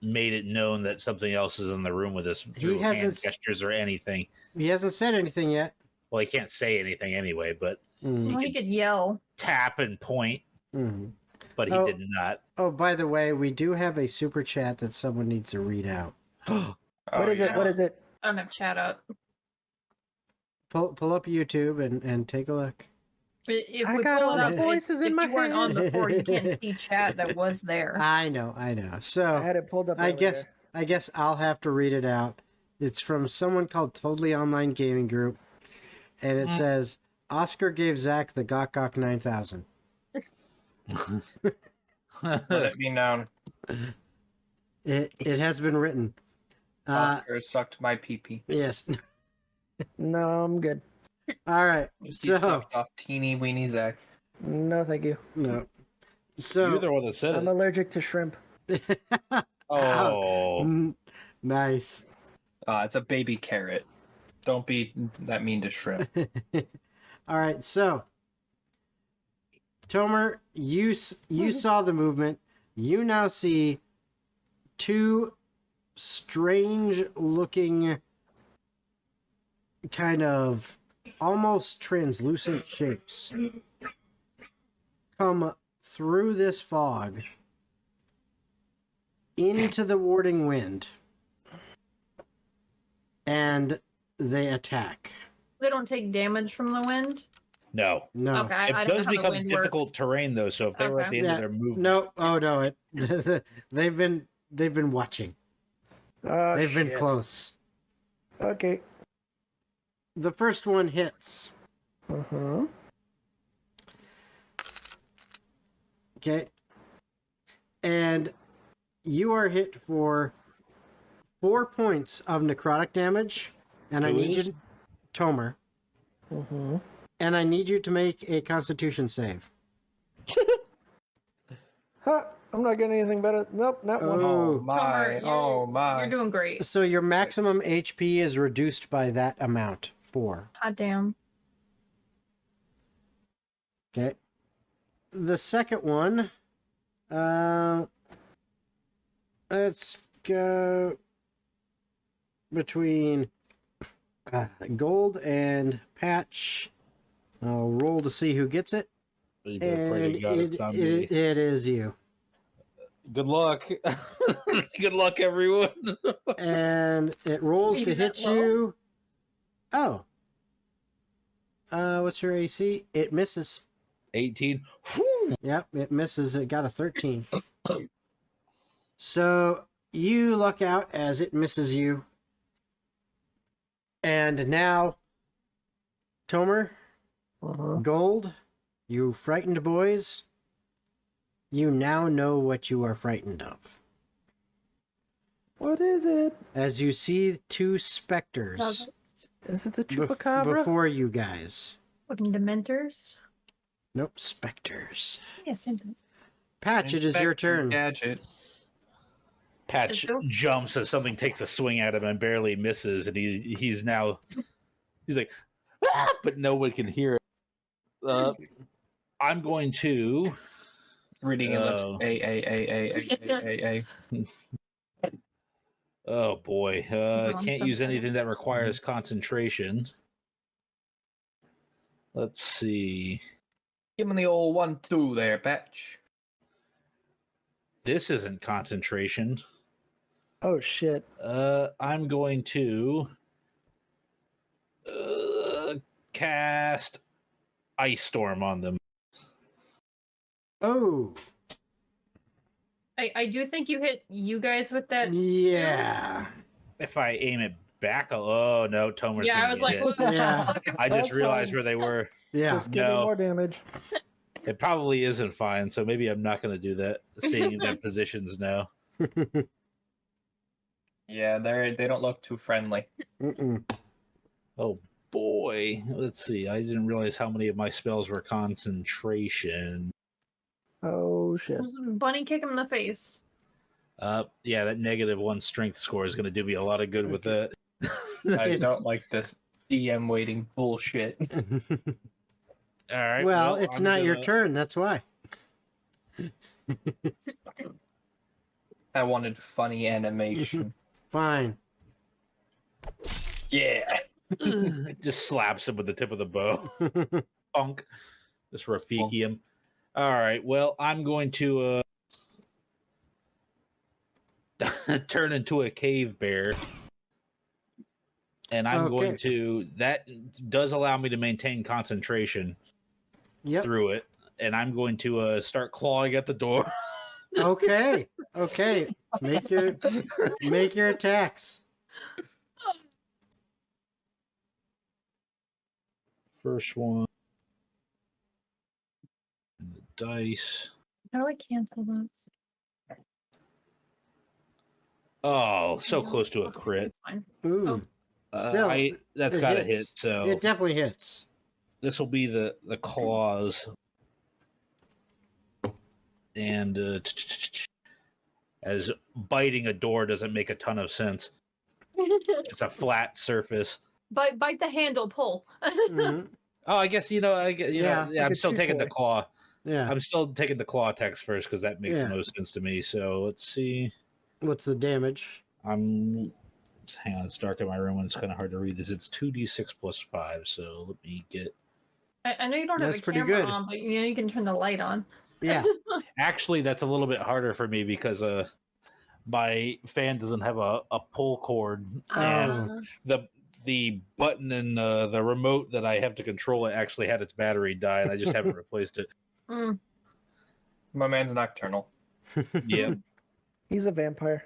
made it known that something else is in the room with us through hasn't hand s- gestures or anything. he hasn't said anything yet. Well, he can't say anything anyway, but Mm. Well, he could yell. tap and point, Mhm. but he Oh. did not. Oh, by the way, we do have a super chat that someone needs to read out. What is it? What is it? I don't have chat up. Pull up YouTube and take a look. If I we got pull all it the up, it's- voices in if my you weren't on head. before, you can't see chat that was there. I know. I So had it pulled up. I earlier. guess I'll have to read it out. It's from someone called Totally Online Gaming Group, and it says Oscar gave Zach the Gok Gok 9000. Let it be known. It has been written. Oscar sucked my pee-pee. Yes. No, I'm good. All right. He So sucked off teeny weeny Zach. No, thank you. no. You're So the one that said I'm it. allergic to shrimp. Oh, Nice. It's a baby carrot. Don't be that mean to shrimp. All right. So Tomer, you saw the movement. You now see 2 strange-looking, kind of almost translucent shapes come through this fog into the warding wind, and they attack. They don't take damage from the wind. no. No. Okay, I It don't does know how the become wind difficult works. terrain, though, so if they were at Okay. the end Yeah, of their movement... No. Oh no. They've been watching. Oh, They've been shit. close. Okay. The first one hits. Uh-huh. Okay. And you are hit for 4 points of necrotic damage. And I Who need is? you, Tomer. Uh-huh. And I need you to make a Constitution save. Huh. I'm not getting anything better. Nope, not one. Oh. Oh Homer, my! you're, Oh my! You're doing great. So your maximum HP is reduced by that amount. 4. Hot damn. Okay. The second one. Let's go between Gold and Patch. I'll roll to see who gets it. You better pray And to God it's not me. it is you. Good luck. Good luck, everyone. And it rolls to Maybe hit that low? you. Oh. What's your AC? It misses. 18. Yep, it misses. It got a 13. So you luck out as it misses you. And now, Tomer, Uh-huh. Gold, you frightened boys, you now know what you are frightened of. What is it? As you see 2 specters Is it the bef- chupacabra? before you guys. Fucking dementors. Nope, specters. Yes, into Patch, it is your Inspector turn. Gadget. Patch Is there- jumps as something takes a swing at him and barely misses, and he's like, ah! But no one can hear it. I'm going to. Reading your lips. Oh. A. Oh boy, I'm can't use sorry. anything that requires concentration. Let's see. Give me the old 1-2 there, Patch. This isn't concentration. Oh shit. I'm going to cast Ice Storm on them. Oh, I do think you hit you guys with that. yeah. If I aim it back, oh no, Tomer's Yeah, gonna I was get like, hit. what the Yeah. fuck? I just That's realized fine. where they were. Yeah. Just give me No. more damage. It probably isn't fine, so maybe I'm not going to do that. Seeing their positions now. Yeah, they don't look too friendly. Mm-mm. Oh boy, let's see. I didn't realize how many of my spells were concentration. Oh shit. Just bunny kick him in the face. Yeah, that -1 strength score is going to do me a lot of good with that. I don't like this DM waiting bullshit. All right. Well, it's I'm not your gonna- turn, that's why. I wanted funny animation. Fine. Yeah. Just slaps him with the tip of the bow. Punk. Just Rafiki him. All right. Well, I'm going to turn into a cave bear. And I'm going Okay. to. That does allow me to maintain concentration Yep. through it. And I'm going to start clawing at the door. Okay. Okay. Make your attacks. First one. And the dice. How do I cancel those? Oh, so Yeah. close to a Okay, crit. that's fine. Ooh. Still, That's it got to hits. hit. So It definitely hits. this will be the claws. And as biting a door doesn't make a ton of sense. It's a flat surface. Bite the handle, pull. Mhm. Oh, I guess Yeah, I'm like a still chew taking the toy. claw. Yeah. I'm still taking the claw attacks first because that makes Yeah. the most sense to me. So let's see. What's the damage? Hang on, it's dark in my room and it's kind of hard to read this. It's 2d6 plus 5. So let me get. I know you don't have That's a pretty camera good. on, but you can turn the light on. Yeah. Actually, that's a little bit harder for me because my fan doesn't have a pull cord, and the button and the remote that I have to control it actually had its battery die, and I just haven't replaced it. Mm. My man's nocturnal. Yeah. He's a vampire.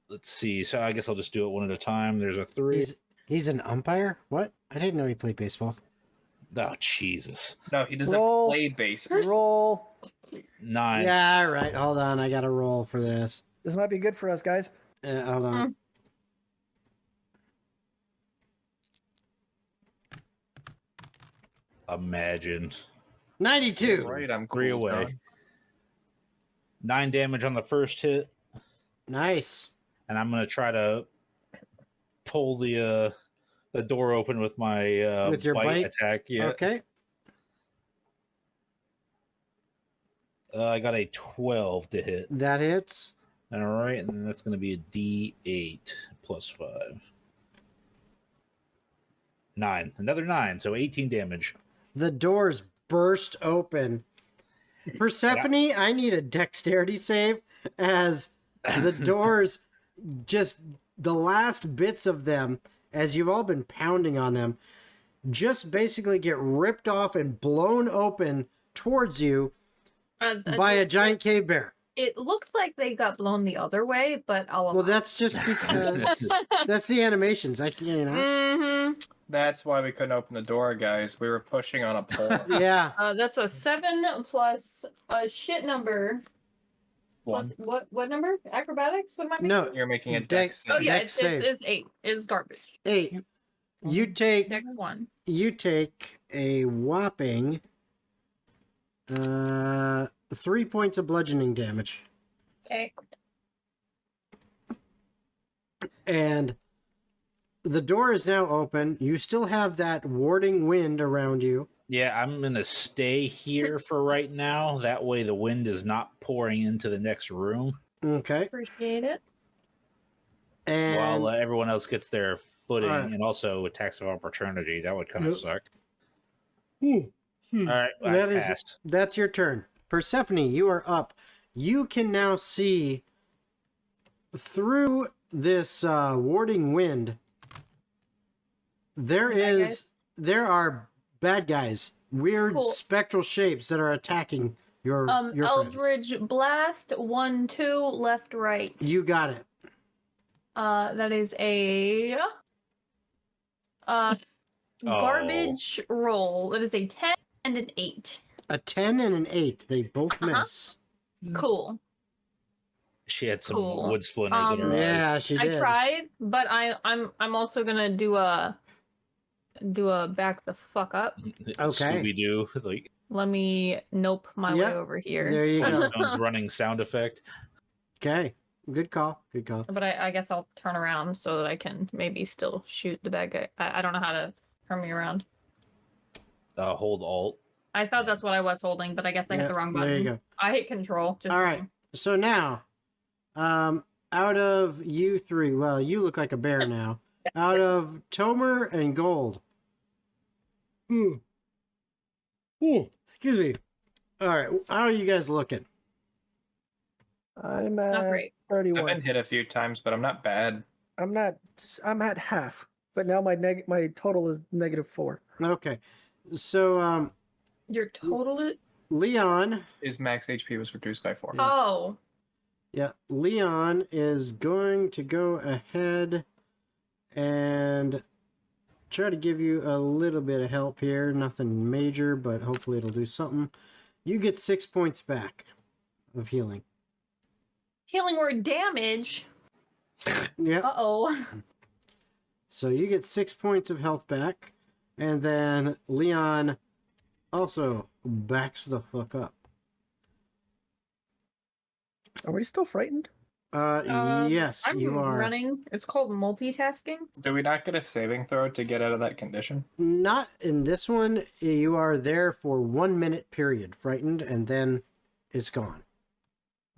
Let's see. So I guess I'll just do it one at a time. There's a 3. He's an umpire? What? I didn't know he played baseball. Oh, Jesus. No, he doesn't Roll. play baseball. Roll. 9. Yeah, all right. Hold on. I got to roll for this. This might be good for us, guys. Hold on. Imagine. 92. Right, I'm 3 cool, away. John. 9 damage on the first hit, Nice. and I'm gonna try to pull the door open with my With your bite? attack. Yeah. Okay. I got a 12 to hit. That hits. All right, and then that's gonna be a D8 plus 5. 9. Another 9, so 18 damage. The doors burst open. Persephone, I need a dexterity save as the doors, just the last bits of them, as you've all been pounding on them, just basically get ripped off and blown open towards you by a giant cave bear. It looks like they got blown the other way, but I'll. Well, that's just because that's the animations. I can, you know. Mm-hmm. That's why we couldn't open the door, guys. We were pushing on a pole. Yeah. That's a 7 plus a shit number. One. Plus what number? Acrobatics? What am I making? No. You're making a Dex- dex. Oh yeah, Dex it's save. 8. It's garbage. 8. You take Dex 1. you take a whopping 3 points of bludgeoning damage. Okay. And the door is now open. You still have that warding wind around you. Yeah, I'm gonna stay here for right now. That way, the wind is not pouring into the next room Okay. Appreciate it. And while everyone else gets their footing, Alright. and also attacks of opportunity. That would kind of Yep. suck. Hmm. All right, That I is- passed. that's your turn. Persephone, you are up. You can now see through this warding wind. There are bad guys, weird Cool. spectral shapes that are attacking your friends. Eldridge Blast 1, 2, left, right. You got it. That is a garbage roll. That is a 10 and an 8. A 10 and an 8. They both Uh-huh. miss. Cool. She had some Cool. wood splinters in her eyes. Yeah, she I did. tried, but I'm also gonna do a back the fuck up. Okay. Scooby Doo, like Let me nope my Yep. way over here. There you go. Flintstones running sound effect. Okay. Good call. Good call. But I guess I'll turn around so that I can maybe still shoot the bad guy. I don't know how to turn me around. Hold Alt. I thought that's what I was holding, but I guess I Yeah, hit the wrong button. there you go. I hit control. Just All right. kidding. So now, out of you three, well, you look like a bear now. Out of Tomer and Gold. Excuse me. All right. How are you guys looking? I'm Not at great. I've 31. been hit a few times, but I'm not bad. I'm at half, but now my total is -4. Okay. So, Your total is... Leon. His max HP was reduced by 4. Oh. Yeah, Leon is going to go ahead and try to give you a little bit of help here. Nothing major, but hopefully it'll do something. You get 6 points back of healing. Healing word damage. Yeah. Uh-oh. So you get 6 points of health back. And then Leon also backs the fuck up. Are we still frightened? Yes, I'm you are. running. It's called multitasking. Do we not get a saving throw to get out of that condition? Not in this one. You are there for 1 minute period, frightened, and then it's gone.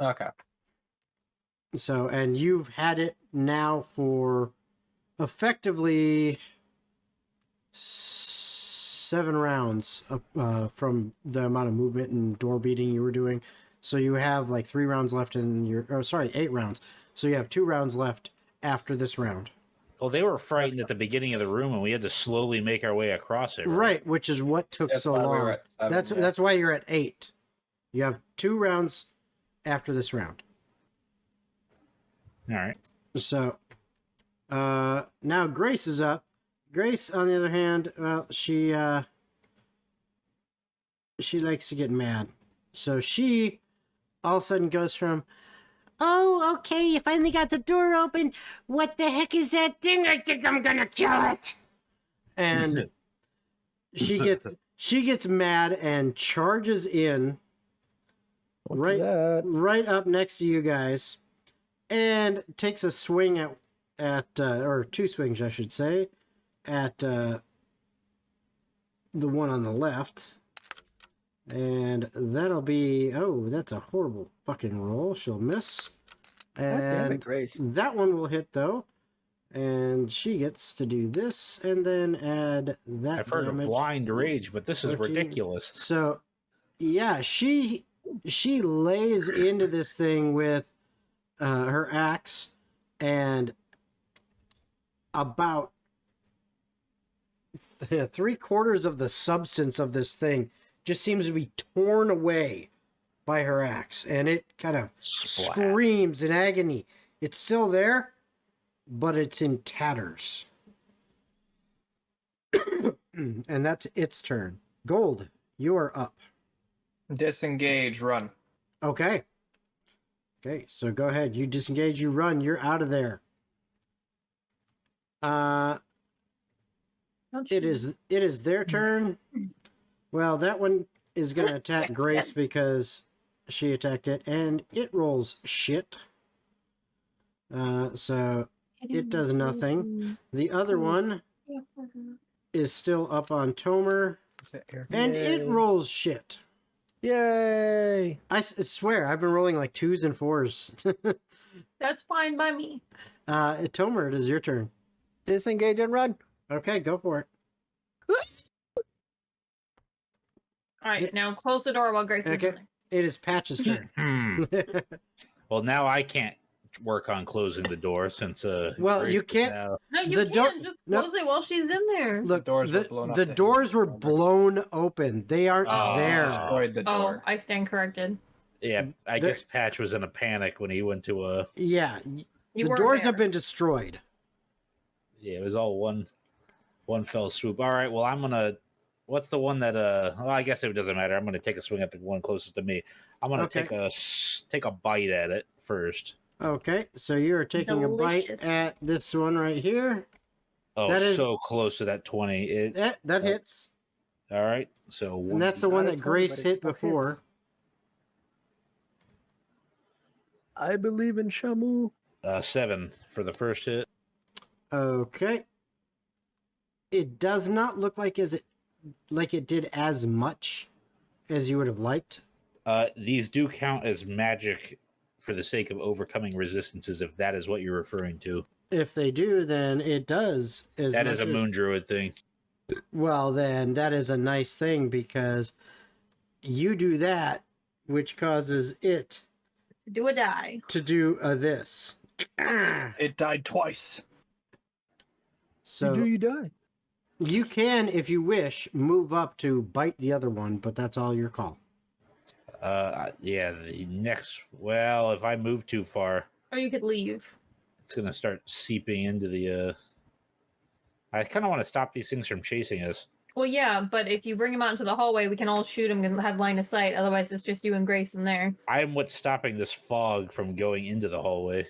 Okay. So, and you've had it now for effectively 7 rounds from the amount of movement and door beating you were doing. So you have like 3 rounds left in your, 8 rounds. So you have 2 rounds left after this round. Well, they were frightened at the beginning of the room, and we had to slowly make our way across it. Right, which is what took That's so why we long. were at 7, That's yeah. that's why you're at 8. You have 2 rounds after this round. All right. So, now Grace is up. Grace, on the other hand, well, she likes to get mad. So she all of a sudden goes from, "Oh, okay, you finally got the door open. What the heck is that thing? I think I'm gonna kill it." And she gets mad and charges in Don't do that. right up next to you guys, and takes a swing at or two swings, I should say, at the one on the left. And that'll be, oh, that's a horrible fucking roll. She'll miss. God damn it, And Grace. that one will hit though. And she gets to do this and then add that I've heard of damage. blind rage, but this is 14. ridiculous. So, yeah, she lays into this thing with her axe, and about 3/4 of the substance of this thing just seems to be torn away by her axe, and it kind of Splat. screams in agony. It's still there, but it's in tatters. And that's its turn. Gold, you are up. Disengage, run. Okay. Okay, so go ahead. You disengage, you run, you're out of there. Don't It you- is their turn. Well, that one is going to attack Grace because she attacked it, and it rolls shit. So it does nothing. The other one is still up on Tomer, and it Yay. rolls shit. Yay! I swear, I've been rolling like 2s and 4s. That's fine by me. Tomer, it is your turn. Disengage and run. Okay, go for it. All right, now close the door while Grace is Okay. in there. It is Patch's turn. Well, now I can't work on closing the door since Well, Grace you is can't- now- No, you The door- can't just no. close it while she's in there. Look, doors were blown up the to him. doors were blown open. They aren't Oh. there. Destroyed the Oh, door. I stand corrected. Yeah, I The- guess Patch was in a panic when he went to a. Yeah, You the weren't doors there. have been destroyed. Yeah, it was all one fell swoop. All right, well I'm gonna. What's the one that? Well, I guess it doesn't matter. I'm gonna take a swing at the one closest to me. I'm gonna Okay. take a bite at it first. Okay, so you're taking a bite Delicious. at this one right here. Oh, That is- so close to that 20. That hits. All right, so And that's the one Not a that 20, Grace but it hit still before. hits. I believe in Shamu. 7 for the first hit. Okay. It does not look like it did as much as you would have liked. These do count as magic for the sake of overcoming resistances, if that is what you're referring to. If they do, then it does as That much is a as- moon druid thing. Well, then that is a nice thing because you do that, which causes it Do or die. to do this. It died twice. So you die? you can, if you wish, move up to bite the other one, but that's all your call. Yeah, the next. Well, if I move too far, Or you could leave. it's gonna start seeping into the. I kind of want to stop these things from chasing us. Well, yeah, but if you bring him out into the hallway, we can all shoot him and have line of sight. Otherwise, it's just you and Grace in there. I am what's stopping this fog from going into the hallway.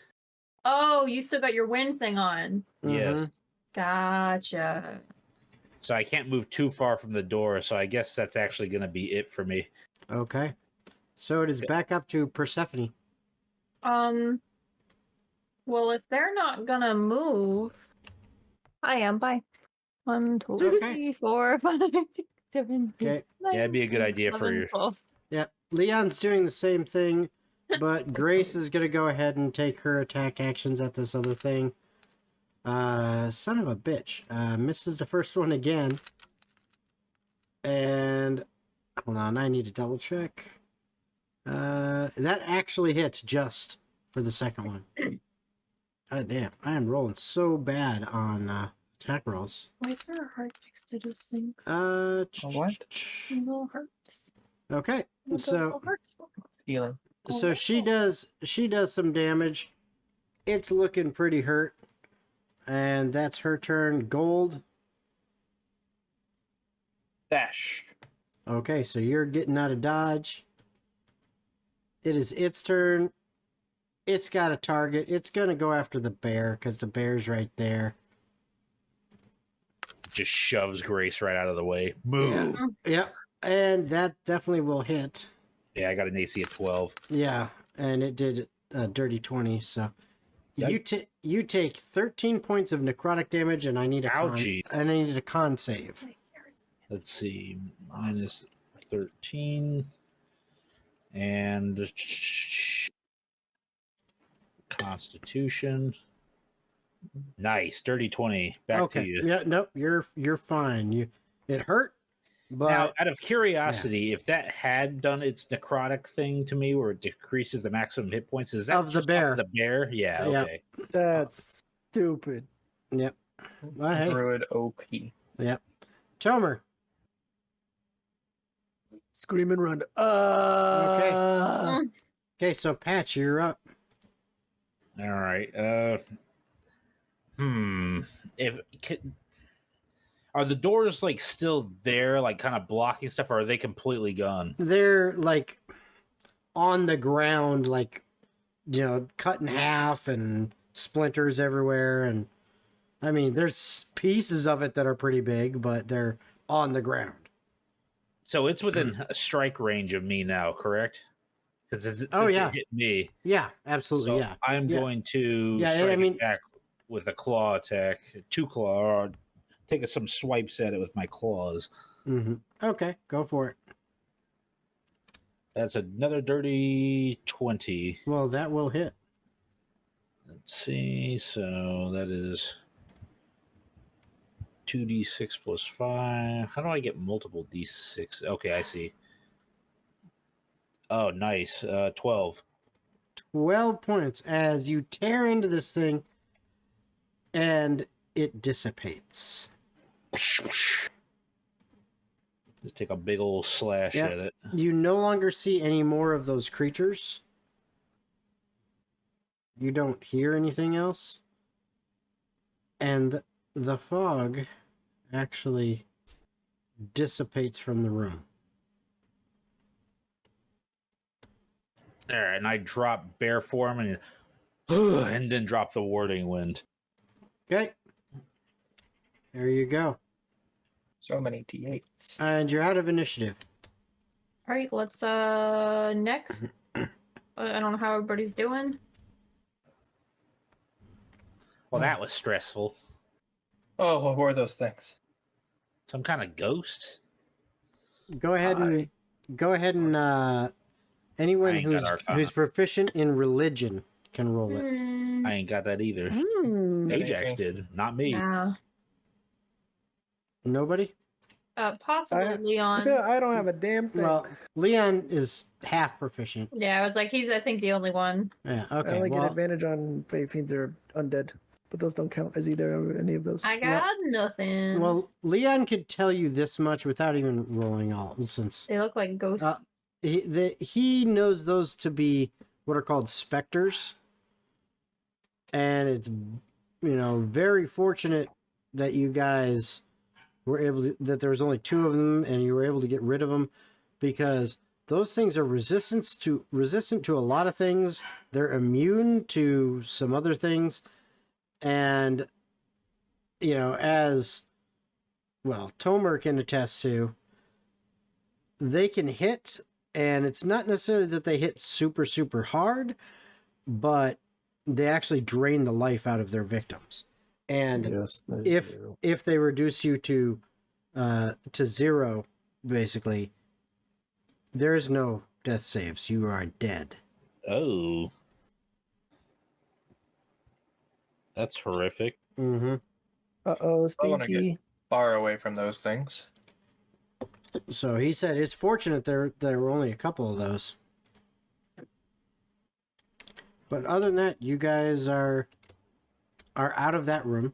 Oh, you still got your wind thing on. Yes. Mhm. Gotcha. So I can't move too far from the door. So I guess that's actually gonna be it for me. Okay. So it is back up to Persephone. Well, if they're not gonna move, I am. Bye. 1, 2, Okay. 3, 4, 5, 6, 7, 8, Okay. 9, Yeah, it'd be a good 10, idea for 11, your- 12. Yeah, Leon's doing the same thing, but Grace is going to go ahead and take her attack actions at this other thing. Son of a bitch. Misses the first one again. And, hold on, I need to double check. That actually hits just for the second one. God damn, I am rolling so bad on attack rolls. Why is there a heart next to those things? what? No hearts. Okay, No so hearts. Healing. so she does some damage. It's looking pretty hurt. And that's her turn. Gold, Dash. Okay, so you're getting out of dodge. It is its turn. It's got a target. It's going to go after the bear because the bear's right there. Just shoves Grace right out of the way. Move. Yep. And that definitely will hit. Yeah, I got an AC of 12. Yeah, and it did a dirty 20, so Yikes. you take 13 points of necrotic damage, and I need a Ouchie. con save. Let's see. Minus 13. And Constitution. Nice. Dirty 20. Back to you. Yeah, nope, you're fine. It hurt, but Now, out of curiosity, if that had done its necrotic thing to me where it decreases the maximum hit points, is that Of the just bear. the bear? Yeah, Yeah. okay. That's stupid. yep. Well, hey, Druid OP. yep. Tomer. Scream and run. Okay, so Patch, you're up. All right. Are the doors like still there, like kind of blocking stuff, or are they completely gone? They're like on the ground, like, cut in half and splinters everywhere. And I mean, there's pieces of it that are pretty big, but they're on the ground. So it's within a strike range of me now, correct? Because it hit me. Yeah, absolutely. So Yeah. I'm going to strike it back with a claw attack, 2 claw, or take some swipes at it with my claws. Mm-hmm. Okay, go for it. That's another dirty 20. Well, that will hit. Let's see. So that is 2d6 plus 5. How do I get multiple d6? Okay, I see. Oh, nice. 12. 12 points as you tear into this thing and it dissipates. Just take a big old slash at it. You no longer see any more of those creatures. You don't hear anything else. And the fog actually dissipates from the room. There, and I drop bear form and then drop the warding wind. Okay. There you go. So many T8s. And you're out of initiative. All right, let's next. I don't know how everybody's doing. Well, that was stressful. Oh, what were those things? Some kind of ghost? Go ahead and anyone who's proficient in religion can roll it. I ain't got that either. Ajax did, not me. Nah. Nobody? Possibly Leon. I don't have a damn thing. Well, Leon is half proficient. Yeah, I was like, he's I think the only one. Yeah, I okay. only get advantage on Fey Fiends or Undead, but those don't count as either any of those. I got nothing. Well, Leon could tell you this much without even rolling all, since They look like ghosts. he knows those to be what are called specters, and it's very fortunate that you guys were able to, that there was only 2 of them and you were able to get rid of them, because those things are resistant to a lot of things. They're immune to some other things, and as well, Tomer can attest to, they can hit, and it's not necessarily that they hit super, super hard, but they actually drain the life out of their victims. And Yes, if they reduce you to 0, basically, there is no death saves. You are dead. Oh. That's horrific. Mm-hmm. Uh-oh, I wanna stinky. Far away from those things. So he said it's fortunate there were only a couple of those. But other than that, you guys are out of that room.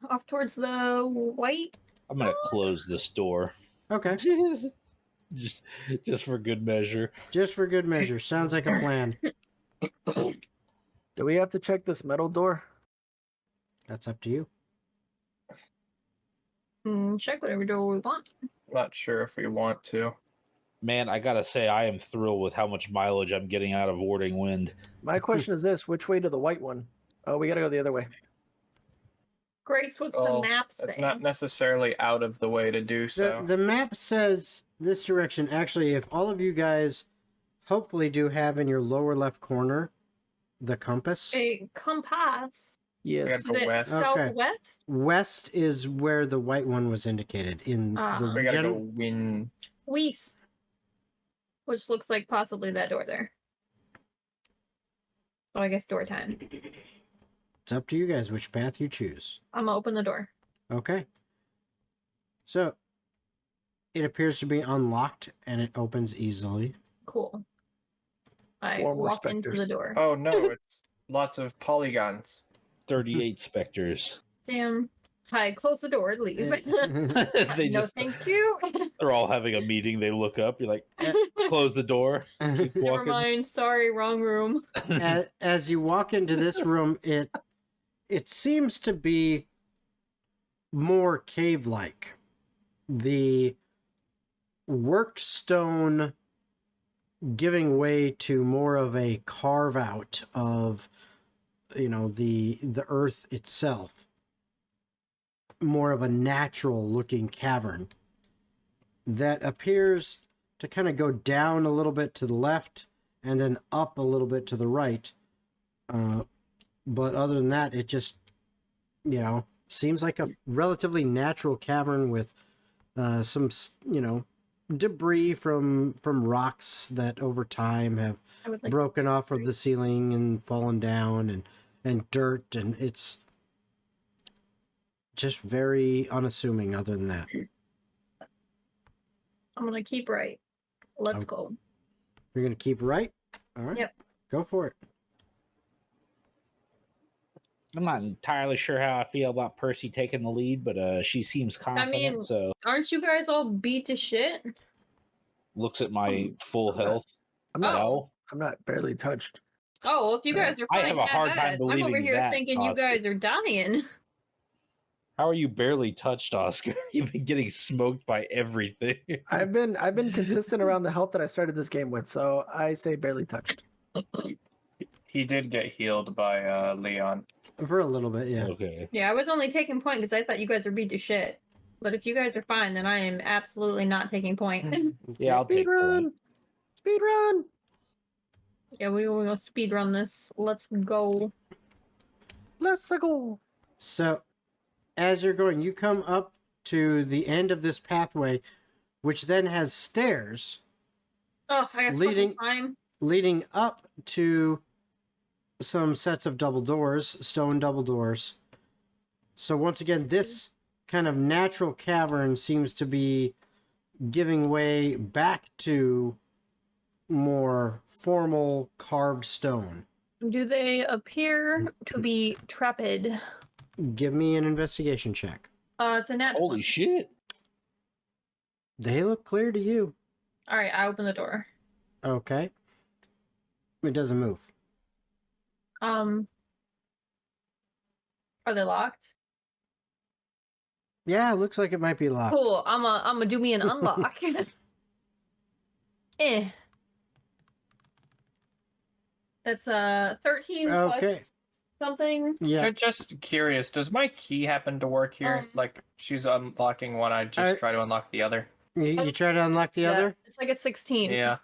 Off towards the white. I'm gonna close this door. Okay. just for good measure. Just for good measure. Sounds like a plan. Do we have to check this metal door? That's up to you. can check whatever door we want. Not sure if we want to. Man, I gotta say, I am thrilled with how much mileage I'm getting out of warding wind. My question is this: which way to the white one? Oh, we gotta go the other way. Grace, what's Oh, the map That's say? not necessarily out of the way to do so. The map says this direction. Actually, if all of you guys hopefully do have in your lower left corner the compass. A compass. Yes. Gotta go Is it west. Okay. southwest? West is where the white one was indicated in the We gotta go gen- win. West. Which looks like possibly that door there. Oh, I guess door time. It's up to you guys which path you choose. I'm gonna open the door. Okay. So it appears to be unlocked and it opens easily. Cool. I 4 more walk into the specters. door. Oh no, it's lots of polygons. 38 specters. Damn. Hi, close the door, leave. They no, just thank you. they're all having a meeting. They look up. You're like, close the door. Keep Never walking. mind. Sorry, wrong room. As you walk into this room, it seems to be more cave-like. The worked stone giving way to more of a carve-out of, the earth itself. More of a natural-looking cavern that appears to kind of go down a little bit to the left and then up a little bit to the right. But other than that, it just, seems like a relatively natural cavern with some, debris from rocks that over time have I would like broken off of the ceiling and fallen down and dirt, and it's just very unassuming other than that. I'm gonna keep right. Let's Okay. go. You're going to keep right? All right. Yep. Go for it. I'm not entirely sure how I feel about Percy taking the lead, but she seems confident. mean- So Aren't you guys all beat to shit? looks at my full health. I'm not. No, I'm not barely touched. Oh, well, if you guys are I fine, have a hard time I'm believing over here that, thinking you Oscar. guys are dying. how are you barely touched, Oscar? You've been getting smoked by everything. I've been consistent around the health that I started this game with, so I say barely touched. He did get healed by Leon. For a little bit, yeah. Okay. Yeah, I was only taking point because I thought you guys were beat to shit. But if you guys are fine, then I am absolutely not taking point. Yeah, I'll Speed take run. point. Speed run. Yeah, we will go speed run this. Let's go. Let's go. So, as you're going, you come up to the end of this pathway, which then has stairs Oh, I got Leading- fucking time. leading up to some sets of double doors, stone double doors. So once again, this kind of natural cavern seems to be giving way back to more formal carved stone. Do they appear to be trepid? Give me an investigation check. It's a nat. Holy shit! They look clear to you. All right, I open the door. Okay. It doesn't move. Are they locked? Yeah, it looks like it might be locked. Cool. I'm a do me an unlock. Eh. That's 13 Okay. plus something. Yeah. Just curious, does my key happen to work here? Like she's unlocking one, I just I- try to unlock the other. You try to unlock the Yeah, other? It's like a 16. Yeah.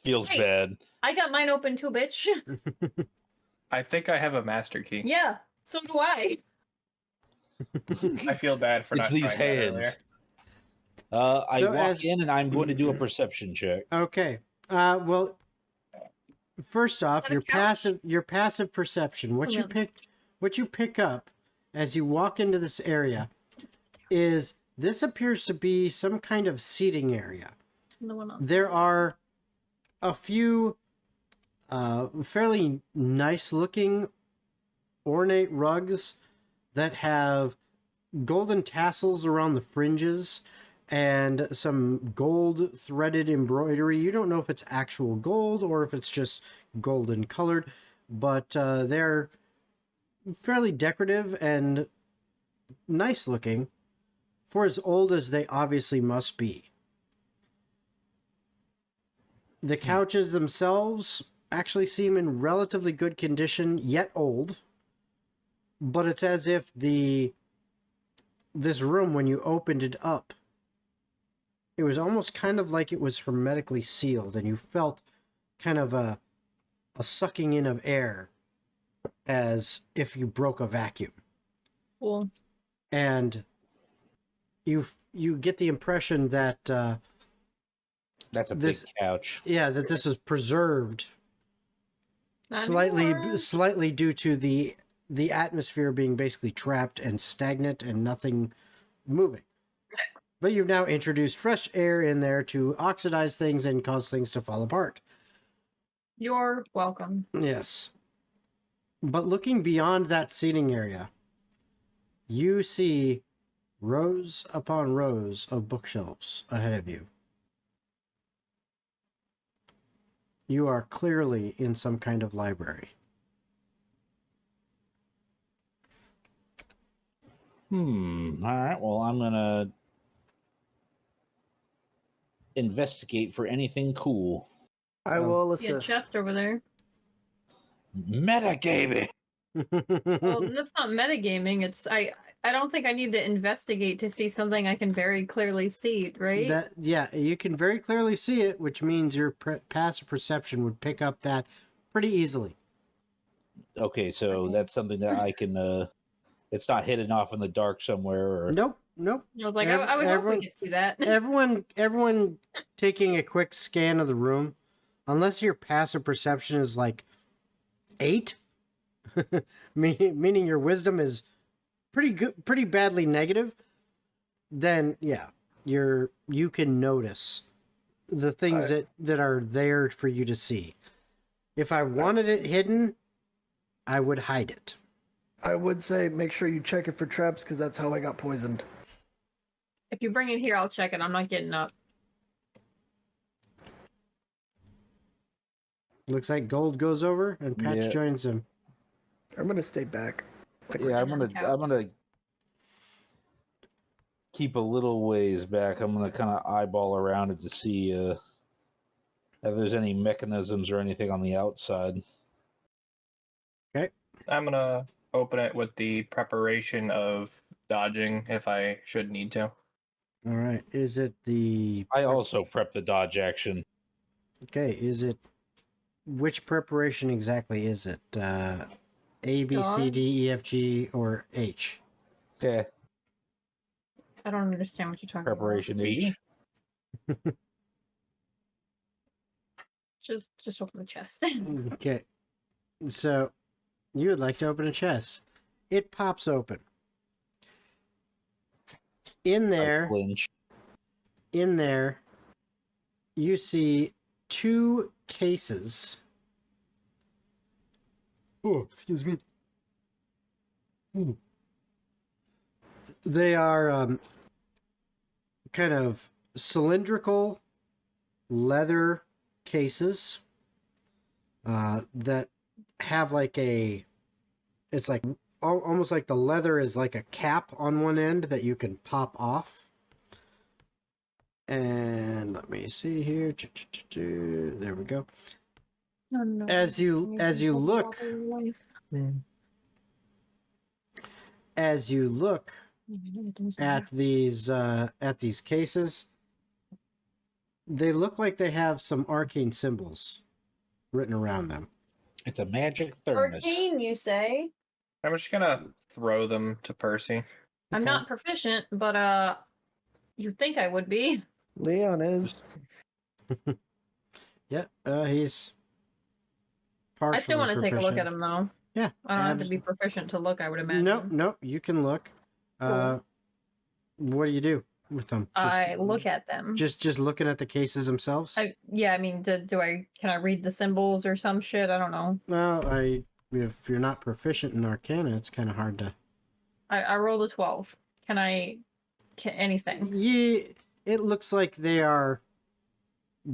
Feels Hey. bad. I got mine open too, bitch. I think I have a master key. Yeah, so do I. I feel bad for It's not these trying that hands. earlier. I So walk as- in and I'm going to do a perception check. Okay. Well, first off, On a your couch. passive perception. What you Okay. pick up as you walk into this area is this appears to be some kind of seating area. The one on. There are a few fairly nice looking ornate rugs that have golden tassels around the fringes and some gold threaded embroidery. You don't know if it's actual gold or if it's just golden colored, but they're fairly decorative and nice looking for as old as they obviously must be. The couches themselves actually seem in relatively good condition, yet old. But it's as if this room, when you opened it up, it was almost kind of like it was hermetically sealed, and you felt kind of a sucking in of air as if you broke a vacuum. Cool. And you get the impression that That's a this- big couch. yeah, that this was preserved Not slightly anymore. due to the atmosphere being basically trapped and stagnant and nothing moving. But you've now introduced fresh air in there to oxidize things and cause things to fall apart. You're welcome. Yes. But looking beyond that seating area, you see rows upon rows of bookshelves ahead of you. You are clearly in some kind of library. All right. Well, I'm gonna investigate for anything cool. I will See a assist. chest over there. Metagaming. Well, that's not metagaming. It's I don't think I need to investigate to see something I can very clearly see, right? Yeah, you can very clearly see it, which means your passive perception would pick up that pretty easily. Okay, so Okay. that's something that I can. It's not hidden off in the dark somewhere. Or... Nope. I was like, I would hope everyone- we could see that. Everyone taking a quick scan of the room, unless your passive perception is like 8, meaning your wisdom is pretty badly negative, then yeah, you can notice the things that are there for you to see. If I wanted it hidden, I would hide it. I would say make sure you check it for traps because that's how I got poisoned. If you bring it here, I'll check it. I'm not getting up. Looks like Gold goes over and Patch Yeah. joins him. I'm gonna stay back. Yeah, I'm on the gonna. couch. I'm gonna keep a little ways back. I'm gonna kind of eyeball around it to see if there's any mechanisms or anything on the outside. I'm gonna open it with the preparation of dodging if I should need to. All right. Is it the... I also prep the dodge action. Okay, is it... Which preparation exactly is it? A, B, C, D, E, F, G, or H? Okay, I don't understand what you're talking preparation H. about. Just open the chest. Okay. So, you would like to open a chest. It pops open. In I there, flinch. you see 2 cases. Oh, excuse me. They are kind of cylindrical leather cases that have like it's like almost like the leather is like a cap on one end that you can pop off. And let me see here. There we go. No. As you look at these cases, they look like they have some arcane symbols written around them. It's a magic thermos. Arcane, you say? I'm just gonna throw them to Percy. I'm not proficient, but you'd think I would be. Leon is. Yeah, he's I partially still want to take a look proficient. at him though. Yeah, I don't have to be proficient to look, I would imagine. Nope, you can look. Cool. What do you do with them? I look at them. Just looking at the cases themselves. I mean, can I read the symbols or some shit? I don't know. Well, if you're not proficient in Arcana, it's kind of hard to. I rolled a 12. Can anything? Yeah, it looks like they are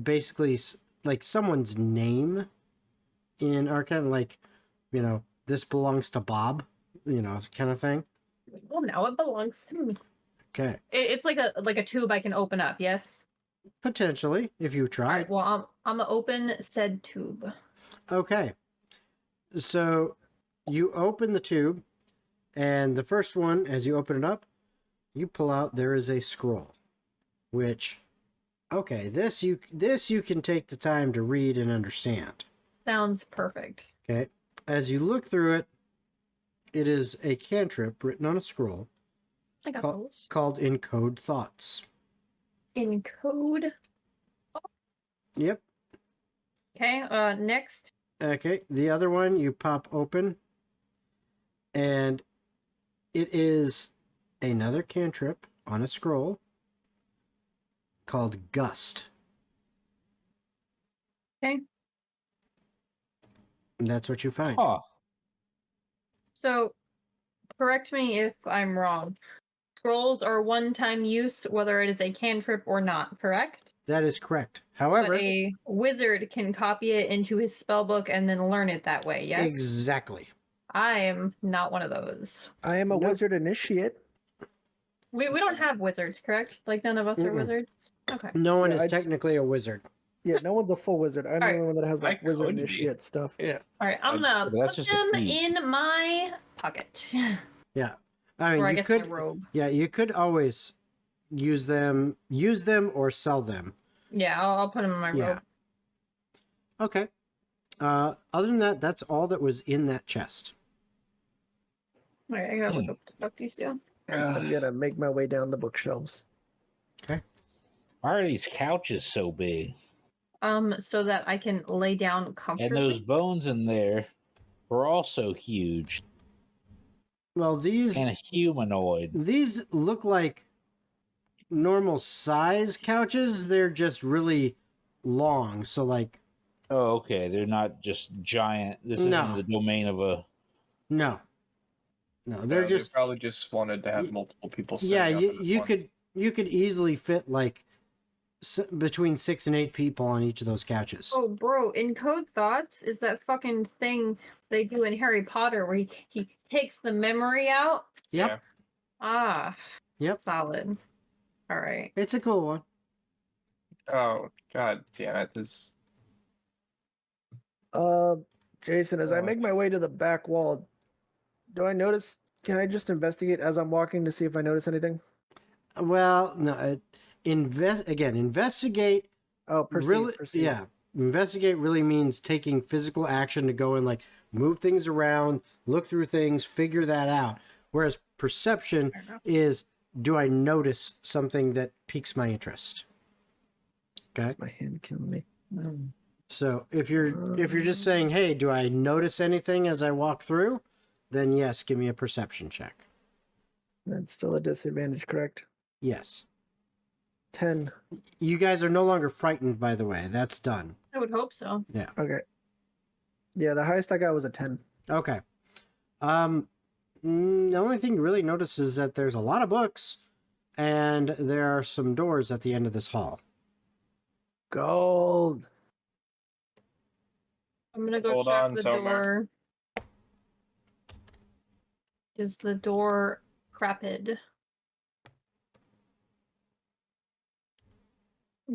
basically like someone's name in Arcana, like, this belongs to Bob, kind of thing. Well, now it belongs to me. Okay. It's like a tube I can open up. Yes. Potentially, if you All tried. right. Well, I'm gonna open said tube. Okay. So you open the tube, and the first one, as you open it up, you pull out, there is a scroll, which, okay, this you can take the time to read and understand. Sounds perfect. Okay. As you look through it, it is a cantrip written on a scroll I got called, those. called Encode Thoughts. Encode. Yep. Okay. Next. Okay. The other one you pop open, and it is another cantrip on a scroll called Gust. Okay. And that's what you find. Huh. So, correct me if I'm wrong. Scrolls are one-time use, whether it is a cantrip or not. Correct. That is correct. But However, a wizard can copy it into his spellbook and then learn it that way. Yes. exactly. I am not one of those. I am a Nope. wizard initiate. We don't have wizards, correct? Like none of us are Mm-mm. wizards. Okay. No one Yeah, is I'd- technically a wizard. Yeah, no one's a full wizard. I'm the Alright. only one that has like I wizard could be. initiate stuff. Yeah. All right. I'm gonna But that's put just a them feat. in my pocket, Yeah. I mean, or I you guess could. my robe. Yeah, you could always use them or sell them. Yeah, I'll put them in my Yeah. robe. Okay. Other than that, that's all that was in that chest. All right, I gotta look up the fuck these do. I'm gonna make my way down the bookshelves. Why are these couches so big? So that I can lay down And comfortably. those bones in there were also huge Well, these and humanoid. look like normal size couches. They're just really long. So like, Oh, okay. They're not just giant. This No. isn't the domain of a. no, they're They just probably just wanted to have multiple people. sitting yeah. up at You once. you could easily fit like between 6 and 8 people on each of those couches. Oh, bro, Encode Thoughts is that fucking thing they do in Harry Potter where he takes the memory out. Yep. Yeah. Ah. Yep. Solid. All right. It's a cool one. Oh god damn it! This Jason, as I make my way to the back wall, do I notice? Can I just investigate as I'm walking to see if I notice anything? Well, no. Investigate. Oh, perceive, Really, perceive. yeah. Investigate really means taking physical action to go and like move things around, look through things, figure that out. Whereas perception Fair enough. is, do I notice something that piques my interest? Okay. That's my hand killing me. So if you're just saying, hey, do I notice anything as I walk through? Then yes, give me a perception check. That's still a disadvantage, correct? Yes. 10. You guys are no longer frightened, by the way. That's done. I would hope so. Okay. Yeah, the highest I got was a 10. Okay. The only thing you really notice is that there's a lot of books, and there are some doors at the end of this hall. Gold. I'm gonna go Hold check on, the Sommer. door. Is the door crapid?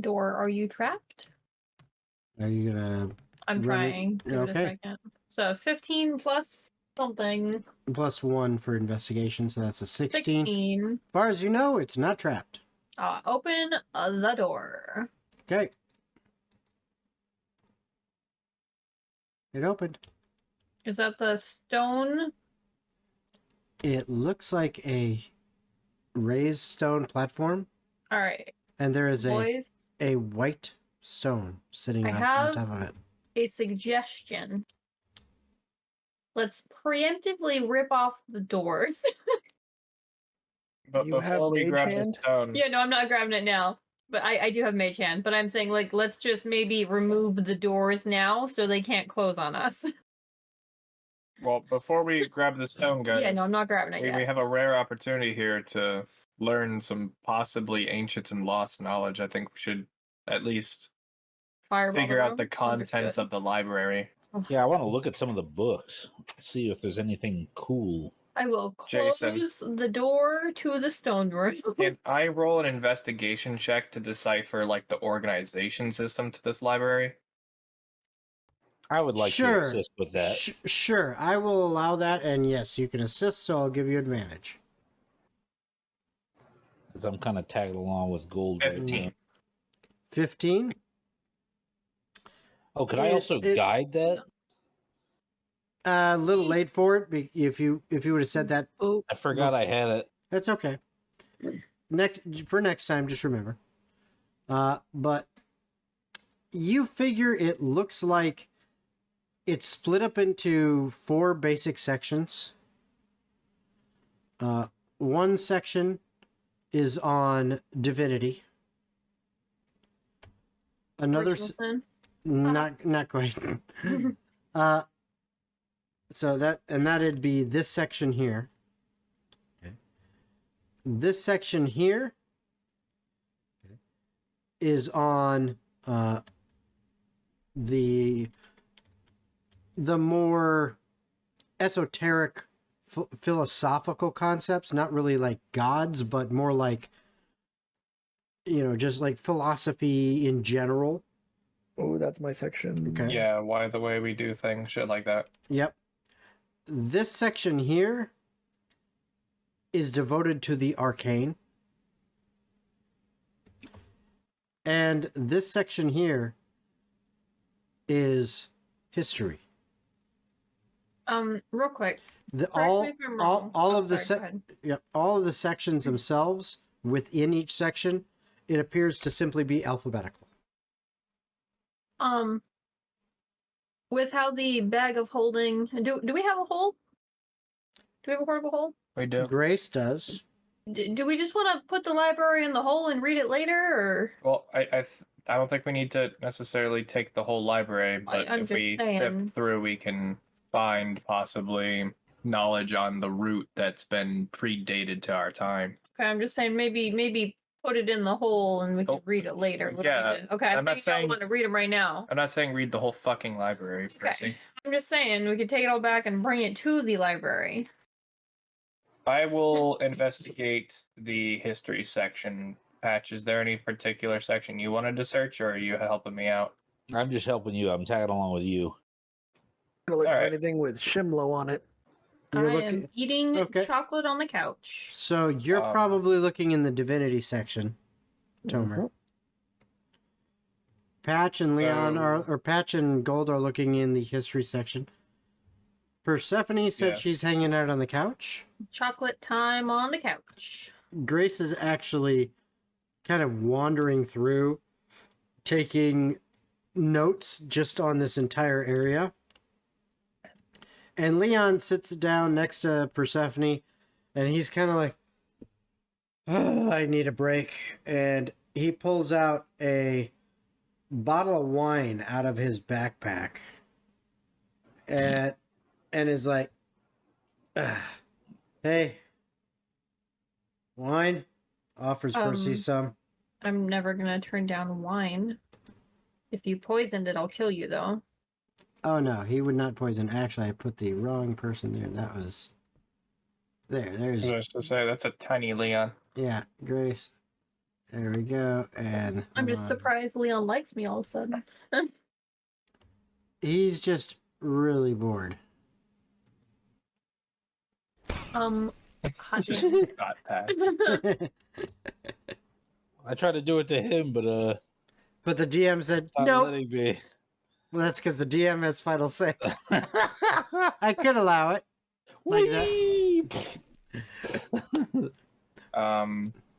Door, are you trapped? Are you gonna I'm Run it- trying. Give it a okay. second. So 15 plus something. +1 for investigation, so that's a 16. 16. As far as you know, it's not trapped. Open the door. Okay. It opened. Is that the stone? It looks like a raised stone platform, All right, and there is boys. a white stone sitting I on have- top of it. A suggestion. Let's preemptively rip off the doors. But You have before we mage grab the hand? stone, Yeah, no, I'm not grabbing it now. But I do have mage hand. But I'm saying, like, let's just maybe remove the doors now so they can't close on us. well, before we grab the stone, guys, Yeah, no, I'm not grabbing it we yet. have a rare opportunity here to learn some possibly ancient and lost knowledge. I think we should at least Fireball figure out room? the contents Understood. of the library. Yeah, I want to look at some of the books, see if there's anything cool. I will close Jason. the door to the stone room. Can I roll an investigation check to decipher like the organization system to this library? I would like to assist with that. Sure, I will allow that, and yes, you can assist, so I'll give you advantage. Because I'm kind of tagged along with gold. 15. 15? Oh, could I also guide that? A little late for it. If you would have said that, Oh, I forgot I had it. that's okay. Next time, just remember. But you figure it looks like it's split up into 4 basic sections. One section is on divinity. Another not quite. So that'd be this section here. Okay. This section here is on the more esoteric philosophical concepts, not really like gods, but more like, just like philosophy in general. Oh, that's my section. Okay. Yeah, why the way we do things, shit like that. Yep. This section here is devoted to the arcane. And this section here is history. Real quick. All of the sections themselves within each section, it appears to simply be alphabetical. With how the bag of holding, do we have a hole? Do we have a portable hole? We do. Grace does. Do we just want to put the library in the hole and read it later, or? Well, I don't think we need to necessarily take the whole library, but I'm if we sift through, we can find possibly knowledge on the route that's been predated to our time. Okay, I'm just saying maybe put it in the hole and we can read it later. Yeah, okay. I'm not saying I want to read them right now. I'm not saying read the whole fucking library, Percy. Okay. I'm just saying we could take it all back and bring it to the library. I will investigate the history section. Patch, is there any particular section you wanted to search, or are you helping me out? I'm just helping you. I'm tagging along with you. I'm gonna look for Alright. anything with Shimlo on it. I am eating Okay. chocolate on the couch. So you're probably looking in the divinity section, Tomer. Patch and Leon Patch and Gold are looking in the history section. Persephone said she's hanging out on the couch. Chocolate time on the couch. Grace is actually kind of wandering through, taking notes just on this entire area. And Leon sits down next to Persephone, and he's kind of like, oh, I need a break. And he pulls out a bottle of wine out of his backpack and is like, hey, wine? Offers Percy some. I'm never gonna turn down wine. If you poisoned it, I'll kill you, though. Oh, no, he would not poison. Actually, I put the wrong person there. That was... There's... I was to say, that's a tiny Leon. Yeah, Grace. There we go, and... I'm just surprised Leon likes me all of a sudden. He's just really bored. Hot Just damn. got Patch. I tried to do it to him, but But the DM said, not nope. letting me. Well, that's because the DM has final say. I could allow it. Like that.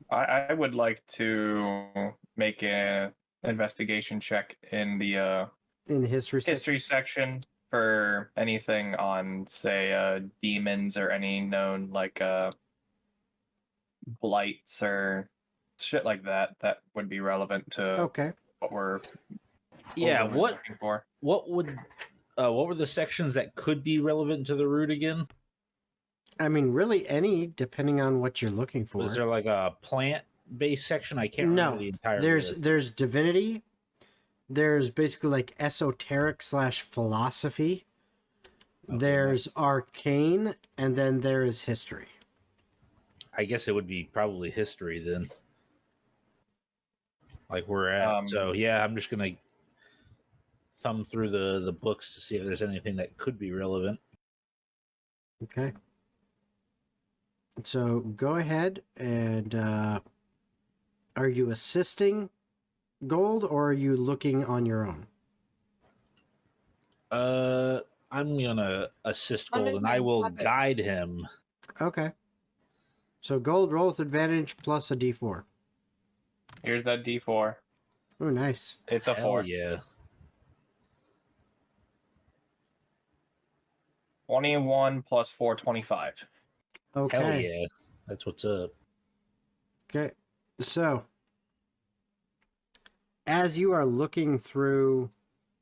I would like to make an investigation check in the In the history section. history section for anything on, say, demons or any known like blights or shit like that would be relevant to Okay. what we're Yeah, ultimately looking for. what were the sections that could be relevant to the route again? I mean, really any, depending on what you're looking for. Was there like a plant-based section? I can't remember the entire list. There's divinity. There's basically like esoteric / philosophy. There's arcane, and then there is history. I guess it would be probably history then. Like we're at. So yeah, I'm just gonna thumb through the books to see if there's anything that could be relevant. Okay. So go ahead and are you assisting Gold or are you looking on your own? I'm gonna assist I'm Gold, in and my I will pocket. guide him. Okay. So Gold roll with advantage plus a d4. Here's that D4. Oh, nice. It's a Hell 4. yeah! 21 plus 4, 25. Okay. Hell yeah! That's what's up. Okay. So, as you are looking through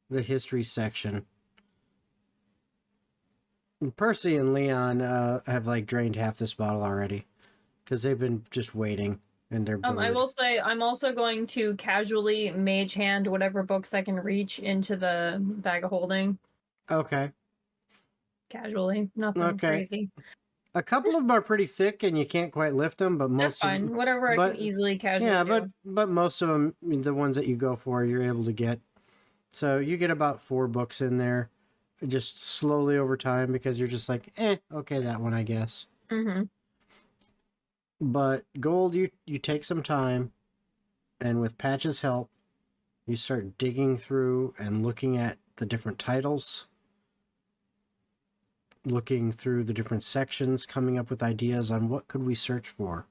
the history section, Percy and Leon have like drained half this bottle already because they've been just waiting and they're bored. I will say I'm also going to casually mage hand whatever books I can reach into the bag of holding. Okay. Casually, nothing Okay. crazy. A couple of them are pretty thick and you can't quite lift them, but That's most of fine. them, Whatever I but- can easily casually yeah, do. but most of them, the ones that you go for, you're able to get. So you get about 4 books in there, just slowly over time because you're just like, okay, that one, I guess. Mm-hmm. But Gold, you take some time, and with Patch's help, you start digging through and looking at the different titles, looking through the different sections, coming up with ideas on what could we search for.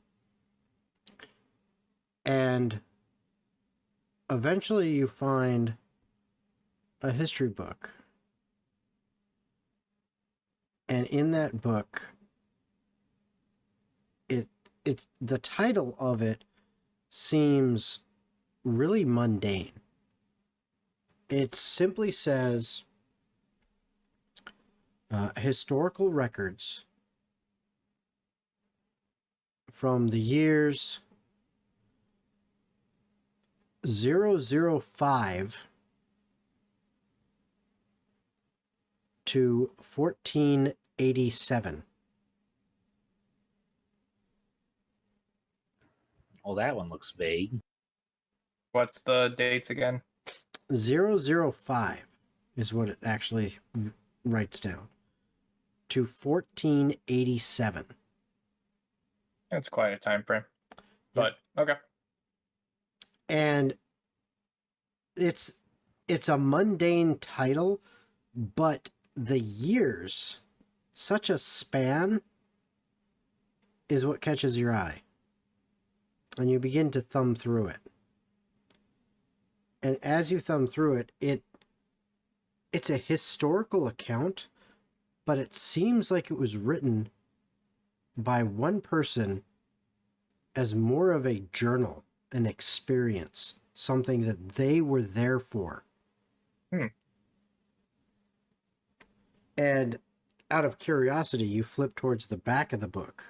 And eventually you find a history book. And in that book, it's the title of it seems really mundane. It simply says historical records from the years 005 to 1487. Well, that one looks vague. What's the dates again? 005 is what it actually writes down to 1487. That's quite a time frame. But okay. And it's a mundane title, but the years, such a span, is what catches your eye. And you begin to thumb through it. And as you thumb through it, it's a historical account, but it seems like it was written by one person as more of a journal, an experience, something that they were there for. And out of curiosity, you flip towards the back of the book.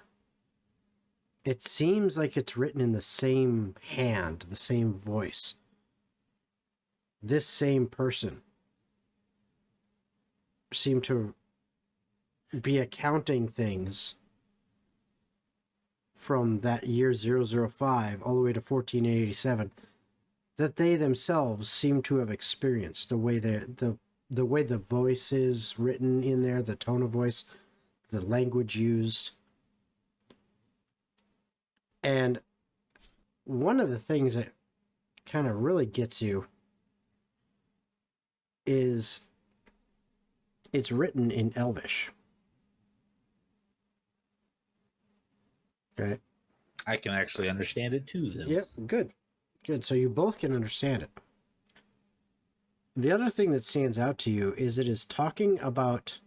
It seems like it's written in the same hand, the same voice. This same person seemed to be accounting things from that year 005 all the way to 1487 that they themselves seem to have experienced. The way the way the voice is written in there, the tone of voice, the language used. And one of the things that kind of really gets you is it's written in Elvish. Okay. I can actually understand it too, then. Yep, good. Good. So you both can understand it. The other thing that stands out to you is it is talking about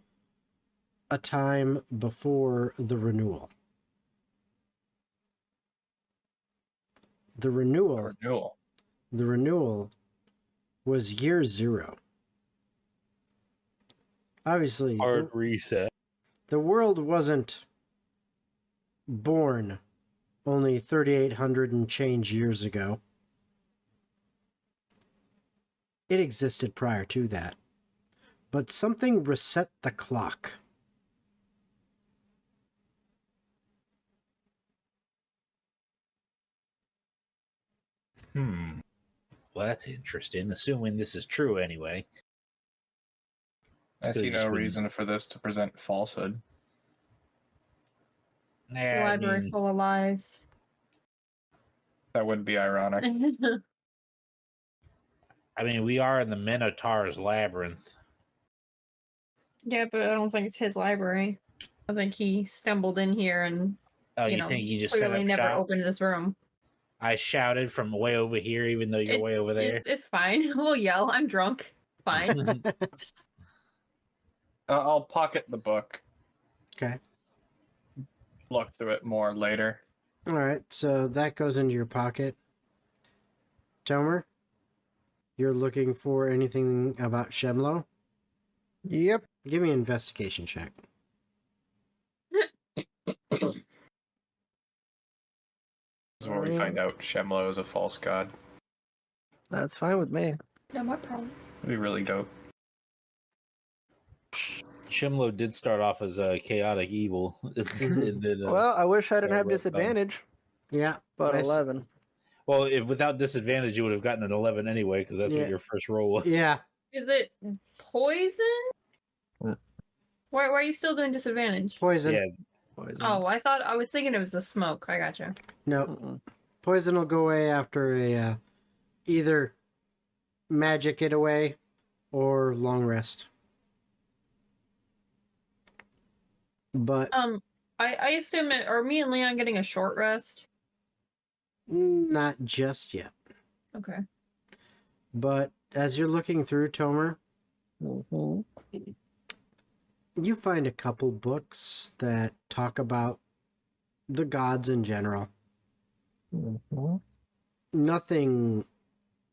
a time before the renewal. The renewal was year 0. Obviously, Hard reset. the world wasn't born only 3,800 and change years ago. It existed prior to that. but something reset the clock. Well, that's interesting. Assuming this is true anyway. I see no reason for this to present falsehood. The library full of lies. That would be ironic. I mean, we are in the Minotaur's labyrinth. Yeah, but I don't think it's his library. I think he stumbled in here and Oh, you think you just clearly set up never shop? opened this room. I shouted from way over here, even though you're way over there. It's fine. We'll yell. I'm drunk. It's fine. I'll pocket the book. Okay. Look through it more later. All right, so that goes into your pocket. Tomer, you're looking for anything about Shemlo? Yep. Give me an investigation check. This is where we find out Shemlo is a false god. That's fine with me. No, my problem. That'd be really dope. Shimlo did start off as a chaotic evil. And then, Well, I wish I didn't have well disadvantage, Yeah. but nice. 11. well, if without disadvantage, you would have gotten an 11 anyway, because that's Yeah. what your first roll was. Yeah. Is it poison? Mm. Why are you still doing disadvantage? Poison. Yeah, Poison. Oh, I was thinking it was the smoke. I gotcha. No. Mm-mm. Poison will go away after a either magic it away or long rest. But I assume are me and Leon getting a short rest? not just yet. Okay. But as you're looking through Tomer, Mhm. you find a couple books that talk about the gods in general. Mhm. Nothing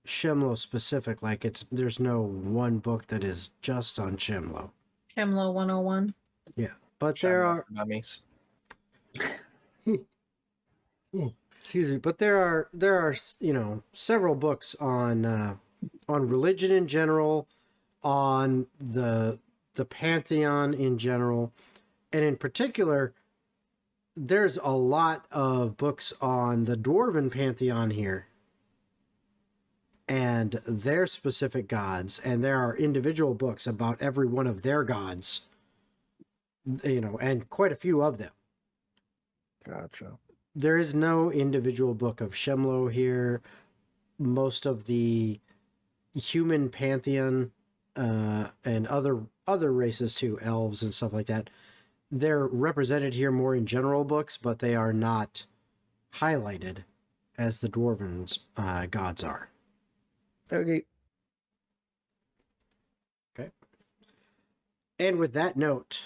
Shemlo specific, like there's no one book that is just on Shemlo. Shemlo 101. Yeah. But there are mummies. excuse me, but there are several books on religion in general, on the pantheon in general, and in particular there's a lot of books on the dwarven pantheon here and their specific gods, and there are individual books about every one of their gods, and quite a few of them. Gotcha. There is no individual book of Shemlo here. Most of the human pantheon and other races too, elves and stuff like that, they're represented here more in general books, but they are not highlighted as the dwarven gods are. Okay. Okay. And with that note,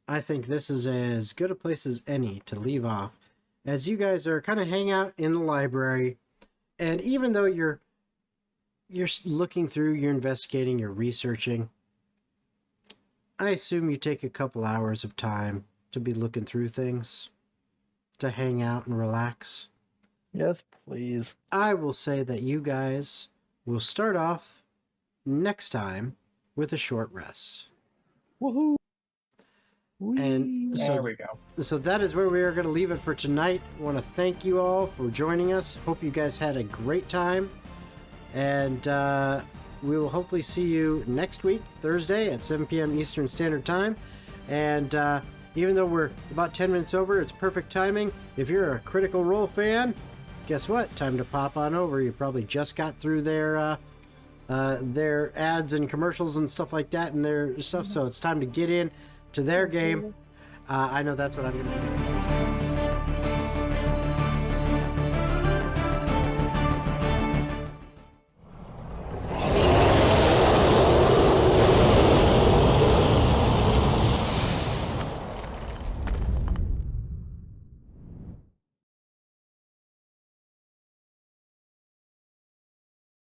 I think this is as good a place as any to leave off, as you guys are kind of hang out in the library, and even though you're looking through, you're investigating, you're researching, I assume you take a couple hours of time to be looking through things, to hang out and relax. Yes, please. I will say that you guys will start off next time with a short rest. Woohoo! And There we go. So that is where we are going to leave it for tonight. I want to thank you all for joining us. Hope you guys had a great time. And we will hopefully see you next week, Thursday at 7 p.m. Eastern Standard Time. And even though we're about 10 minutes over, it's perfect timing. If you're a Critical Role fan, guess what? Time to pop on over. You probably just got through their ads and commercials and stuff like that and their stuff. So it's time to get in to their game. I know that's what I'm going to do.